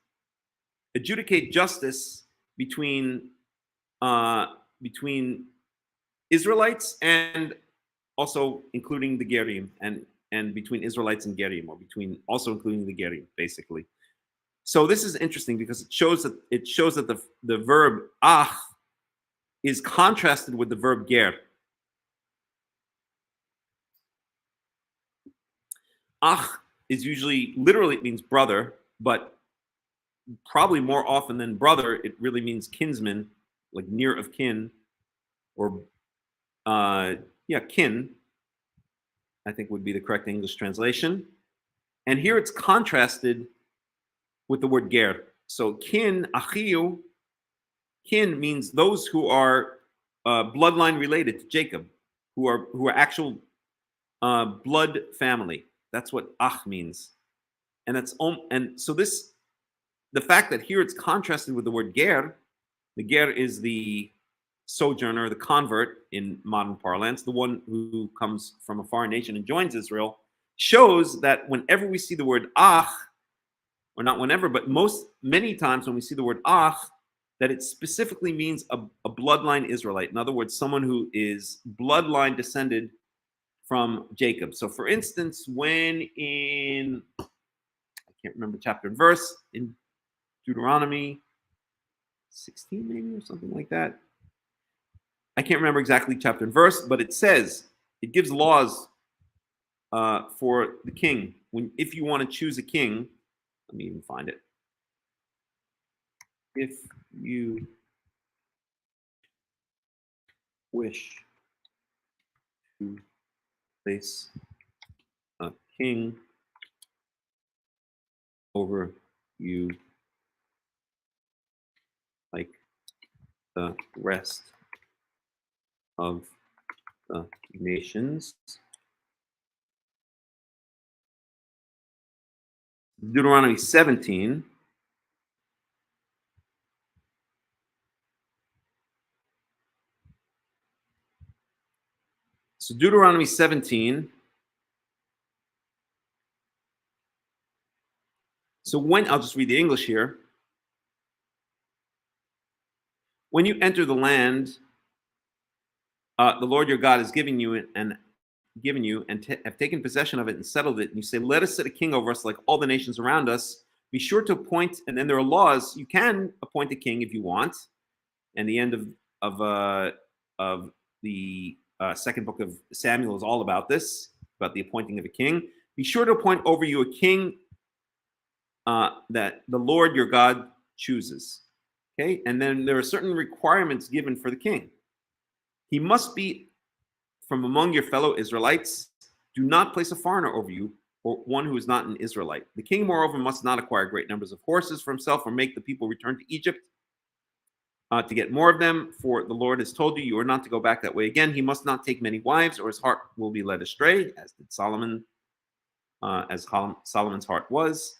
C: adjudicate justice between Israelites and also including the Gerim, and between Israelites and Gerim, or between also including the Gerim, basically. So this is interesting because it shows that the verb ach is contrasted with the verb ger. Ach is usually, literally it means brother, but probably more often than brother, it really means kinsman, like near of kin, or kin, I think would be the correct English translation. And here it's contrasted with the word ger. So kin, achiu, kin means those who are bloodline related to Jacob, who are actual blood family. That's what ach means. And so this, the fact that here it's contrasted with the word ger, the ger is the sojourner, the convert in modern parlance, the one who comes from a foreign nation and joins Israel, shows that whenever we see the word ach, or not whenever, but many times when we see the word ach, that it specifically means a bloodline Israelite. In other words, someone who is bloodline descended from Jacob. So for instance, when in, I can't remember chapter and verse, in Deuteronomy 16 maybe, or something like that. I can't remember exactly chapter and verse, but it says, it gives laws for the king. If you want to choose a king, let me even find it. If you wish to place a king over you like the rest of the nations. Deuteronomy 17. So Deuteronomy 17. So I'll just read the English here. when you enter the land, the Lord your God is giving you and have taken possession of it and settled it, and you say, let us set a king over us like all the nations around us. Be sure to appoint, and then there are laws. You can appoint a king if you want. And the end of the second book of Samuel is all about this, about the appointing of a king. Be sure to appoint over you a king that the Lord your God chooses. Okay, and then there are certain requirements given for the king. He must be from among your fellow Israelites. Do not place a foreigner over you, or one who is not an Israelite. The king, moreover, must not acquire great numbers of horses for himself, or make the people return to Egypt to get more of them. For the Lord has told you, you are not to go back that way again. He must not take many wives, or his heart will be led astray, as did Solomon, as Solomon's heart was.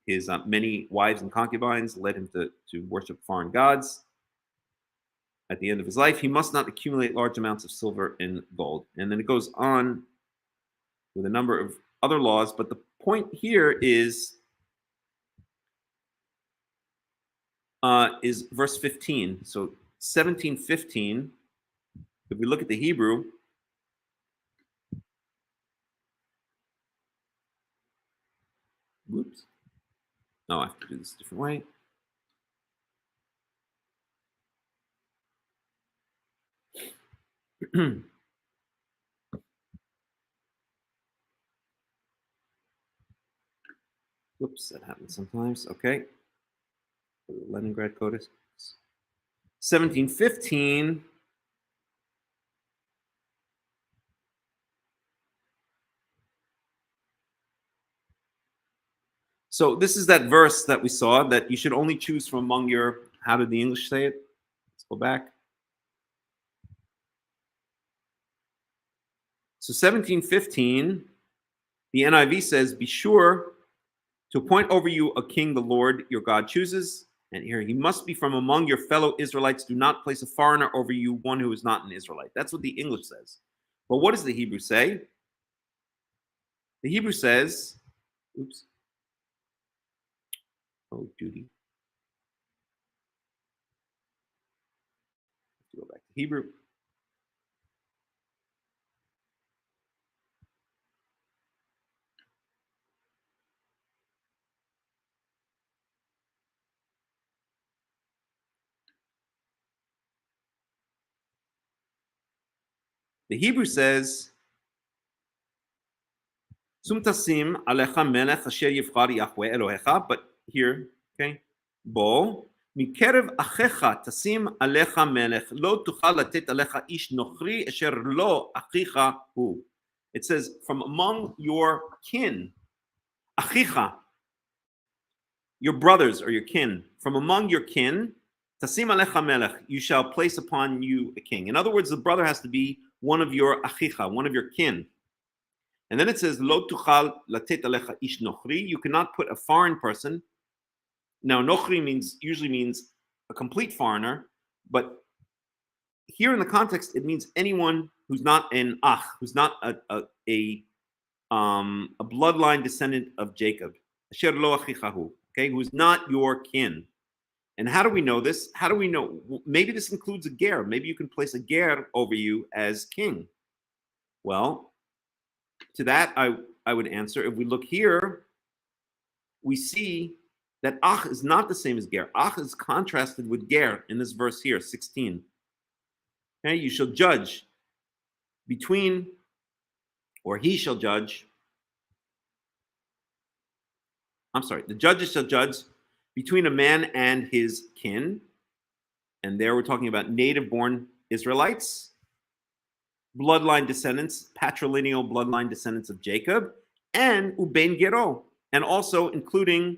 C: His many wives and concubines led him to worship foreign gods. At the end of his life, he must not accumulate large amounts of silver and gold. And then it goes on with a number of other laws, but the point here is verse 15. So 17:15, if we look at the Hebrew, whoops. No, I have to do this a different way. Whoops, that happens sometimes. Okay. Leningrad Code 17:15. So this is that verse that we saw that you should only choose from among your, how did the English say it? Let's go back. So 17:15, the NIV says, be sure to appoint over you a king the Lord your God chooses. And here, he must be from among your fellow Israelites. Do not place a foreigner over you, one who is not an Israelite. That's what the English says. But what does the Hebrew say? The Hebrew says, oops. Oh, duty. Let's go back to Hebrew. The Hebrew says, Sum tasim alecha melech asher yivchar Yahweh Elohecha, but here, okay, bo, mikerev achecha tasim alecha melech, lo tuchal latet alecha ish nochri asher lo achicha hu. It says, from among your kin, achicha, your brothers or your kin, from among your kin, tasim alecha melech, you shall place upon you a king. In other words, the brother has to be one of your achicha, one of your kin. And then it says, Lo tuchal latet alecha ish nochri. You cannot put a foreign person. Now, nochri usually means a complete foreigner, but here in the context, it means anyone who's not an ach, who's not a bloodline descendant of Jacob. Asher lo achichahu, okay, who's not your kin. And how do we know this? How do we know? Maybe this includes a ger. Maybe you can place a ger over you as king. Well, to that, I would answer, if we look here, we see that ach is not the same as ger. Ach is contrasted with ger in this verse here, 16. Okay, you shall judge between, or he shall judge. I'm sorry, the judges shall judge between a man and his kin. And there we're talking about native-born Israelites, bloodline descendants, patrilineal bloodline descendants of Jacob, and ubein gero, and also including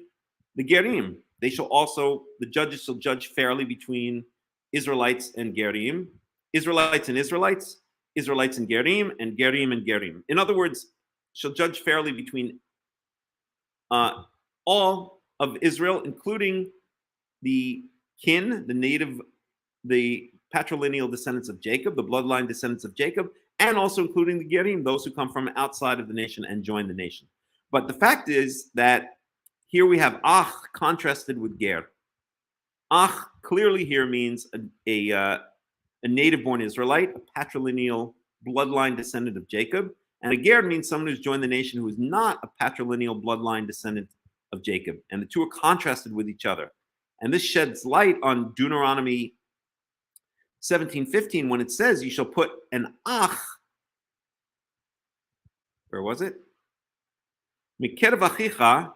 C: the gerim. The judges shall judge fairly between Israelites and gerim, Israelites and Israelites, Israelites and gerim, and gerim and gerim. In other words, shall judge fairly between all of Israel, including the kin, the patrilineal descendants of Jacob, the bloodline descendants of Jacob, and also including the gerim, those who come from outside of the nation and join the nation. But the fact is that here we have ach contrasted with ger. Ach clearly here means a native-born Israelite, a patrilineal bloodline descendant of Jacob. And a ger means someone who's joined the nation who is not a patrilineal bloodline descendant of Jacob. And the two are contrasted with each other. And this sheds light on Deuteronomy 17:15 when it says, you shall put an ach, where was it? Mikerev achicha,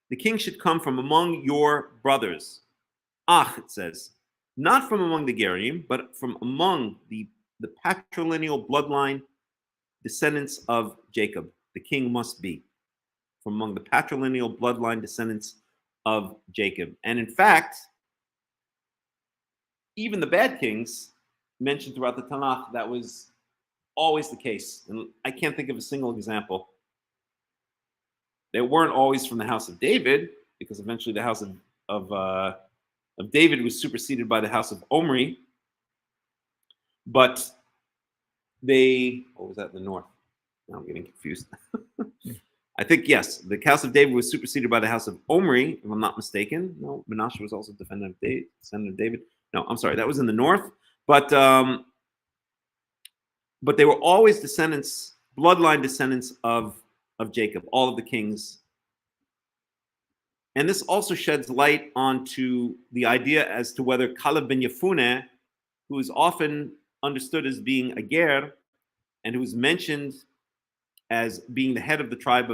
C: the king should come from among your brothers. Ach, it says, not from among the Gerim, but from among the patrilineal bloodline descendants of Jacob. The king must be from among the patrilineal bloodline descendants of Jacob. And in fact, even the bad kings mentioned throughout the Tanakh, that was always the case. And I can't think of a single example. They weren't always from the house of David, because eventually the house of David was superseded by the house of Omri. But what was that in the north? Now I'm getting confused. I think, yes, the house of David was superseded by the house of Omri, if I'm not mistaken. No, Menashe was also descendant of David. No, I'm sorry, that was in the north. But they were always descendants, bloodline descendants of Jacob, all of the kings. And this also sheds light onto the idea as to whether Caleb ben Yefuneh, who is often understood as being a ger, and who is mentioned as being the head of the tribe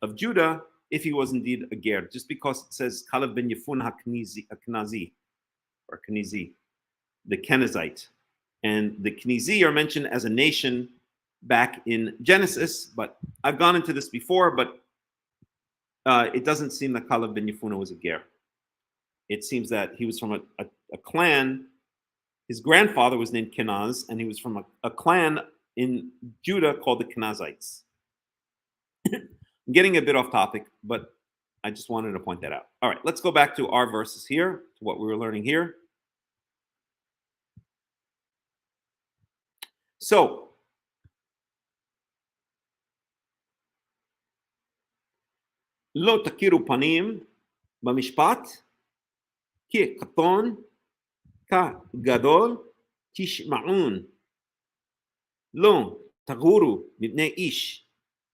C: of Judah, if he was indeed a ger, just because it says Caleb ben Yefuneh HaKenizi, or Kenizi, the Kenizzite. And the Kenizi are mentioned as a nation back in Genesis, but I've gone into this before, but it doesn't seem that Caleb ben Yefuneh was a ger. It seems that he was from a clan. His grandfather was named Kenaz, and he was from a clan in Judah called the Kenazzites. I'm getting a bit off topic, but I just wanted to point that out. All right, let's go back to our verses here, to what we were learning here. So, lo takiru panim b'mishpat ki katon ka gadol tishma'un lo taguru mibnei ish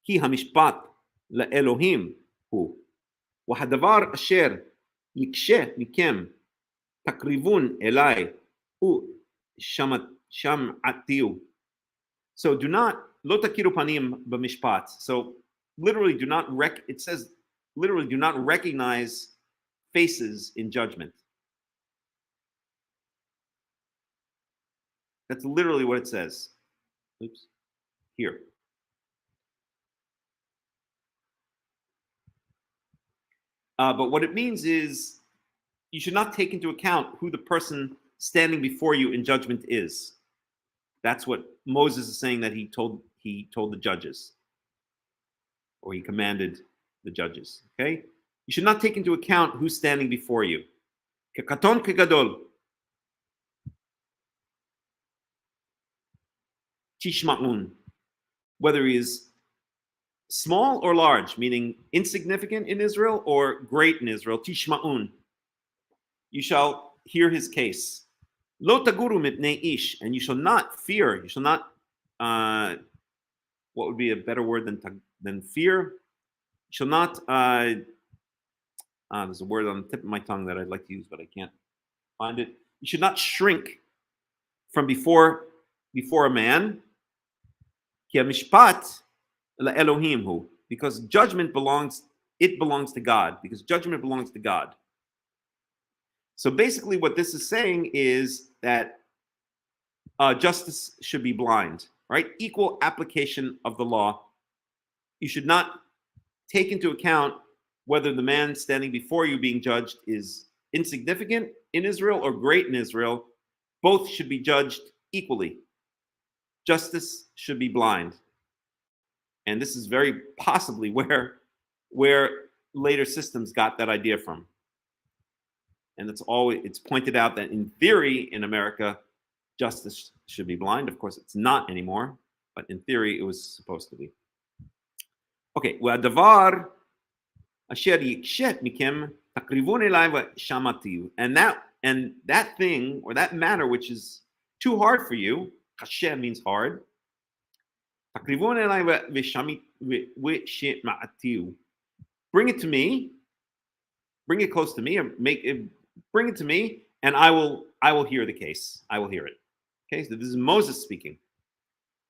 C: ki hamishpat לאלוהים הוא, והדבר אשר יקשה מכם תקריבון אליי ושמעתיו. So do not, לא תכירו פנים במשפט. So literally do not, it says literally do not recognize faces in judgment. That's literally what it says. Oops, here. But what it means is you should not take into account who the person standing before you in judgment is. That's what Moses is saying that he told the judges, or he commanded the judges. Okay, you should not take into account who's standing before you. Kekaton kegadol. Tishma'un. Whether he is small or large, meaning insignificant in Israel or great in Israel, tishma'un. You shall hear his case. Lo taguru mipnei ish, and you shall not fear. You shall not. What would be a better word than fear? You shall not. There's a word on the tip of my tongue that I'd like to use, but I can't find it. You should not shrink from before a man. Ki hamishpat Elohim hu, because judgment belongs to God, because judgment belongs to God. So basically what this is saying is that justice should be blind, right? Equal application of the law. You should not take into account whether the man standing before you being judged is insignificant in Israel or great in Israel. Both should be judged equally. Justice should be blind. And this is very possibly where later systems got that idea from. And it's pointed out that in theory in America, justice should be blind. Of course, it's not anymore, but in theory, it was supposed to be. Okay, והדבר אשר יקשה מכם תקריבון אליי ושמעתיו. that thing or that matter which is too hard for you, kasher means hard. Bring it to me, bring it close to me, or bring it to me, and I will hear the case. I will hear it. Okay, so this is Moses speaking,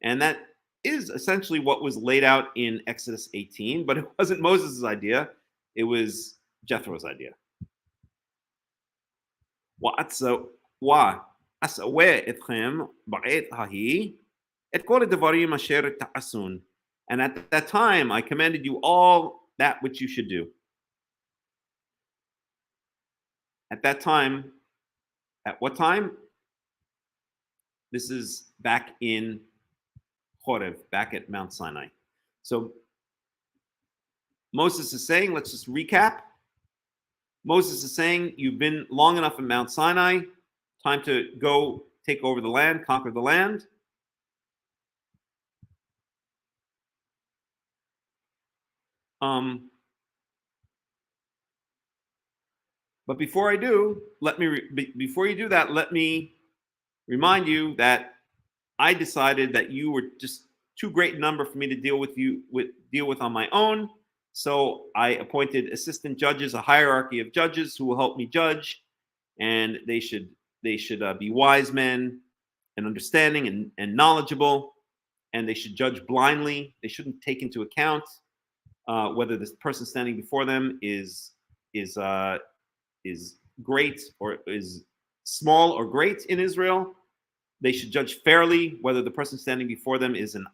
C: and that is essentially what was laid out in Exodus 18, but it wasn't Moses' idea; it was Jethro's idea. And at that time, I commanded you all that which you should do. At that time, at what time? This is back in Horeb, back at Mount Sinai. So Moses is saying, let's just recap. Moses is saying, you've been long enough in Mount Sinai, time to go take over the land, conquer the land. But before I do, before you do that, let me remind you that I decided that you were just too great a number for me to deal with on my own. So I appointed assistant judges, a hierarchy of judges who will help me judge, and they should be wise men and understanding and knowledgeable, and they should judge blindly. They shouldn't take into account whether this person standing before them is great or is small or great in Israel. They should judge fairly whether the person standing before them is an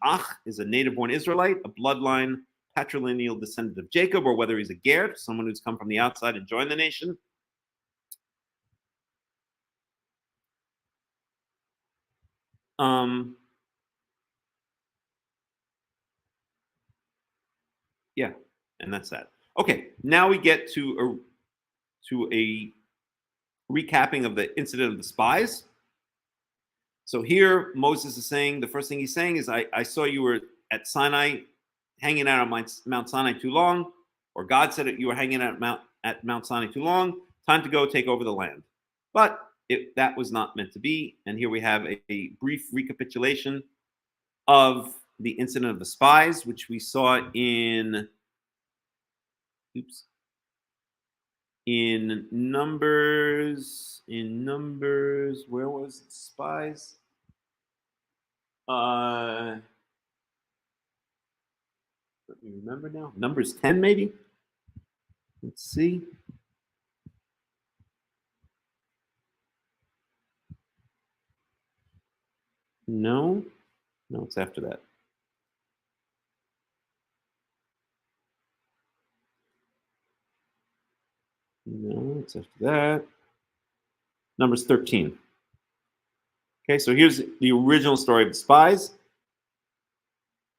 C: is a native-born Israelite, a bloodline, patrilineal descendant of Jacob, or whether he's a ger, someone who's come from the outside and joined the nation. Yeah, and that's that. Okay, now we get to a recapping of the incident of the spies. So here Moses is saying, the first thing he's saying is, I saw you were at Sinai, hanging out on Mount Sinai too long, or God said that you were hanging out at Mount Sinai too long, time to go take over the land. But that was not meant to be, and here we have a brief recapitulation of the incident of the spies, which we saw in Numbers, where was it? Spies? Let me remember now. Numbers 10, maybe? Let's see. No, it's after that. No, it's after that. Numbers 13. Okay, so here's the original story of the spies.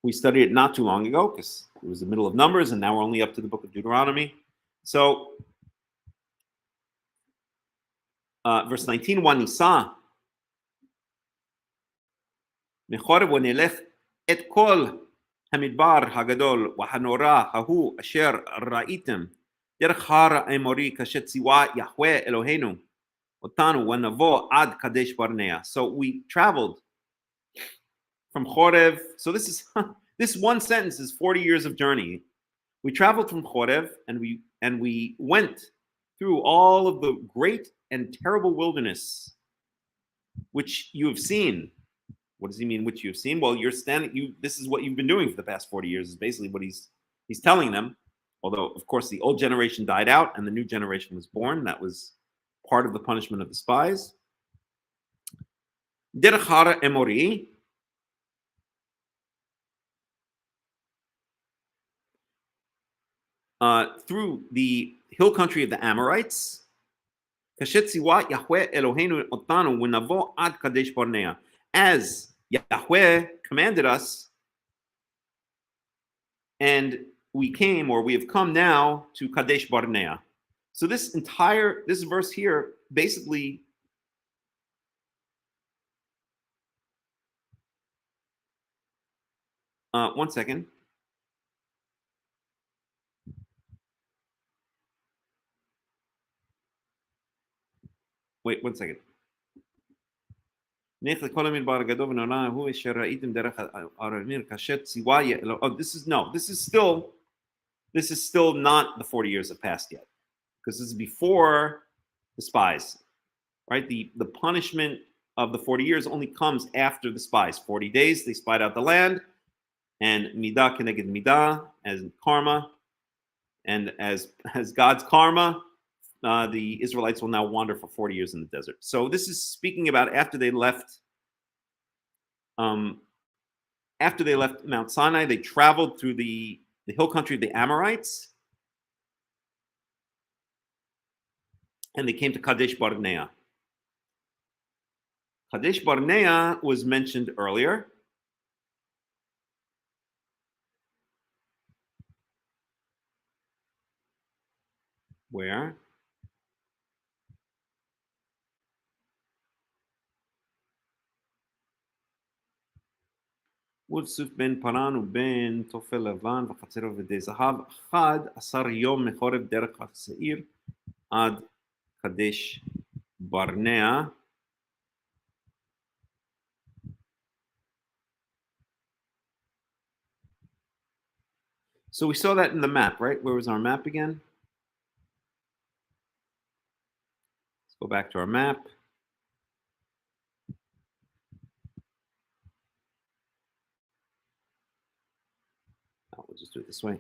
C: We studied it not too long ago because it was the middle of Numbers, and now we're only up to the book of Deuteronomy. So, verse 19, Wanisa. מחורב ונלך את כל המדבר הגדול והנורא ההוא אשר ראיתם דרך הר האמורי כאשר ציווה יהוה אלוהינו אותנו ונבוא עד קדש ברנע. So we traveled from Chorev. So this one sentence is 40 years of journey. We traveled from Chorev and we went through all of the great and terrible wilderness which you have seen. What does he mean, which you have seen? Well, this is what you've been doing for the past 40 years, is basically what he's telling them. Although, of course, the old generation died out and the new generation was born. That was part of the punishment of the spies. Derech har Emori. Through the hill country of the Amorites. As Yahweh commanded us, and we came, or we have come now to Kadesh Barnea. So this verse here basically one second. Wait, 1 second. Oh, this is still not the 40 years have passed yet, because this is before the spies, right? The punishment of the 40 years only comes after the spies. 40 days, they spied out the land, and midah keneged midah, as karma, and as God's karma, the Israelites will now wander for 40 years in the desert. So this is speaking about after they left Mount Sinai, they traveled through the hill country of the Amorites, and they came to Kadesh Barnea. Kadesh Barnea was mentioned earlier. Where? ולסוף בן פרן ובן תופל לבן וחצר עובדי זהב 11 יום מחורב דרך השעיר עד קדש ברנע. So we saw that in the map, right? Where was our map again? Let's go back to our map. Oh, we'll just do it this way.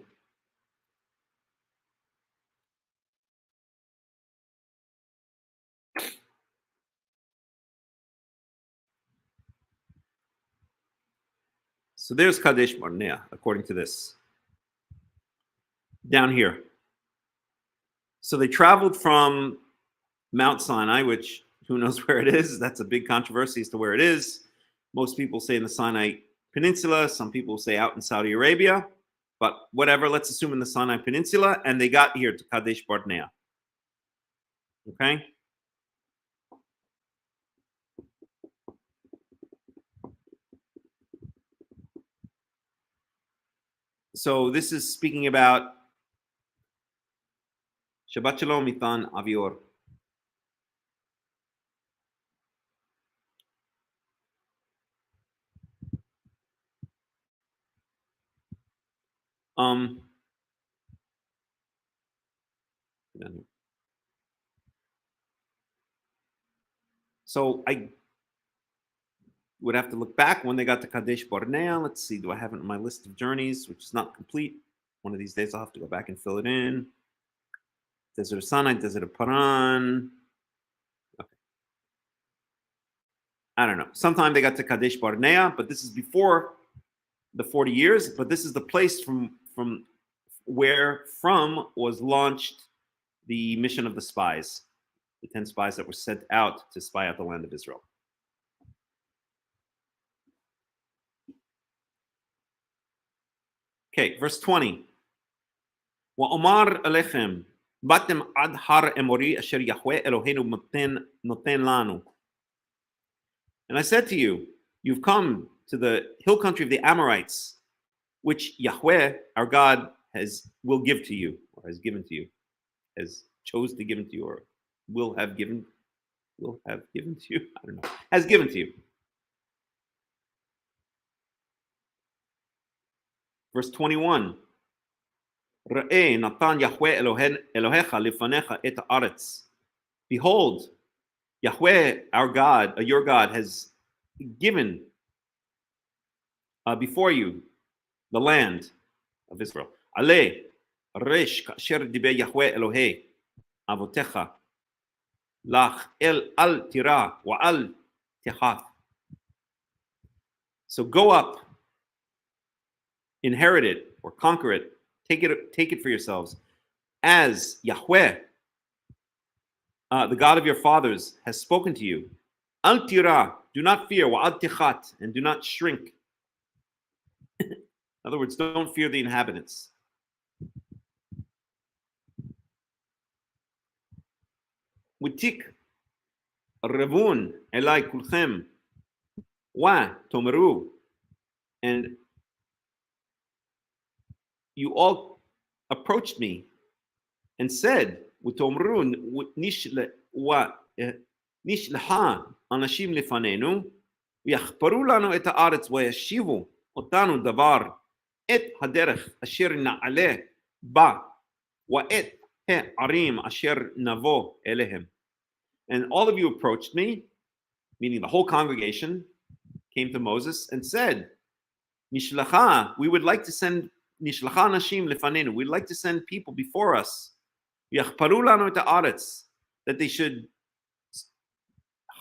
C: So there's Kadesh Barnea, according to this. Down here. So they traveled from Mount Sinai, which who knows where it is? That's a big controversy as to where it is. Most people say in the Sinai Peninsula. Some people say out in Saudi Arabia. But whatever, let's assume in the Sinai Peninsula. And they got here to Kadesh Barnea. Okay? So this is speaking about Shabbat Shalom Mitan Avior. So I would have to look back when they got to Kadesh Barnea. Let's see, do I have it on my list of journeys, which is not complete? One of these days I'll have to go back and fill it in. Desert of Sinai, Desert of Paran. Okay. I don't know. Sometime they got to Kadesh Barnea, but this is before the 40 years. But this is the place from where was launched the mission of the spies, the 10 spies that were sent out to spy out the land of Israel. Okay, verse 20. Wa'omar alechem batem ad har emori asher Yahweh Eloheinu noten lanu. And I said to you, you've come to the hill country of the Amorites, which Yahweh, our God, will give to you, or has given to you, has chose to give to you, or will have given to you. I don't know. Has given to you. Verse 21. Ra'eh natan Yahweh Elohecha lifanecha et haaretz. Behold, Yahweh, our God, your God, has given before you the land of Israel. Ale resh kasher dibe Yahweh Elohei avotecha lach el al tira wa al techath. So go up, inherit it or conquer it, take it for yourselves, as Yahweh, the God of your fathers, has spoken to you. Al tira, do not fear, wa al techat, and do not shrink. In other words, don't fear the inhabitants. Witik revun elai kulchem wa tomeru, and you all approached me and said, "Utomrun nishle wa נשלחה אנשים לפנינו, ויחפרו לנו את הארץ וישיבו אותנו דבר את הדרך אשר נעלה בה, ואת הערים אשר נבוא אליהם. And all of you approached me, meaning the whole congregation, came to Moses and said, Nishlacha, we would like to send Nishlacha Nashim lefanenu, we'd like to send people before us. Yachparu lanu et haaretz, that they should.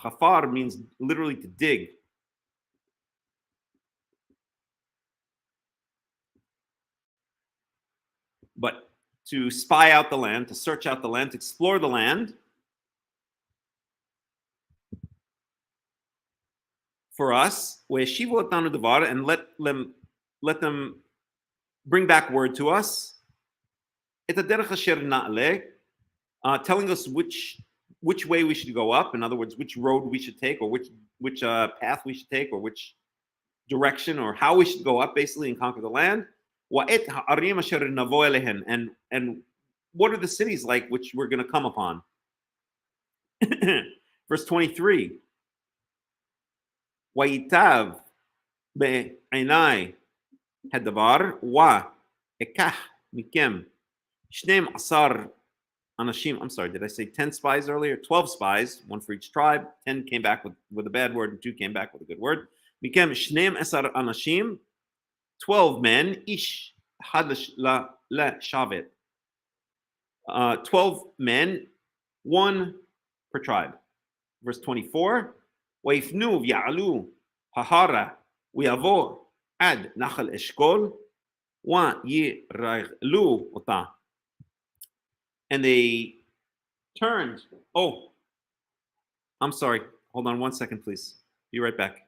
C: Chafar means literally to dig. But to spy out the land, to search out the land, to explore the land. For us, and let them bring back word to us. Telling us which way we should go up. In other words, which road we should take, or which path we should take, or which direction, or how we should go up, basically, and conquer the land. And what are the cities like which we're going to come upon? Verse 23. ויטב בעיני הדבר ואקח מכם 12 אנשים. I'm sorry, did I say 10 spies earlier? 12 spies, one for each tribe. 10 came back with a bad word, and 2 came back with a good word. מכם 12 אנשים, 12 men, איש אחד לשבט. 12 men, 1 per tribe. Verse 24. ויפנו ויעלו ההרה ויבוא עד נחל אשכול וירגלו אותה. And they turned. Oh, I'm sorry. Hold on 1 second, please. Be right back.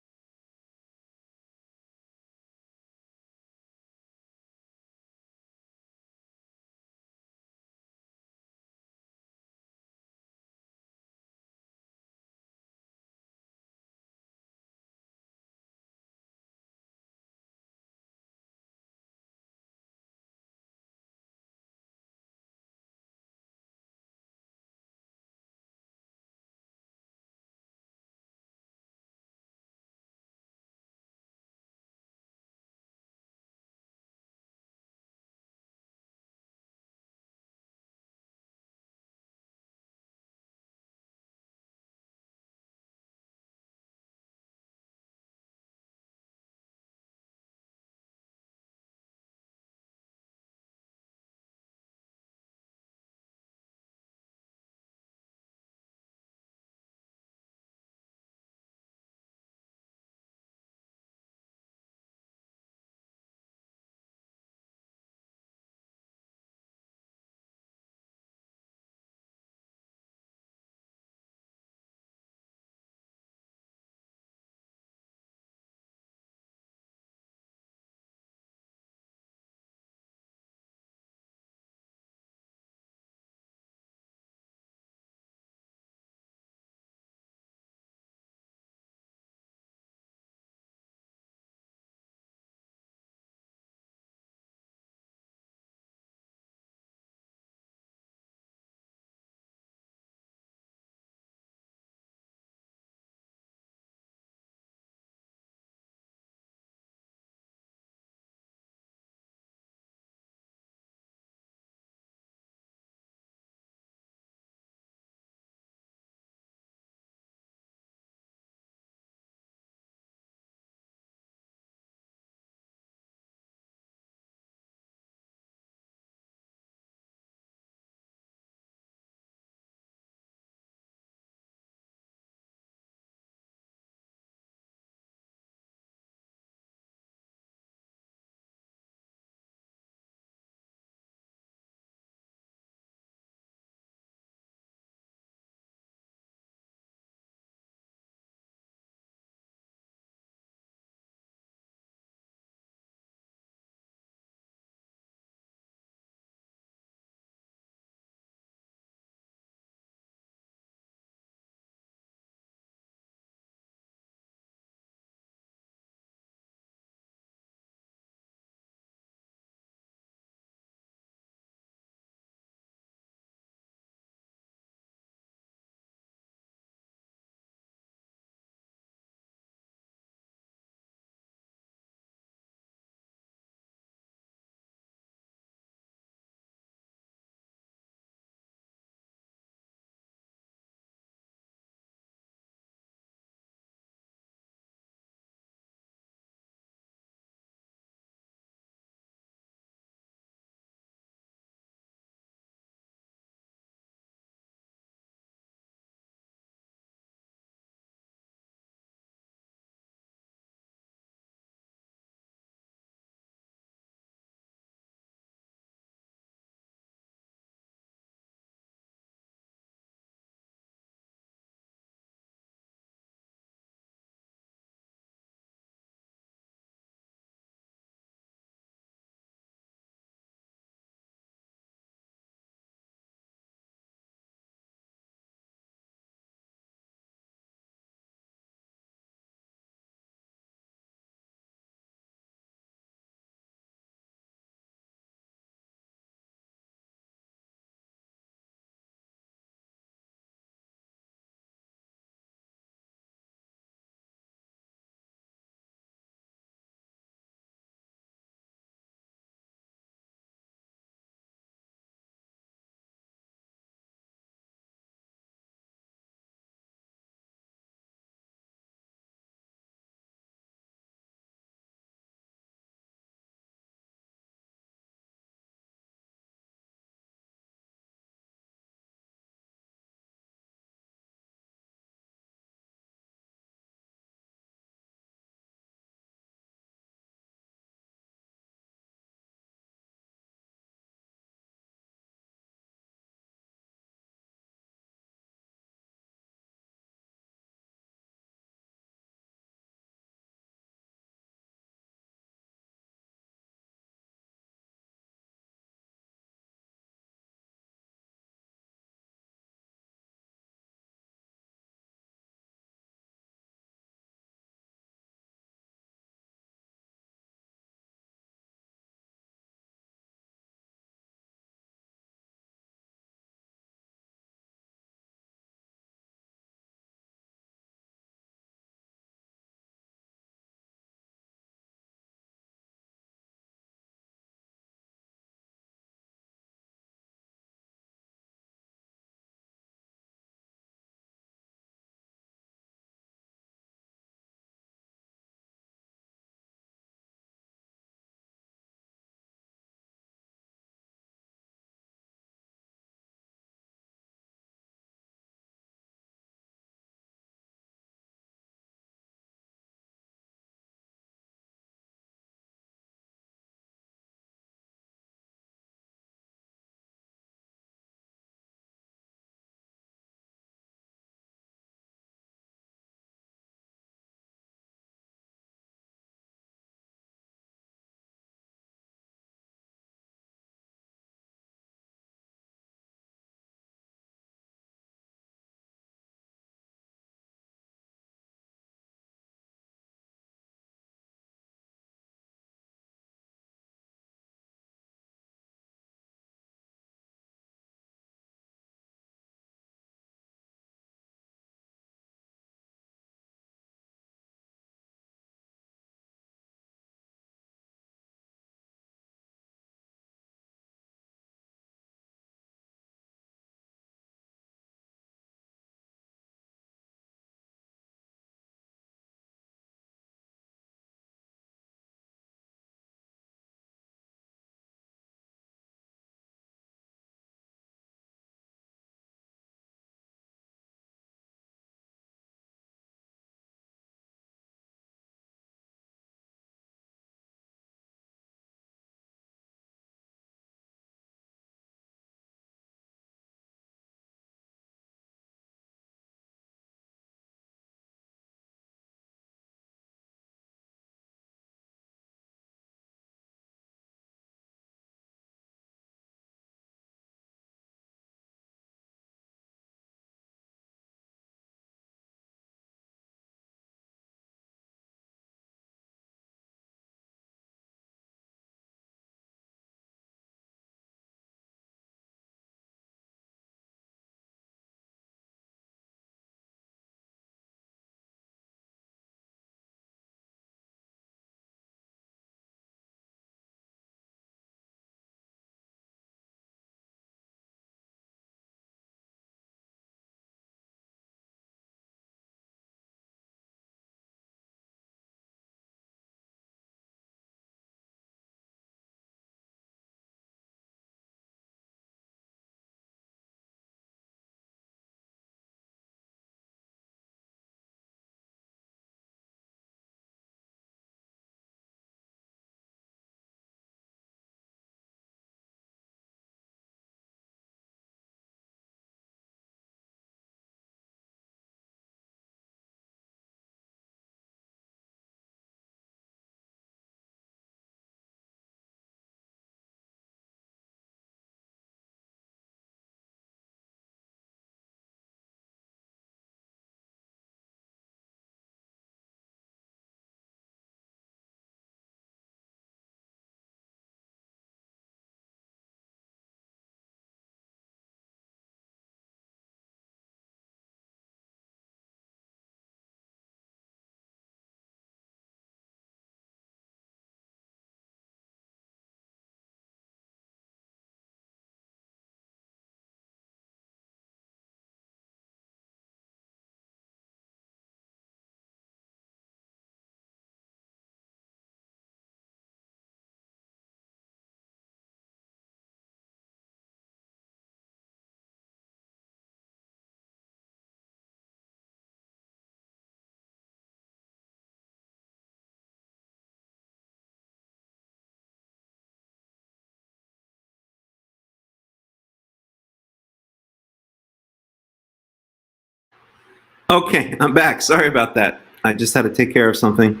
C: Okay, I'm back. Sorry about that. I just had to take care of something.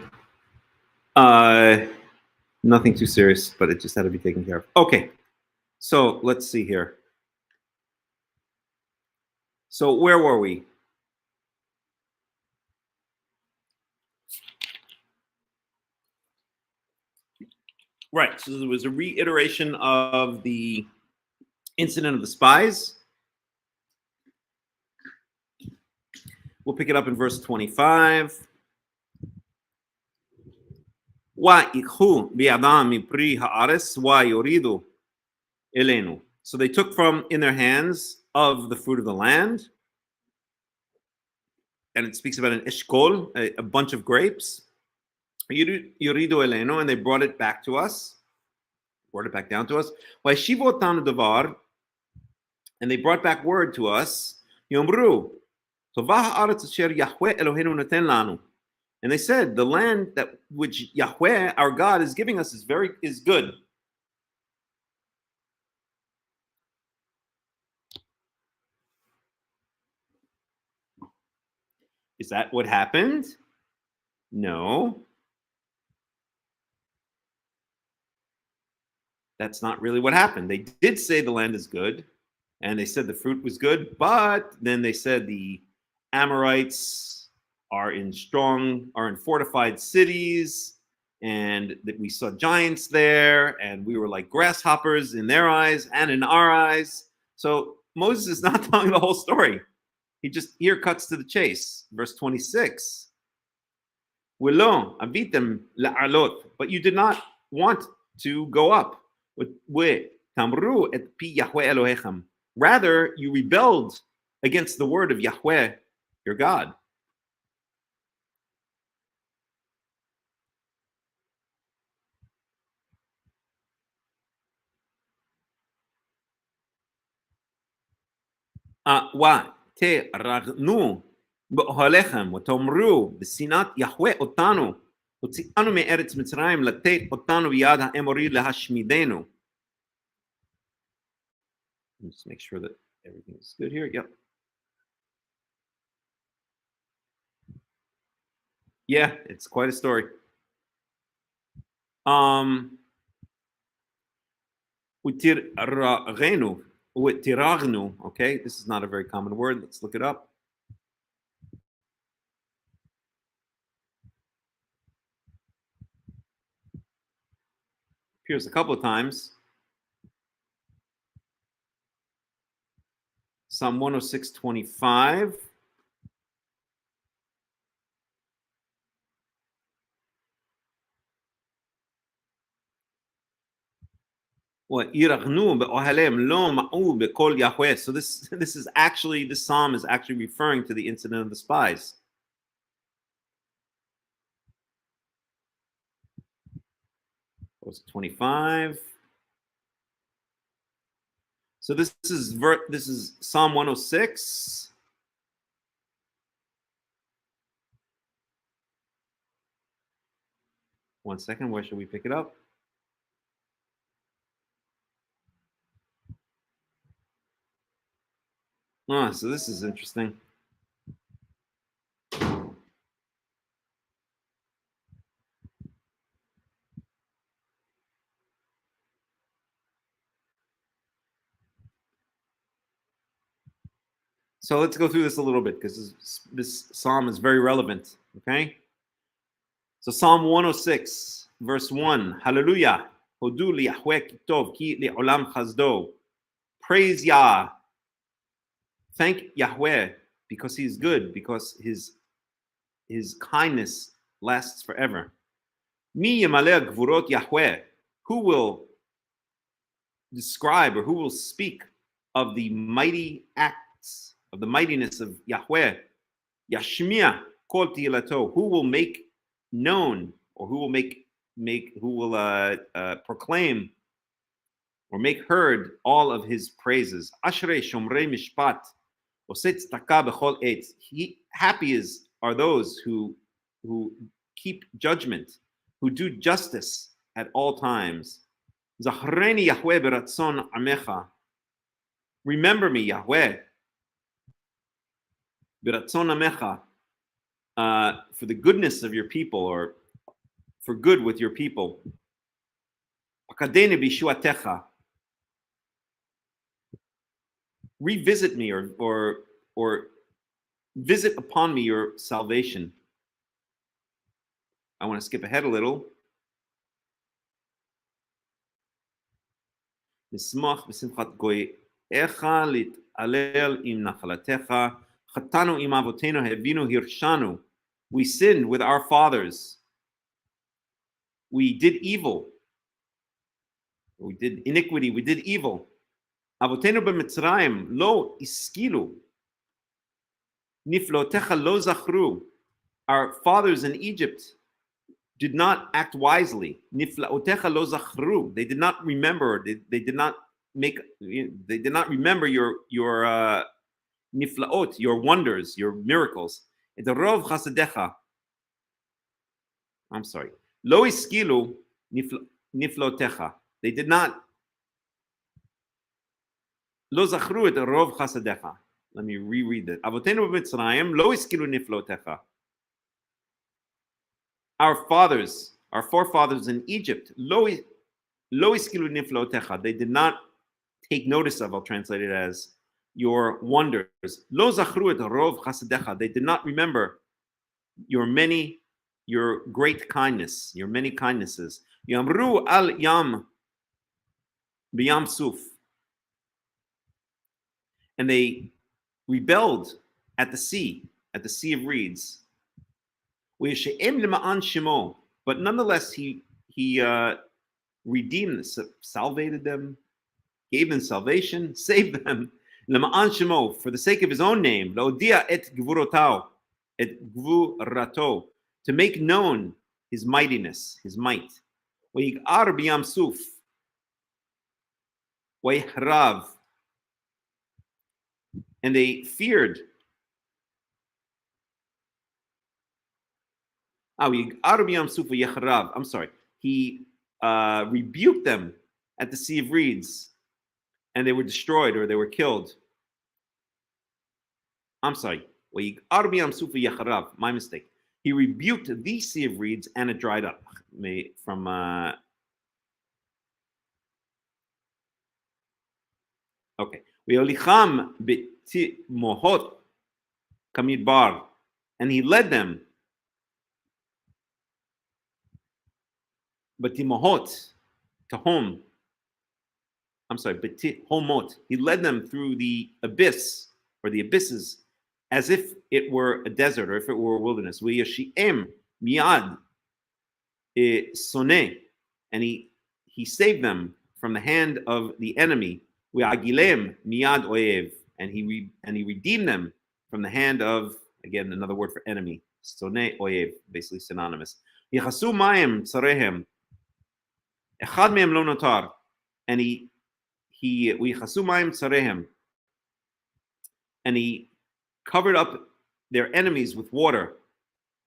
C: Nothing too serious, but it just had to be taken care of. Okay, so let's see here. So where were we? Right, so there was a reiteration of the incident of the spies. We'll pick it up in verse 25. So they took from in their hands of the fruit of the land, and it speaks about an eshkol, a bunch of grapes. Yuridu elenu, and they brought it back to us, brought it back down to us. And they brought back word to us. Yomru, tovah haaretz asher Yahweh Eloheinu noten lanu. And they said, the land that which Yahweh, our God, is giving us is good. Is that what happened? No. That's not really what happened. They did say the land is good, and they said the fruit was good, but then they said the Amorites are in fortified cities, and that we saw giants there, and we were like grasshoppers in their eyes and in our eyes. So Moses is not telling the whole story. He just here cuts to the chase. Verse 26. Willo avitem la'alot, but you did not want to go up. Tamru et pi Yahweh Elohechem. Rather, you rebelled against the word of Yahweh, your God. ותרגנו באוהליכם ותאמרו בשנאת יהוה אותנו הוציאנו מארץ מצרים לתת אותנו ביד האמורי להשמידנו. Let's make sure that everything is good here. Yep. Yeah, it's quite a story. Tiragnu, okay, this is not a very common word. Let's look it up. Appears a couple of times. Psalm 106:25. So this psalm is actually referring to the incident of the spies. Verse 25. So this is Psalm 106. One second, where should we pick it up? So this is interesting. So let's go through this a little bit because this psalm is very relevant. Okay. So Psalm 106, verse 1. Hallelujah. Hodu li Yahweh ki tov ki li'olam chazdo. Praise Yah. Thank Yahweh because he is good, because his kindness lasts forever. Mi yemaleh gvurot Yahweh. Who will describe or who will speak of the mighty acts, of the mightiness of Yahweh? Yashmiya kol tilato. Who will make known, or who will proclaim or make heard all of his praises? Ashrei shomrei mishpat. Happy are those who keep judgment, who do justice at all times. Zachreni Yahweh beratzon amecha. Remember me, Yahweh, biratzon amecha, for the goodness of your people, or for good with your people. Akadene bishuatecha, revisit me, or visit upon me your salvation. I want to skip ahead a little. Nismach b'simchat goyecha lit'alel im nachalatecha, chatanu im avotenu hevinu hirshanu. We sinned with our fathers. We did evil. We did iniquity. We did evil. Avotenu b'Mitzrayim lo iskilu. Niflotecha lo zachru. Our fathers in Egypt did not act wisely. Niflaotecha lo zachru. They did not remember. They did not remember your niflaot, your wonders, your miracles. Et rov chasadecha. I'm sorry. Lo iskilu niflotecha. They did not. Lo zachru et rov chasadecha. Let me reread that. Avotenu b'Mitzrayim lo iskilu niflotecha. Our fathers, our forefathers in Egypt, lo iskilu niflotecha. They did not take notice of. I'll translate it as your wonders. Lo zachru et rov chasadecha. They did not remember your great kindness, your many kindnesses. Yamru al yam b'yam suf. And they rebelled at the sea of reeds. But nonetheless, he redeemed, salvated them, gave them salvation, saved them. For the sake of his own name, to make known his mightiness, his might. And they feared. I'm sorry. He rebuked them at the Sea of Reeds, and they were destroyed, or they were killed. I'm sorry. My mistake. He rebuked the Sea of Reeds, and it dried up. From okay. And he led them. Betimohot, Tahom. I'm sorry, Betihomot. He led them through the abyss, or the abysses, as if it were a desert, or if it were a wilderness. V'yashiem miad soneh, and he saved them from the hand of the enemy. V'agilem miad oev, and he redeemed them from the hand of, again, another word for enemy. Soneh oev, basically synonymous. Yechasu mayim tzarehem. Echad mehem lo notar, and he covered up their enemies with water.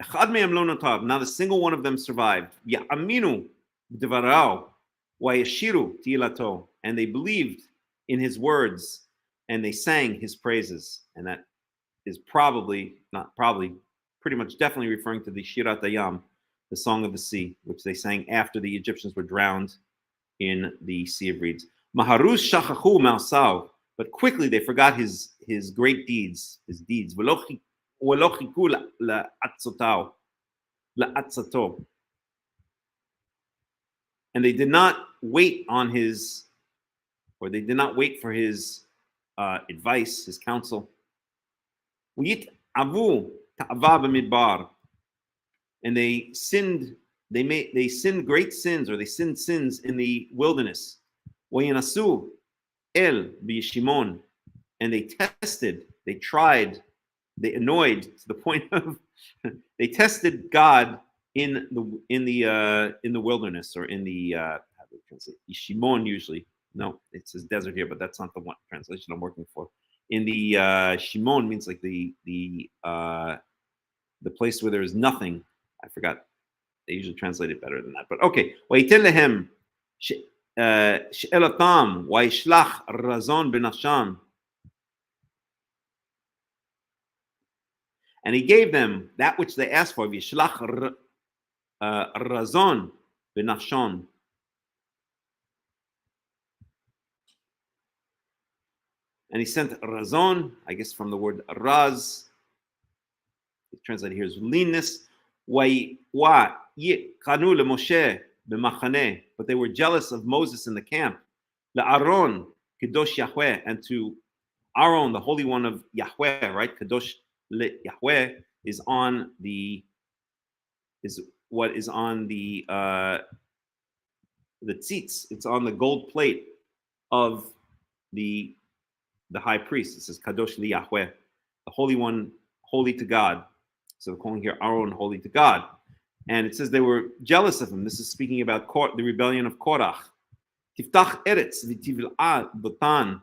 C: Echad mehem lo notar, not a single one of them survived. Ya'aminu b'devarau v'yashiru tilato, and they believed in his words, and they sang his praises. And that is pretty much definitely referring to the Shirat Hayam, the Song of the Sea, which they sang after the Egyptians were drowned in the Sea of Reeds. Maharus shachachu ma'asav, but quickly they forgot his great deeds, his deeds. V'lo chiku la'atzato, and they did not wait on his, or they did not wait for his advice, his counsel. V'yit avu ta'ava b'midbar. And they sinned great sins, or they sinned sins in the wilderness. وَيَنَسُوا el b'yishimon, and they tested, they tried, they annoyed to the point of they tested God in the wilderness, or in the how do we translate Yishimon usually? No, it says desert here, but that's not the one translation I'm working for. In the Shimon means like the place where there is nothing. I forgot. They usually translate it better than that. But okay. وَيْتَنْ لَهِمْ شَئَلَتَامْ وَيْشْلَخْ رَزَون بِنَشَام. And he gave them that which they asked for. Vishlach razon v'nachshon. And he sent razon, I guess from the word raz. It's translated here as leanness. But they were jealous of Moses in the camp. La'aron, Kadosh Yahweh, and to Aaron, the Holy One of Yahweh, right? Kadosh Yahweh is on the tzitz. It's on the gold plate of the high priest. It says Kadosh li Yahweh, the Holy One, holy to God. So they're calling here Aaron holy to God. And it says they were jealous of him. This is speaking about the rebellion of Korach. Tiftach eretz v'tivl'a dotan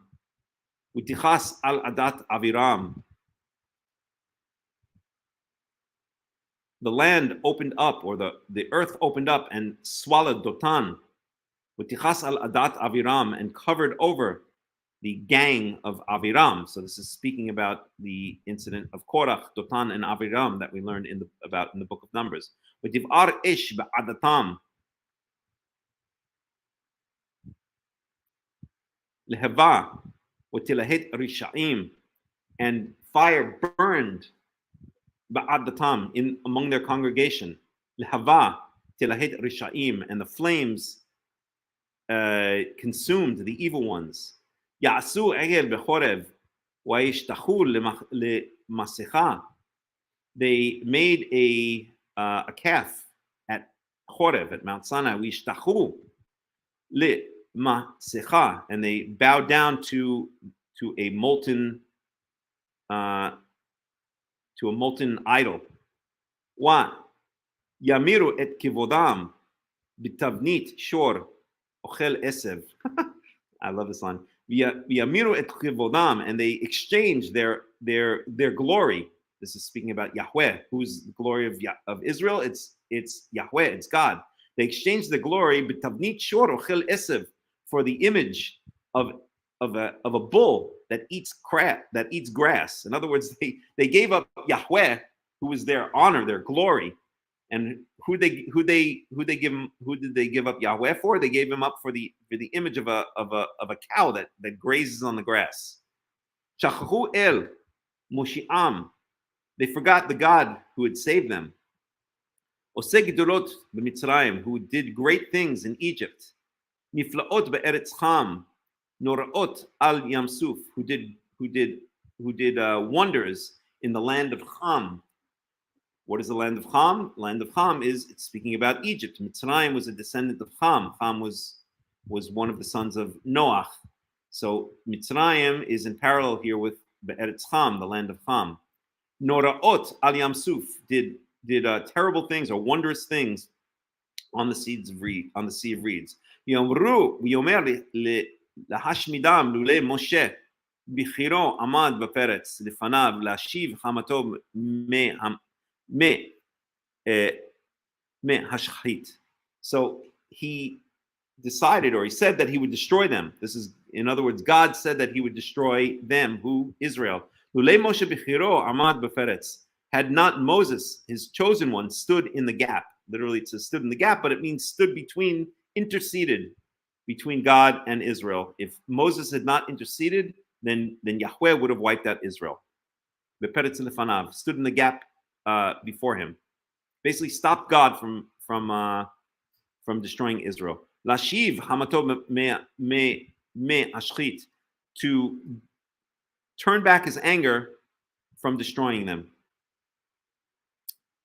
C: v'tichas al adat aviram. The land opened up, or the earth opened up and swallowed Dotan. V'tichas al adat aviram, and covered over the gang of Aviram. So this is speaking about the incident of Korach, Dotan, and Aviram that we learned about in the book of Numbers. V'tiv'ar ish ba'adatam lehava v'tilahet risha'im, and fire burned ba'adatam in among their congregation. Lehava tilahet risha'im, and the flames consumed the evil ones. Ya'asu egel bechorev v'yishtachu lemasecha. They made a calf at Chorev, at Mount Sinai. V'yishtachu lemasecha, and they bowed down to a molten idol. Wa yamiru et kivodam bitavnit shor ochel esev. I love this line. Yamiru et kivodam, and they exchanged their glory. This is speaking about Yahweh, who's the glory of Israel. It's Yahweh, it's God. They exchanged the glory bitavnit shor ochel esev for the image of a bull that eats grass. In other words, they gave up Yahweh, who was their honor, their glory. And who did they give up Yahweh for? They gave him up for the image of a cow that grazes on the grass. Shachachu el Moshi'am, they forgot the God who had saved them. Oseh gedolot b'Mitzrayim, who did great things in Egypt. Niflaot be'eretz Cham, Noraot al Yamsuf, who did wonders in the land of Cham. What is the land of Cham? The land of Cham it's speaking about Egypt. Mitzrayim was a descendant of Cham. Cham was one of the sons of Noach. So Mitzrayim is in parallel here with Be'eretz Cham, the land of Cham. Noraot al Yamsuf did terrible things or wondrous things on the Sea of Reeds. Yomru v'yomer lahashmidam lule Moshe bichiro amad b'peretz lefanav lashiv hamato me hashchit. So he decided, or he said, that he would destroy them. This is, in other words, God said that he would destroy them, who? Israel. Lule Moshe bichiro amad b'peretz. Had not Moses, his chosen one, stood in the gap. Literally, it says stood in the gap, but it means stood between, interceded between God and Israel. If Moses had not interceded, then Yahweh would have wiped out Israel. Beperetz lefanav, stood in the gap before him, basically stopped God from destroying Israel. Lashiv hamato me ashchit, to turn back his anger from destroying them.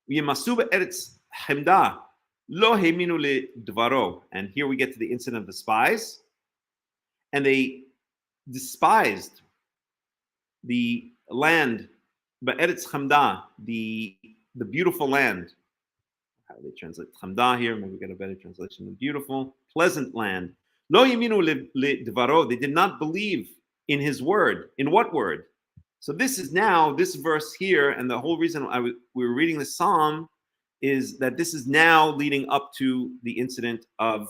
C: V'yemasu be'eretz chemda lo heminu ledvaro, and here we get to the incident of the spies, and they despised the land, be'eretz chemda, the beautiful land. How do they translate chemda here? Maybe we get a better translation. The beautiful, pleasant land. Lo yeminu ledvaro, they did not believe in his word. In what word? So this is now, this verse here, and the whole reason we were reading the psalm is that this is now leading up to the incident of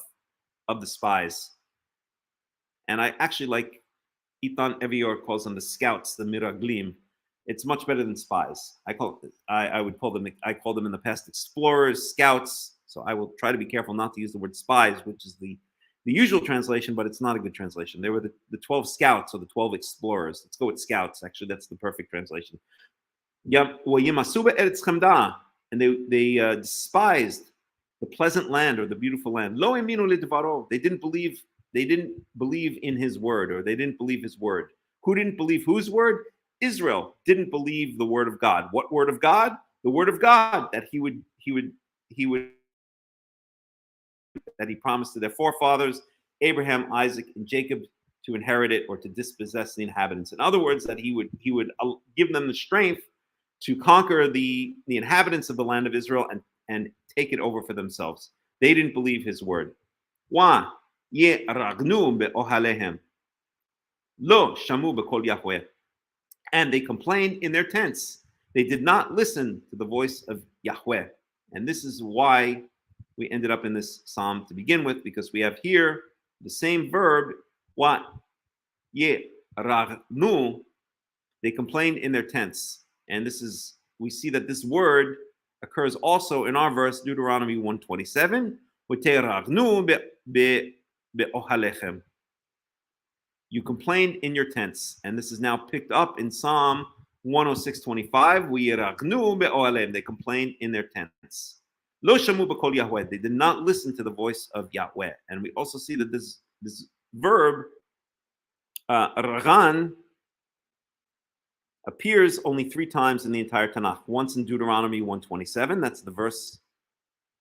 C: the spies. And I actually like, Itan Evior calls them the scouts, the miraglim. It's much better than spies. I call them in the past explorers, scouts. So I will try to be careful not to use the word spies, which is the usual translation, but it's not a good translation. They were the 12 scouts or the 12 explorers. Let's go with scouts. Actually, that's the perfect translation. And they despised the pleasant land or the beautiful land. They didn't believe in his word, or they didn't believe his word. Who didn't believe whose word? Israel didn't believe the word of God. What word of God? The word of God that he promised to their forefathers, Abraham, Isaac, and Jacob, to inherit it or to dispossess the inhabitants. In other words, that he would give them the strength to conquer the inhabitants of the land of Israel and take it over for themselves. They didn't believe his word. Wa ye ragnu be'ohalehem lo shamu b'kol Yahweh. And they complained in their tents. They did not listen to the voice of Yahweh. And this is why we ended up in this psalm to begin with, because we have here the same verb, what? Ye ragnu. They complained in their tents. And we see that this word occurs also in our verse, Deuteronomy 1:27. You complained in your tents. And this is now picked up in Psalm 106:25. They complained in their tents. Lo shamu b'kol Yahweh. They did not listen to the voice of Yahweh. And we also see that this verb, ragan, appears only 3 times in the entire Tanakh. Once in Deuteronomy 1:27. That's the verse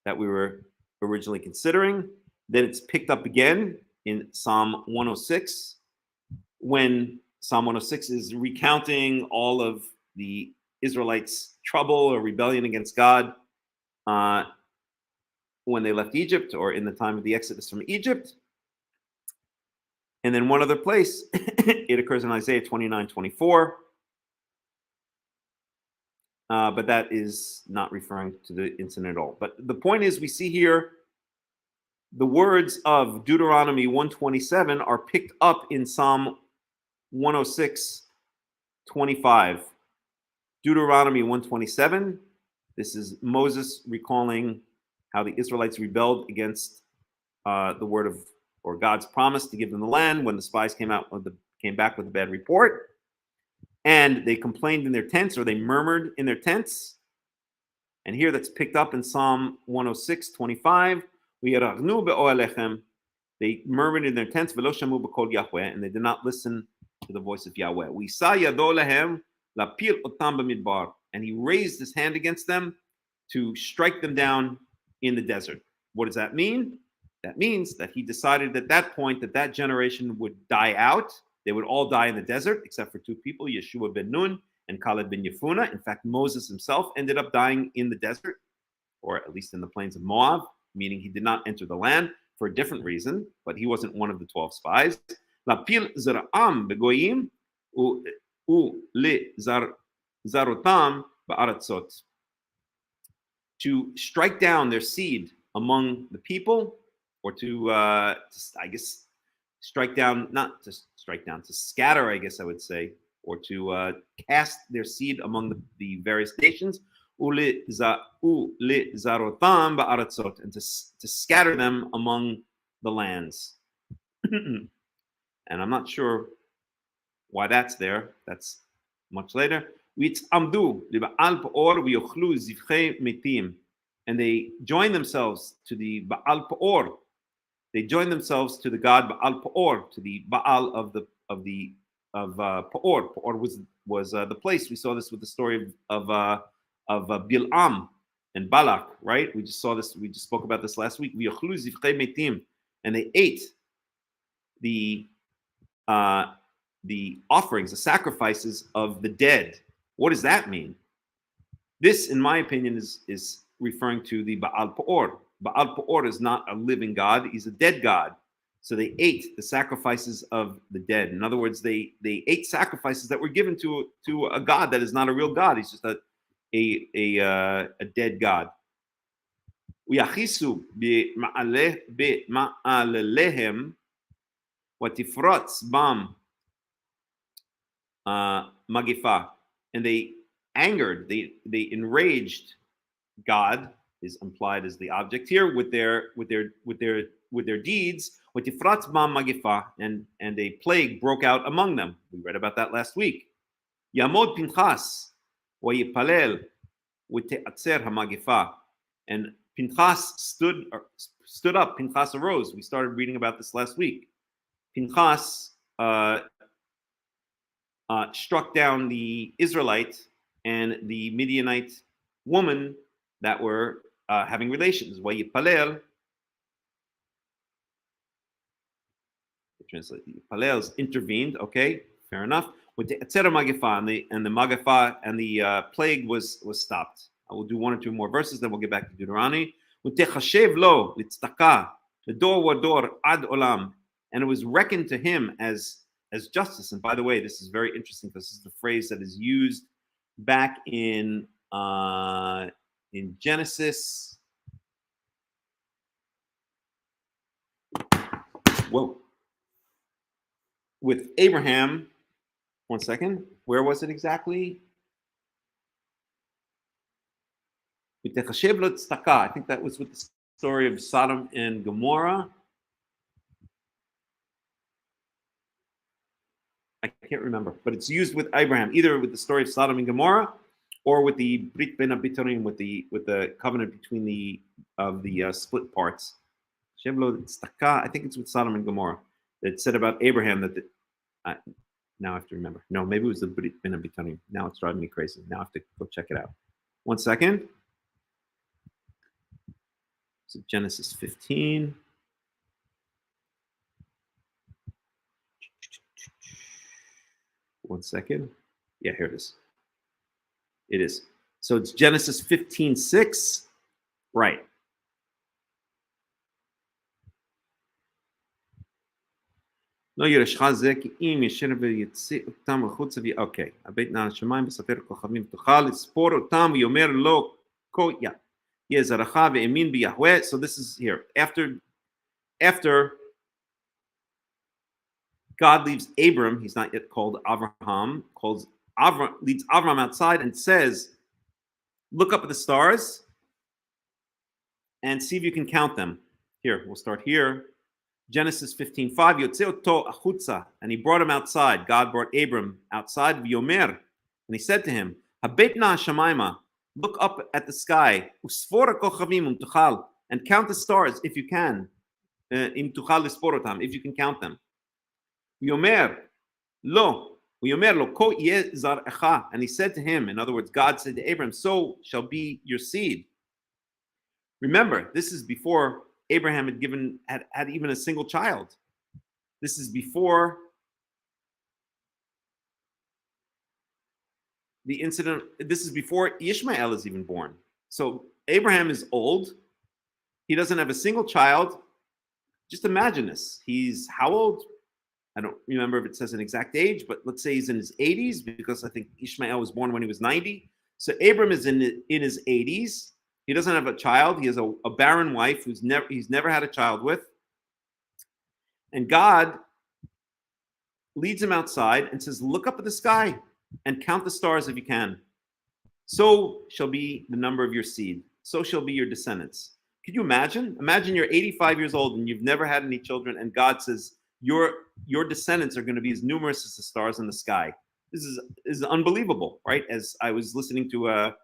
C: that we were originally considering. Then it's picked up again in Psalm 106, when Psalm 106 is recounting all of the Israelites' trouble or rebellion against God when they left Egypt, or in the time of the Exodus from Egypt. And then one other place, it occurs in Isaiah 29:24. But that is not referring to the incident at all. But the point is, we see here the words of Deuteronomy 1:27 are picked up in Psalm 106:25. Deuteronomy 1:27. This is Moses recalling how the Israelites rebelled against the word of, or God's promise to give them the land when the spies came back with a bad report. And they complained in their tents, or they murmured in their tents. And here that's picked up in Psalm 106:25. They murmured in their tents, velo shamu b'kol Yahweh, and they did not listen to the voice of Yahweh. And he raised his hand against them to strike them down in the desert. What does that mean? That means that he decided at that point that generation would die out. They would all die in the desert, except for 2 people, Yeshua ben Nun and Caleb ben Yefuna. In fact, Moses himself ended up dying in the desert, or at least in the plains of Moab, meaning he did not enter the land for a different reason, but he wasn't one of the 12 spies. Lapil zara'am begoyim zarotam ba'aratzot. To strike down their seed among the people, or to strike down, not to strike down, to scatter, I guess I would say, or to cast their seed among the various nations, and to scatter them among the lands. And I'm not sure why that's there. That's much later. And they join themselves to the Baal Peor. They joined themselves to the god Baal Peor, to the Baal of Peor. Peor was the place. We saw this with the story of Bil'am and Balak, right? We just saw this. We just spoke about this last week. And they ate the offerings, the sacrifices of the dead. What does that mean? This, in my opinion, is referring to the Baal Peor. Baal Peor is not a living god; he's a dead god. So they ate the sacrifices of the dead. In other words, they ate sacrifices that were given to a god that is not a real god. He's just a dead god. Uyachisu b'ma'alelehem watifrotz bam magifa. and they angered, they enraged God, is implied as the object here, with their deeds, with Tifrat ma magifa, and a plague broke out among them. We read about that last week. Yamod Pinchas wa yipalel v'te'atzer hamagifa, and Pinchas stood up. Pinchas arose. We started reading about this last week. Pinchas struck down the Israelite and the Midianite woman that were having relations. Vayipalel. Translate. Palel's intervened. Okay, fair enough. With the Etzera Magifa and the Magifa and the plague was stopped. I will do one or two more verses, then we'll get back to Deuteronomy. With Techashev lo litztaka, the door wador ad olam, and it was reckoned to him as justice. And by the way, this is very interesting because this is the phrase that is used back in Genesis. Whoa. With Abraham, one second, where was it exactly? I think that was with the story of Sodom and Gomorrah. I can't remember, but it's used with Abraham, either with the story of Sodom and Gomorrah, or with the Brit Ben Abitarim, with the covenant between the split parts. I think it's with Sodom and Gomorrah. It said about Abraham that now I have to remember. No, maybe it was the Brit Ben Abitarim. Now it's driving me crazy. Now I have to go check it out. One second. So Genesis 15. One second. Yeah, here it is. It is. So it's Genesis 15:6. Right. לא ירשך זה כי אם ישר ויצא אותם החוצה אוקיי. הבית נעל השמיים בספר כוכבים תוכל לספור אותם ויאמר לו כה יהיה זרעך והאמין ביהוה. So this is here. After God leaves Abram, he's not yet called Avraham, leads Avram outside and says, look up at the stars and see if you can count them. Here, we'll start here. Genesis 15:5, Yotzei oto achutza, and he brought him outside. God brought Abram outside, v'yomer, and he said to him, Habet na shamayma, look up at the sky, usfor kochavim tuchal, and count the stars if you can, im tuchal lisporotam, if you can count them. V'yomer lo ko yeh zar'echa, and he said to him, in other words, God said to Abram, so shall be your seed. Remember, this is before Abraham had even a single child. This is before the incident. This is before Ishmael is even born. So Abraham is old. He doesn't have a single child. Just imagine this. He's how old? I don't remember if it says an exact age, but let's say he's in his 80s, because I think Ishmael was born when he was 90. So Abram is in his 80s. He doesn't have a child. He has a barren wife he's never had a child with. And God leads him outside and says, look up at the sky and count the stars if you can. So shall be the number of your seed. So shall be your descendants. Could you imagine? Imagine you're 85 years old and you've never had any children, and God says, your descendants are going to be as numerous as the stars in the sky. This is unbelievable, right? As I was listening to a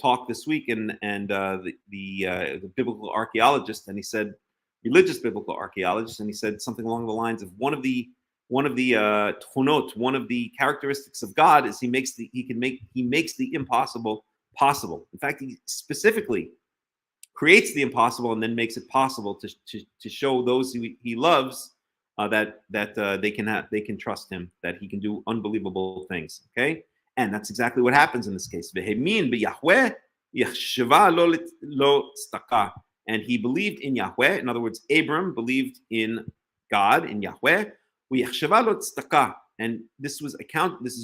C: talk this week, and the biblical archaeologist, and he said, religious biblical archaeologist, and he said something along the lines of one of the tchunot, one of the characteristics of God is he makes the impossible possible. In fact, he specifically creates the impossible and then makes it possible to show those who he loves that they can trust him, that he can do unbelievable things. Okay. And that's exactly what happens in this case. And he believed in Yahweh. In other words, Abram believed in God, in Yahweh. And this is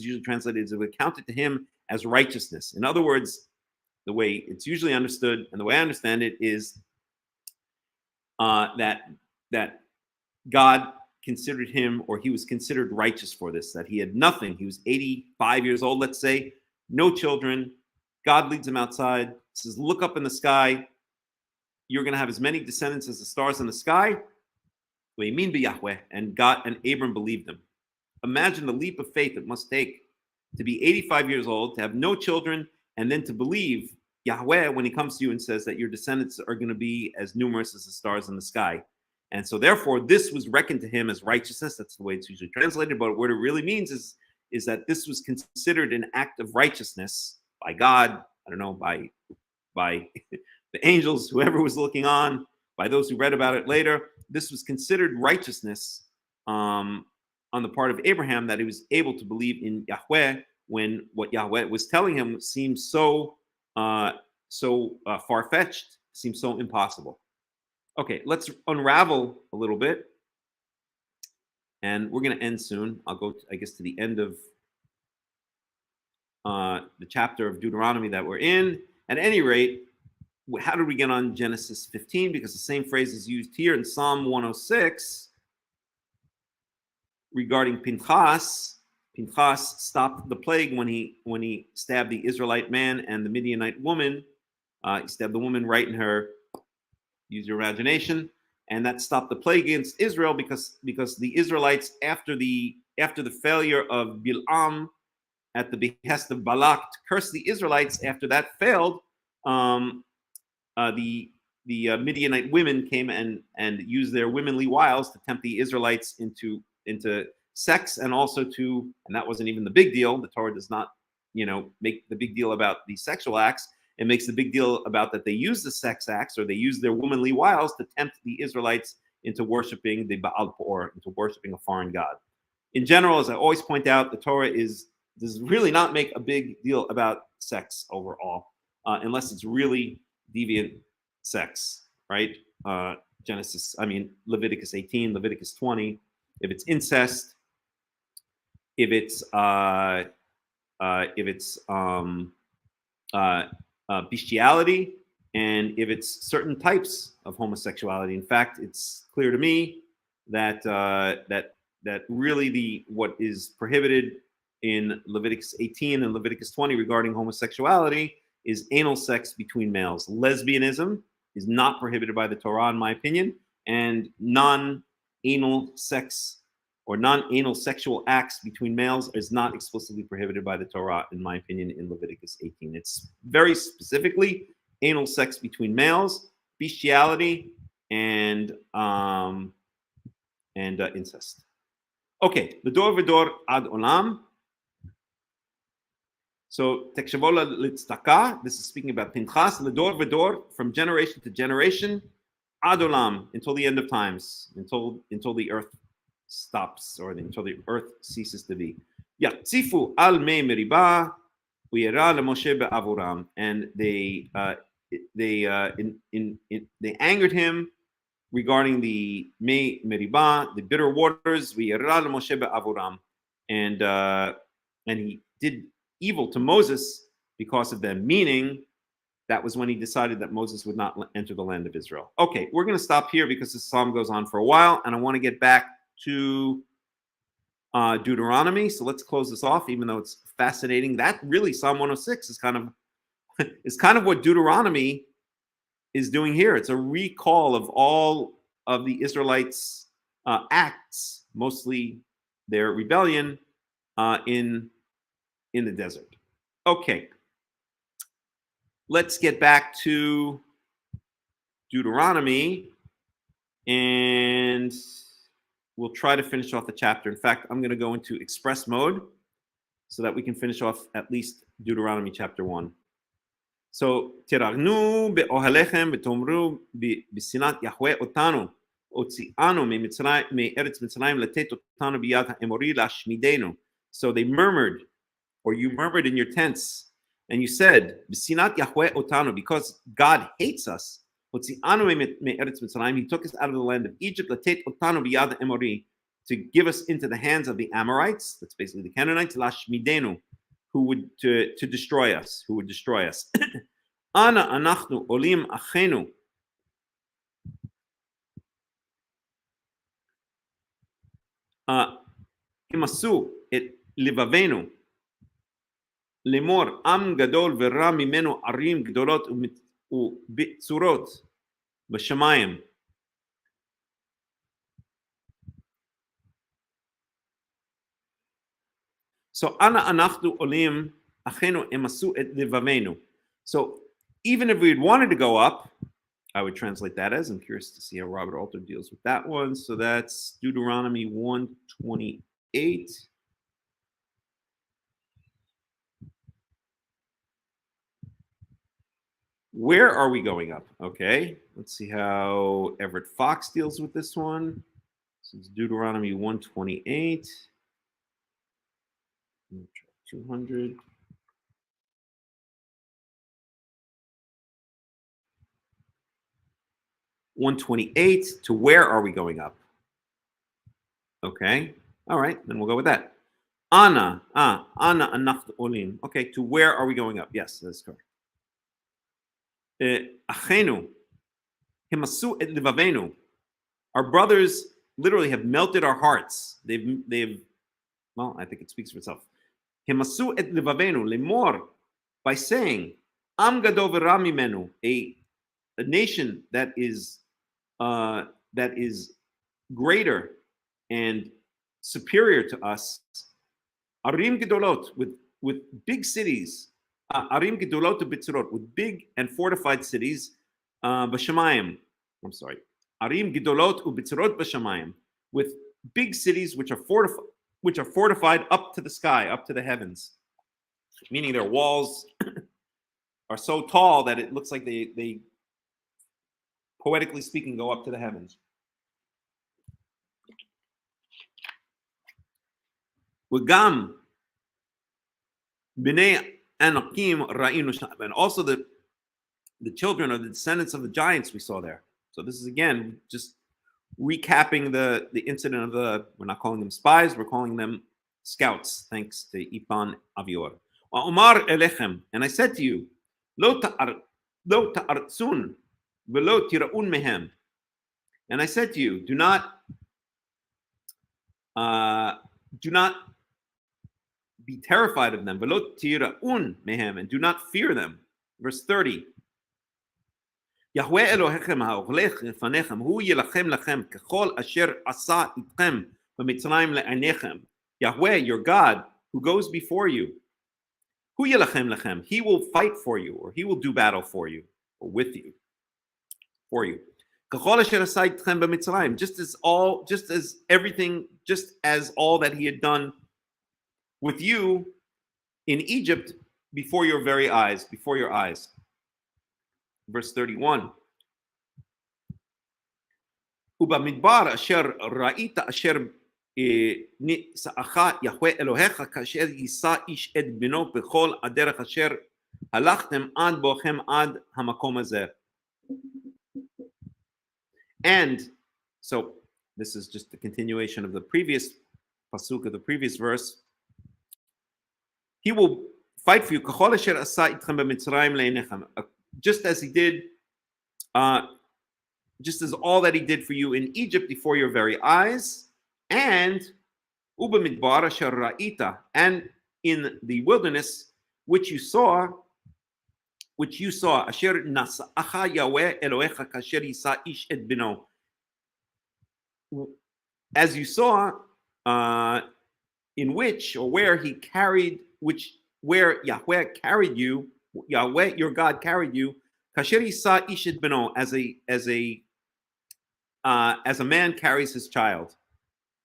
C: usually translated as accounted to him as righteousness. In other words, the way it's usually understood, and the way I understand it, is that God considered him, or he was considered righteous for this, that he had nothing. He was 85 years old, let's say, no children. God leads him outside, says, look up in the sky. You're going to have as many descendants as the stars in the sky. And God and Abram believed him. Imagine the leap of faith it must take to be 85 years old, to have no children, and then to believe Yahweh when he comes to you and says that your descendants are going to be as numerous as the stars in the sky. And so therefore, this was reckoned to him as righteousness. That's the way it's usually translated. But what it really means is that this was considered an act of righteousness by God, I don't know, by the angels, whoever was looking on, by those who read about it later. This was considered righteousness on the part of Abraham, that he was able to believe in Yahweh when what Yahweh was telling him seemed so far-fetched, seemed so impossible. Okay, let's unravel a little bit, and we're going to end soon. I'll go, I guess, to the end of the chapter of Deuteronomy that we're in. At any rate, how did we get on Genesis 15? Because the same phrase is used here in Psalm 106 regarding Pinchas. Pinchas stopped the plague when he stabbed the Israelite man and the Midianite woman. He stabbed the woman right in her, use your imagination, and that stopped the plague against Israel because the Israelites, after the failure of Bilam at the behest of Balak to curse the Israelites, after that failed, the Midianite women came and used their womanly wiles to tempt the Israelites into sex, and also and that wasn't even the big deal. The Torah does not, make the big deal about the sexual acts. It makes the big deal about that they use the sex acts, or they use their womanly wiles to tempt the Israelites into worshiping the Baal Peor, into worshiping a foreign god. In general, as I always point out, the Torah does really not make a big deal about sex overall, unless it's really deviant sex, right? Leviticus 18, Leviticus 20. If it's incest, if it's bestiality, and if it's certain types of homosexuality. In fact, it's clear to me that that really what is prohibited in Leviticus 18 and Leviticus 20 regarding homosexuality is anal sex between males. Lesbianism is not prohibited by the Torah, in my opinion, and non-anal sex or non-anal sexual acts between males is not explicitly prohibited by the Torah, in my opinion, in Leviticus 18. It's very specifically anal sex between males, bestiality, and incest. Okay, L'dor v'dor ad olam. So tekshavola litzdaka. This is speaking about Pinchas. L'dor v'dor, from generation to generation, ad olam, until the end of times, until the earth stops, or until the earth ceases to be. Yatzifu al mei meriba u'yera leMoshe be'avoram, and they angered him regarding the mei meriba, the bitter waters, u'yera leMoshe be'avoram, and he did evil to Moses because of them. Meaning, that was when he decided that Moses would not enter the land of Israel. Okay, we're going to stop here because this psalm goes on for a while, and I want to get back to Deuteronomy. So let's close this off, even though it's fascinating. That really, Psalm 106 is kind of what Deuteronomy is doing here. It's a recall of all of the Israelites' acts, mostly their rebellion in the desert. Okay, let's get back to Deuteronomy, and we'll try to finish off the chapter. In fact, I'm going to go into express mode so that we can finish off at least Deuteronomy chapter 1. So, Tiragnu be'ohalechem betomru b'sinat Yahweh otanu otzi'anu me'eretz Mitzrayim letet otanu biyad ha'emori lashmidenu. So they murmured, or you murmured in your tents, and you said, b'sinat Yahweh otanu, because God hates us. He took us out of the land of Egypt, to give us into the hands of the Amorites, that's basically the Canaanites, lashmidenu, who would to destroy us, who would destroy us. Ana anachnu olim achenu. Himasu et livavenu lemor am gadol v'ra mimenu arim gdolot u'bitzurot b'shamayim. So ana anachnu olim achenu emasu et livavenu. So even if we had wanted to go up, I would translate that as, I'm curious to see how Robert Alter deals with that one. So that's Deuteronomy 128. Where are we going up? Okay, let's see how Everett Fox deals with this one. So it's Deuteronomy 128. 200. $128. To where are we going up? Okay. All right. Then we'll go with that. Ana anachnu olim. Okay. To where are we going up? Yes, that's correct. Achenu himasu et livavenu. Our brothers literally have melted our hearts. They've. Well, I think it speaks for itself. Himasu et livavenu lemor, by saying am gadol v'ra mimenu, a nation that is greater and superior to us, arim gedolot, with big cities, arim gedolot u'bitzurot, with big and fortified cities, b'shamayim. I'm sorry, arim gedolot u'bitzurot b'shamayim, with big cities which are fortified up to the sky, up to the heavens, meaning their walls are so tall that it looks like they poetically speaking, go up to the heavens. Wagam b'nei anakim ra'inu sham, and also the children or the descendants of the giants we saw there. So this is again just recapping the incident of we're not calling them spies, we're calling them scouts, thanks to Ipan Avior. Omar elechem, and I said to you, lo ta'artzun v'lo tira'un mehem. And I said to you, do not be terrified of them, v'lo tira'un mehem, and do not fear them. Verse 30. Yahweh Elohechem ha'olech lefanechem hu yilachem lachem kechol asher asa itchem b'mitzrayim le'anechem. Yahweh, your God, who goes before you, hu yilachem lachem, he will fight for you, or he will do battle for you, or with you, for you. Kechol asher asa itchem b'mitzrayim, just as all that he had done with you in Egypt before your very eyes, before your eyes. Verse 31. Ubamidbar asher ra'ita asher nisa'acha Yahweh Elohecha kasher yisa ish et bino bechol aderech asher halachtem ad bochem ad hamakom hazeh. And so this is just the continuation of the previous pasuk of the previous verse. He will fight for you, kachol asher asa itchem b'mitzrayim le'enechem, just as he did, just as all that he did for you in Egypt before your very eyes, and ubamidbar asher ra'ita, and in the wilderness which you saw, asher nasa'acha Yahweh Elohecha kasher yisa ish et bino, as you saw, in which or where he carried, where Yahweh carried you, Yahweh your God carried you, kasher yisa ish et bino, as a man carries his child,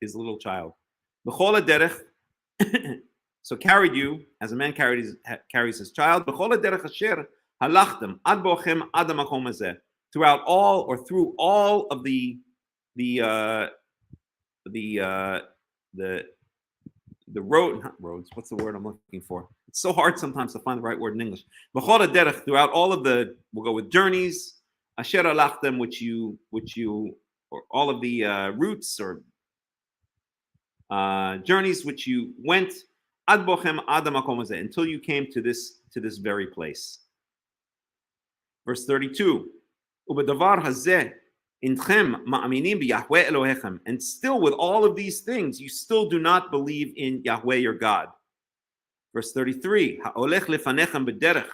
C: his little child. B'chol haderech, so carried you as a man carries his child. B'chol haderech asher halachtem ad bochem ad hamakom hazeh, throughout all or through all of the roads. What's the word I'm looking for? It's so hard sometimes to find the right word in English. B'chol haderech, throughout all of we'll go with journeys. Asher halachtem, which you, or all of the routes or journeys which you went, ad bochem ad hamakom hazeh, until you came to this very place. Verse 32. Ubedavar hazeh Inchem ma'aminim b'Yahweh Elohechem. And still with all of these things, you still do not believe in Yahweh your God. Verse 33, Ha'olech lefanechem b'derech,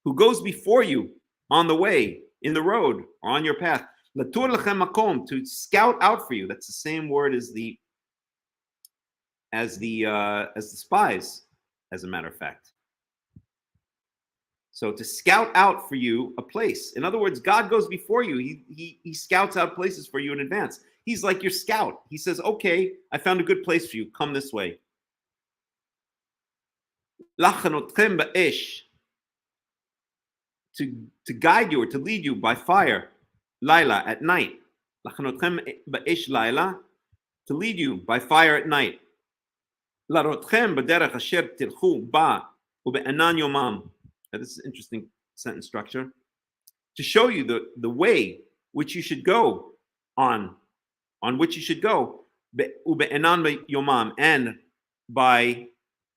C: who goes before you on the way, in the road, or on your path. Latur lechem makom, to scout out for you. That's the same word as the spies, as a matter of fact. So to scout out for you a place. In other words, God goes before you. He scouts out places for you in advance. He's like your scout. He says, okay, I found a good place for you. Come this way. Lachanotchem ba'esh, to guide you or to lead you by fire, laila, at night. Lachanotchem ba'esh laila, to lead you by fire at night. Larotchem b'derech asher tilchu ba ube'anan yomam. This is an interesting sentence structure. To show you the way which you should go on which you should go, ube'anan yomam, and by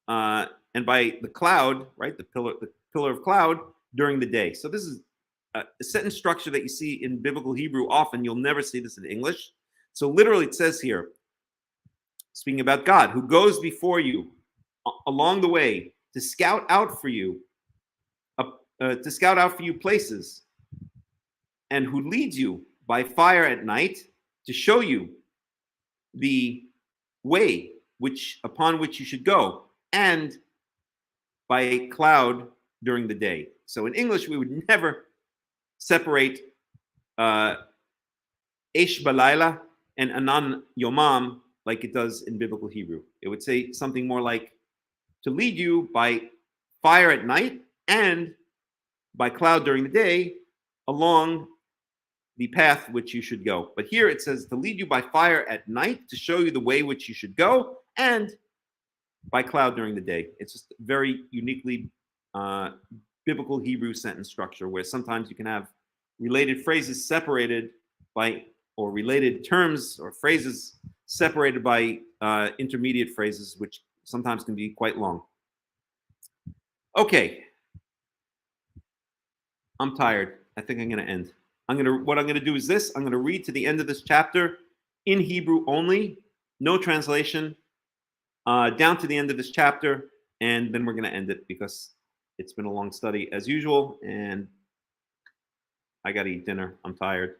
C: the cloud, right? The pillar of cloud during the day. So this is a sentence structure that you see in biblical Hebrew often. You'll never see this in English. So literally it says here, speaking about God, who goes before you along the way to scout out for you places, and who leads you by fire at night to show you the way upon which you should go, and by a cloud during the day. So in English, we would never separate Esh Balayla and Anan Yomam like it does in biblical Hebrew. It would say something more like, to lead you by fire at night and by cloud during the day along the path which you should go. But here it says to lead you by fire at night, to show you the way which you should go, and by cloud during the day. It's just very uniquely biblical Hebrew sentence structure, where sometimes you can have related phrases separated by, or related terms or phrases separated by intermediate phrases, which sometimes can be quite long. Okay. I'm tired. I think I'm going to end. What I'm going to do is this. I'm going to read to the end of this chapter in Hebrew only, no translation, down to the end of this chapter, and then we're going to end it because it's been a long study as usual, and I got to eat dinner. I'm tired.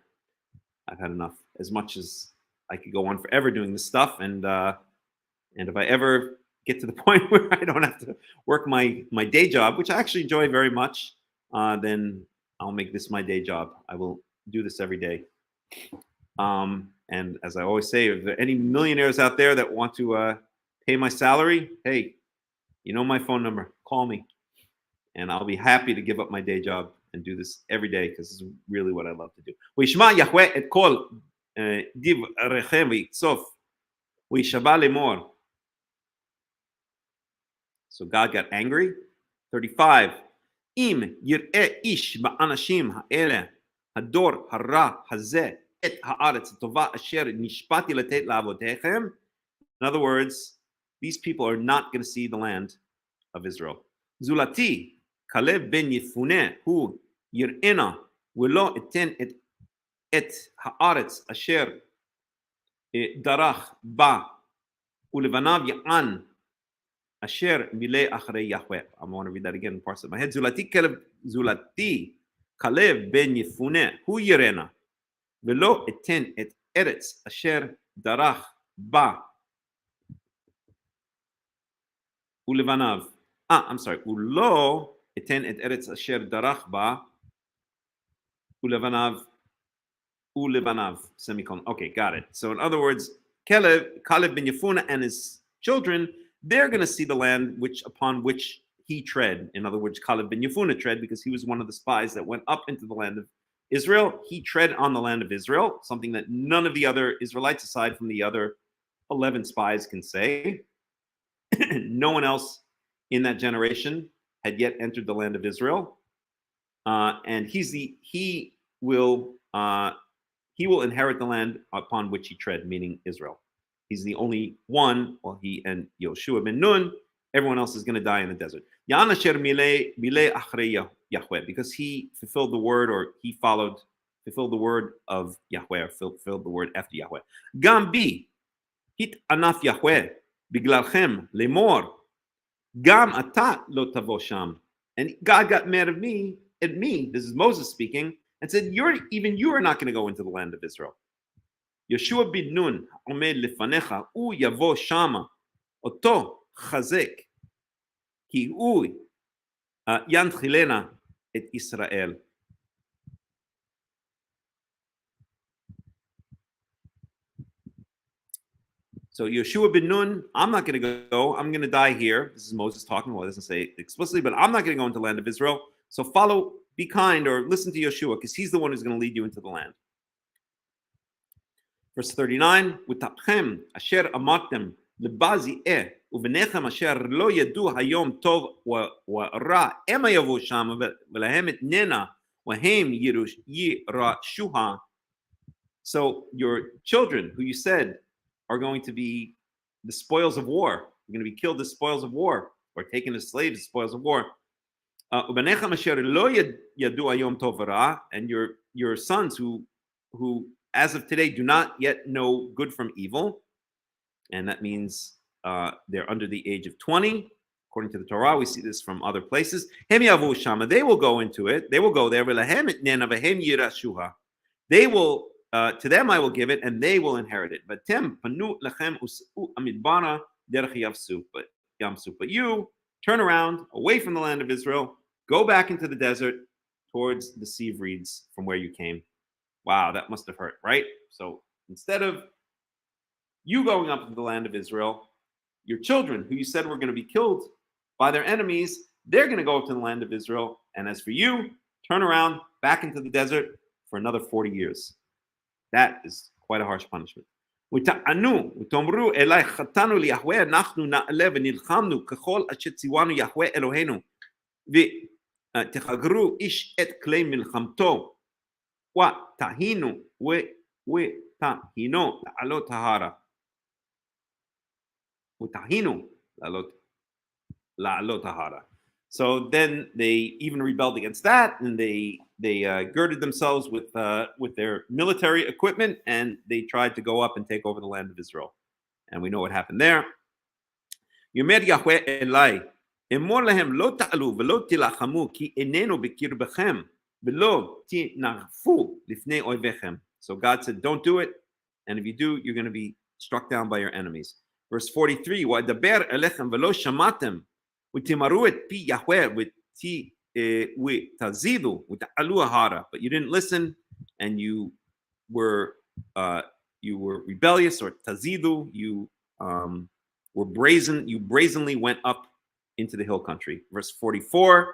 C: I've had enough. As much as I could go on forever doing this stuff, and if I ever get to the point where I don't have to work my day job, which I actually enjoy very much, then I'll make this my day job. I will do this every day. And as I always say, if there are any millionaires out there that want to pay my salary, hey, you know my phone number. Call me. And I'll be happy to give up my day job and do this every day, because this is really what I love to do. וישמע יהוה את כל דבריכם ויקצוף וישבע לאמור. So God got angry. 35. אם יראה איש באנשים האלה, הדור הרע הזה, את הארץ הטובה אשר נשבעתי לתת לאבותיכם. In other words, these people are not going to see the land of Israel. זולתי, כלב בן יפונה, הוא יראנה ולא אתן את הארץ אשר דרך בה, ולבניו יען אשר מילא אחרי יהוה. I want to read that again in parts of my head. זולתי כלב בן יפונה, הוא יראנה ולא אתן את ארץ אשר דרך בה, ולבניו. I'm sorry. ולא אתן את ארץ אשר דרך בה, ולבניו. Semicolon. Okay, got it. So in other words, Caleb ben Yefuna and his children, they're going to see the land upon which he tread. In other words, Caleb ben Yefuna tread, because he was one of the spies that went up into the land of Israel. He tread on the land of Israel, something that none of the other Israelites, aside from the other 11 spies, can say. No one else in that generation had yet entered the land of Israel, and he will inherit the land upon which he tread, meaning Israel. He's the only one. Well, he and Yoshua ben Nun. Everyone else is going to die in the desert. Because he fulfilled the word, or he followed fulfill the word of Yahweh, or fulfill the word after Yahweh. Gam bi hit anaf Yahweh biglalchem lemor gam ata lo tavo sham. And God got mad at me. This is Moses speaking, and said, you are not going to go into the land of Israel. Yeshua bin Nun omed lefanecha u yavo shama oto chazek ki u yanchilena et Israel. So Yeshua bin Nun, I'm not going to go. I'm going to die here. This is Moses talking. Well, it doesn't say it explicitly, but I'm not going to go into the land of Israel. So be kind, or listen to Yeshua, because he's the one who's going to lead you into the land. Verse 39, Utapchem asher amartem lebazi uvenechem asher lo yadu hayom tov wa ra ema yavu sham velahem et nena wahem yirashuha. So your children, who you said are going to be the spoils of war, you're going to be killed as spoils of war, or taken as slaves as spoils of war. And your sons who as of today do not yet know good from evil, and that means they're under the age of 20. According to the Torah, we see this from other places. They will go into it. They will go there. They will, to them I will give it, and they will inherit it. But you turn around away from the land of Israel, go back into the desert towards the sea of reeds from where you came. Wow, that must have hurt, right? So instead of you going up to the land of Israel, your children, who you said were going to be killed by their enemies, they're going to go up to the land of Israel. And as for you, turn around back into the desert for another 40 years. That is quite a harsh punishment. ותאמרו אלי חטאנו ליהוה אנחנו נעלה ונלחמנו ככל אשר ציוונו יהוה אלוהינו ותחגרו איש את כלי מלחמתו ותהינו לעלות ההרה ותהינו לעלות ההרה. So then they even rebelled against that, and they girded themselves with their military equipment, and they tried to go up and take over the land of Israel. And we know what happened there. Yomer Yahweh Elai, emor lehem lo ta'alu velo tilachamu ki enenu bekirbechem velo tinarfu lifnei oivechem. So God said, don't do it, and if you do, you're going to be struck down by your enemies. Verse 43, Wa'adaber elechem velo shamatem. But you didn't listen, and you were rebellious, or tazidu, you were brazen. You brazenly went up into the hill country. Verse 44.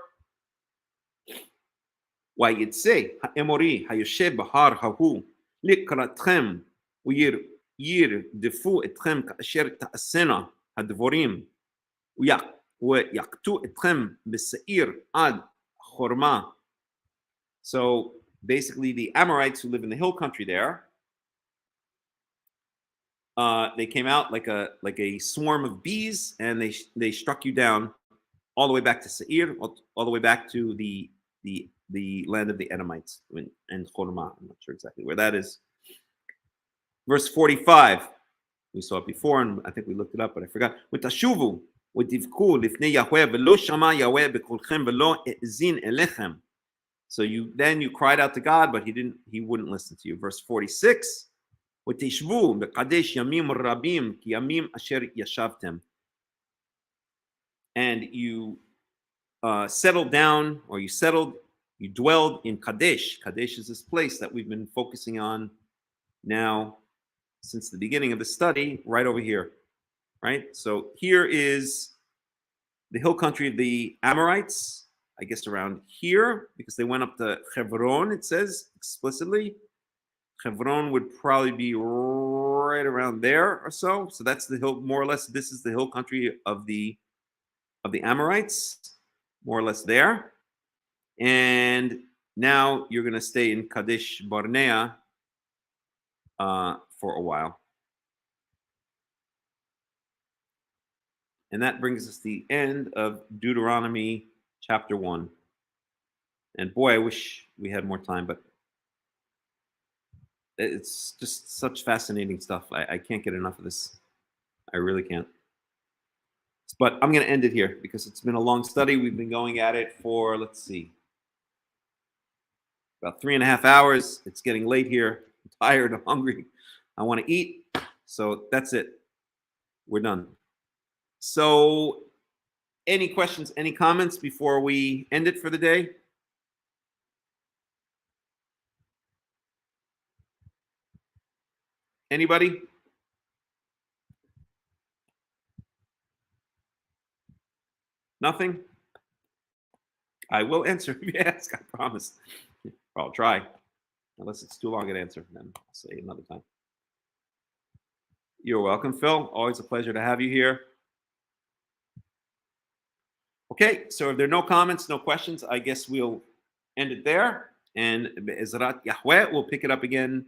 C: Why you'd say ha'emori hayoshev bahar hahu likratchem uyir defu etchem kasher ta'asena hadvorim uyak. So basically, the Amorites who live in the hill country there, they came out like a swarm of bees, and they struck you down all the way back to Seir, all the way back to the land of the Edomites and Chorma. I'm not sure exactly where that is. Verse 45. We saw it before, and I think we looked it up, but I forgot. With Tashuvu. So you cried out to God, but he wouldn't listen to you. Verse 46. And you settled down, or you dwelled in Kadesh. Kadesh is this place that we've been focusing on now since the beginning of the study, right over here. Right? So here is the hill country of the Amorites, I guess around here, because they went up to Hebron, it says explicitly. Hebron would probably be right around there or so. So that's the hill, more or less. This is the hill country of the Amorites, more or less there. And now you're going to stay in Kadesh Barnea for a while. And that brings us to the end of Deuteronomy chapter 1. And boy, I wish we had more time, but it's just such fascinating stuff. I can't get enough of this. I really can't. But I'm going to end it here because it's been a long study. We've been going at it for, let's see, about 3.5 hours. It's getting late here. I'm tired. I'm hungry. I want to eat. So that's it. We're done. So any questions, any comments before we end it for the day? Anybody? Nothing? I will answer if you ask, I promise. Or I'll try. Unless it's too long an answer, then I'll say another time. You're welcome, Phil. Always a pleasure to have you here. Okay, so if there are no comments, no questions, I guess we'll end it there. And Be'ezrat Yahweh, we'll pick it up again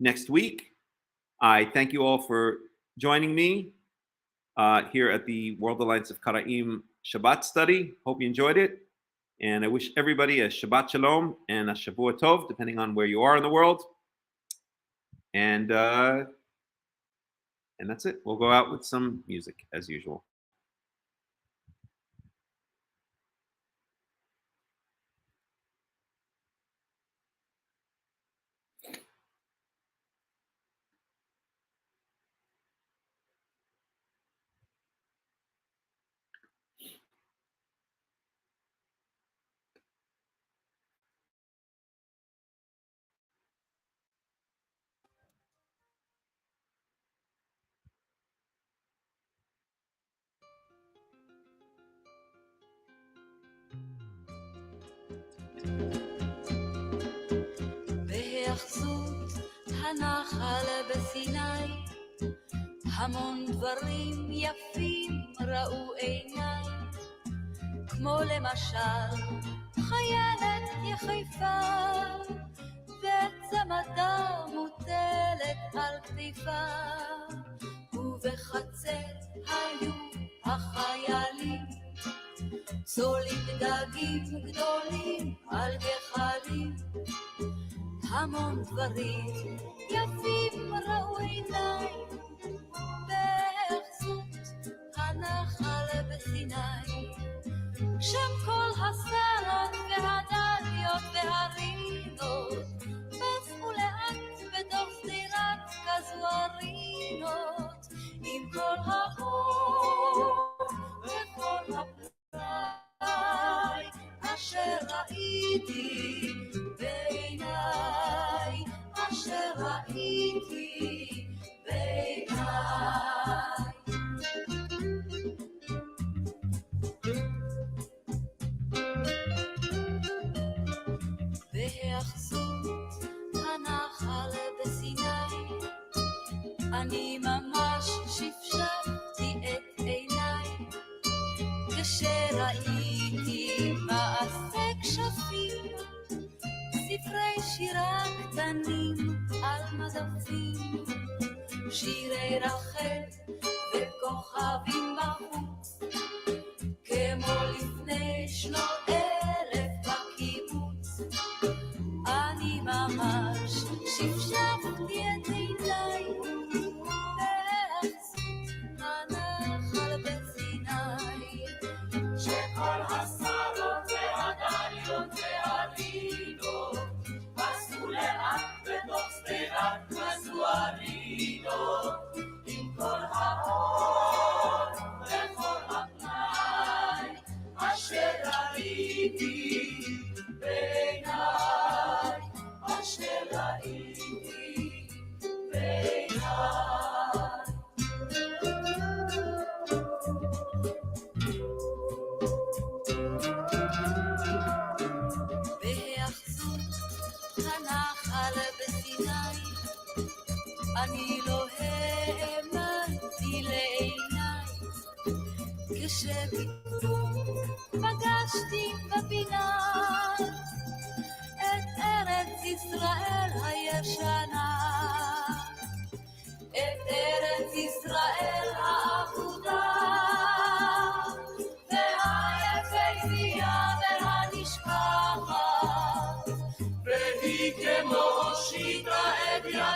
C: next week. I thank you all for joining me here at the World Alliance of Qara'im Shabbat study. Hope you enjoyed it. And I wish everybody a Shabbat Shalom and a Shavua Tov, depending on where you are in the world. And that's it. We'll go out with some music as usual.
A: בהיאחזות הנחל בסיני, המון דברים יפים ראו עיניי, כמו למשל חיילת יחיפה, וצמדה מוטלת על כתיפה, ובחצר היו החיילים, צולים דגים גדולים על גחלים, המון דברים יפים ראו עיניי, בהיאחזות הנחל בסיני, שם כל הסרות והדליות והרינות פסעו לאט בתוך סדירת כזוארינות, עם כל האור וכל הפלאי אשר ראיתי בעיניי, אשר ראיתי בעיניי. בהיאחזות הנחל בסיני, אני ממש שפשפתי את עיניי, כשראיתי מעשה כשפים, ספרי שירה קטנים על מדפים, שירי רחל וכוכבים בחוץ, כמו לפני שנות 1000 בקיבוץ. אני ממש שפשפתי את עיניי, בהיאחזות הנחל בסיני, שכל הסרות והדליות והרינות פסעו לאט בתוך שדרת כזוארינות, עם כל האור וכל הפנאי אשר ראיתי בעיניי, אשר ראיתי בעיניי. בהיאחזות הנחל בסיני, אני לא האמנתי לעיניי, כשפתאום פגשתי בפינה את ארץ ישראל הישנה, את ארץ ישראל האבודה, והיפהפייה והנשכחת, והיא כמו הושיטה את ידה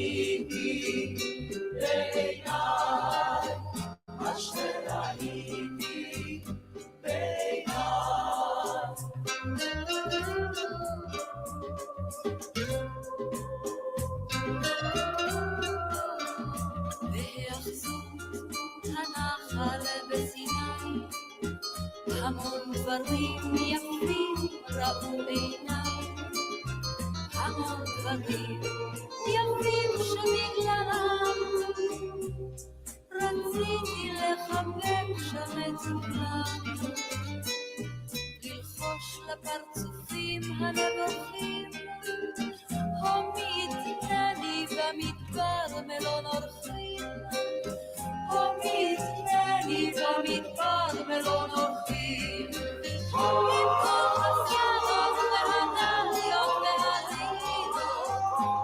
B: ראיתי בעיניי, אשר ראיתי בעיניי.
A: והיאחזו הנחל בסיני, המון דברים יפים ראו עיניי, המון דברים יפים שבגללם רציתי לחבק שם את כולם, ללחוש לפרצופים הנבוכים, הומיד נני במדבר מלון אורחים, הומיד נני במדבר מלון אורחים, עם כל הסיירות והדליות והלינות,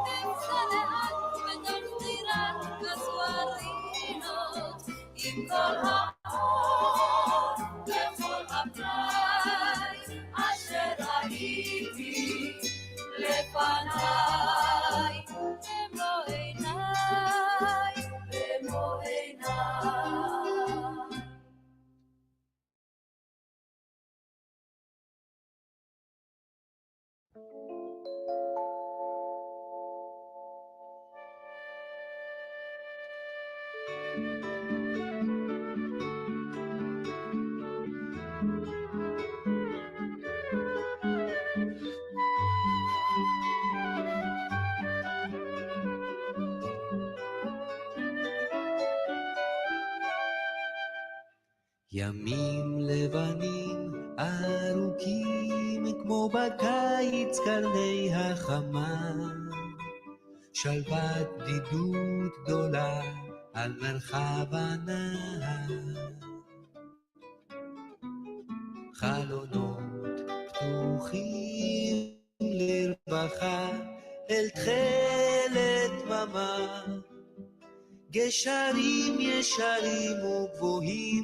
A: אמצע לאט בתוך דירת קסוארינות, עם כל האור וכל הפלאי אשר ראיתי לפניי, במו עיניי, במו עיניי.
E: ימים לבנים ארוכים כמו בקיץ קרני החמה, שלוות בדידות גדולה על מרחב הנהר, חלונות פתוחים לרווחה אל תכלת דממה, גשרים ישרים וגבוהים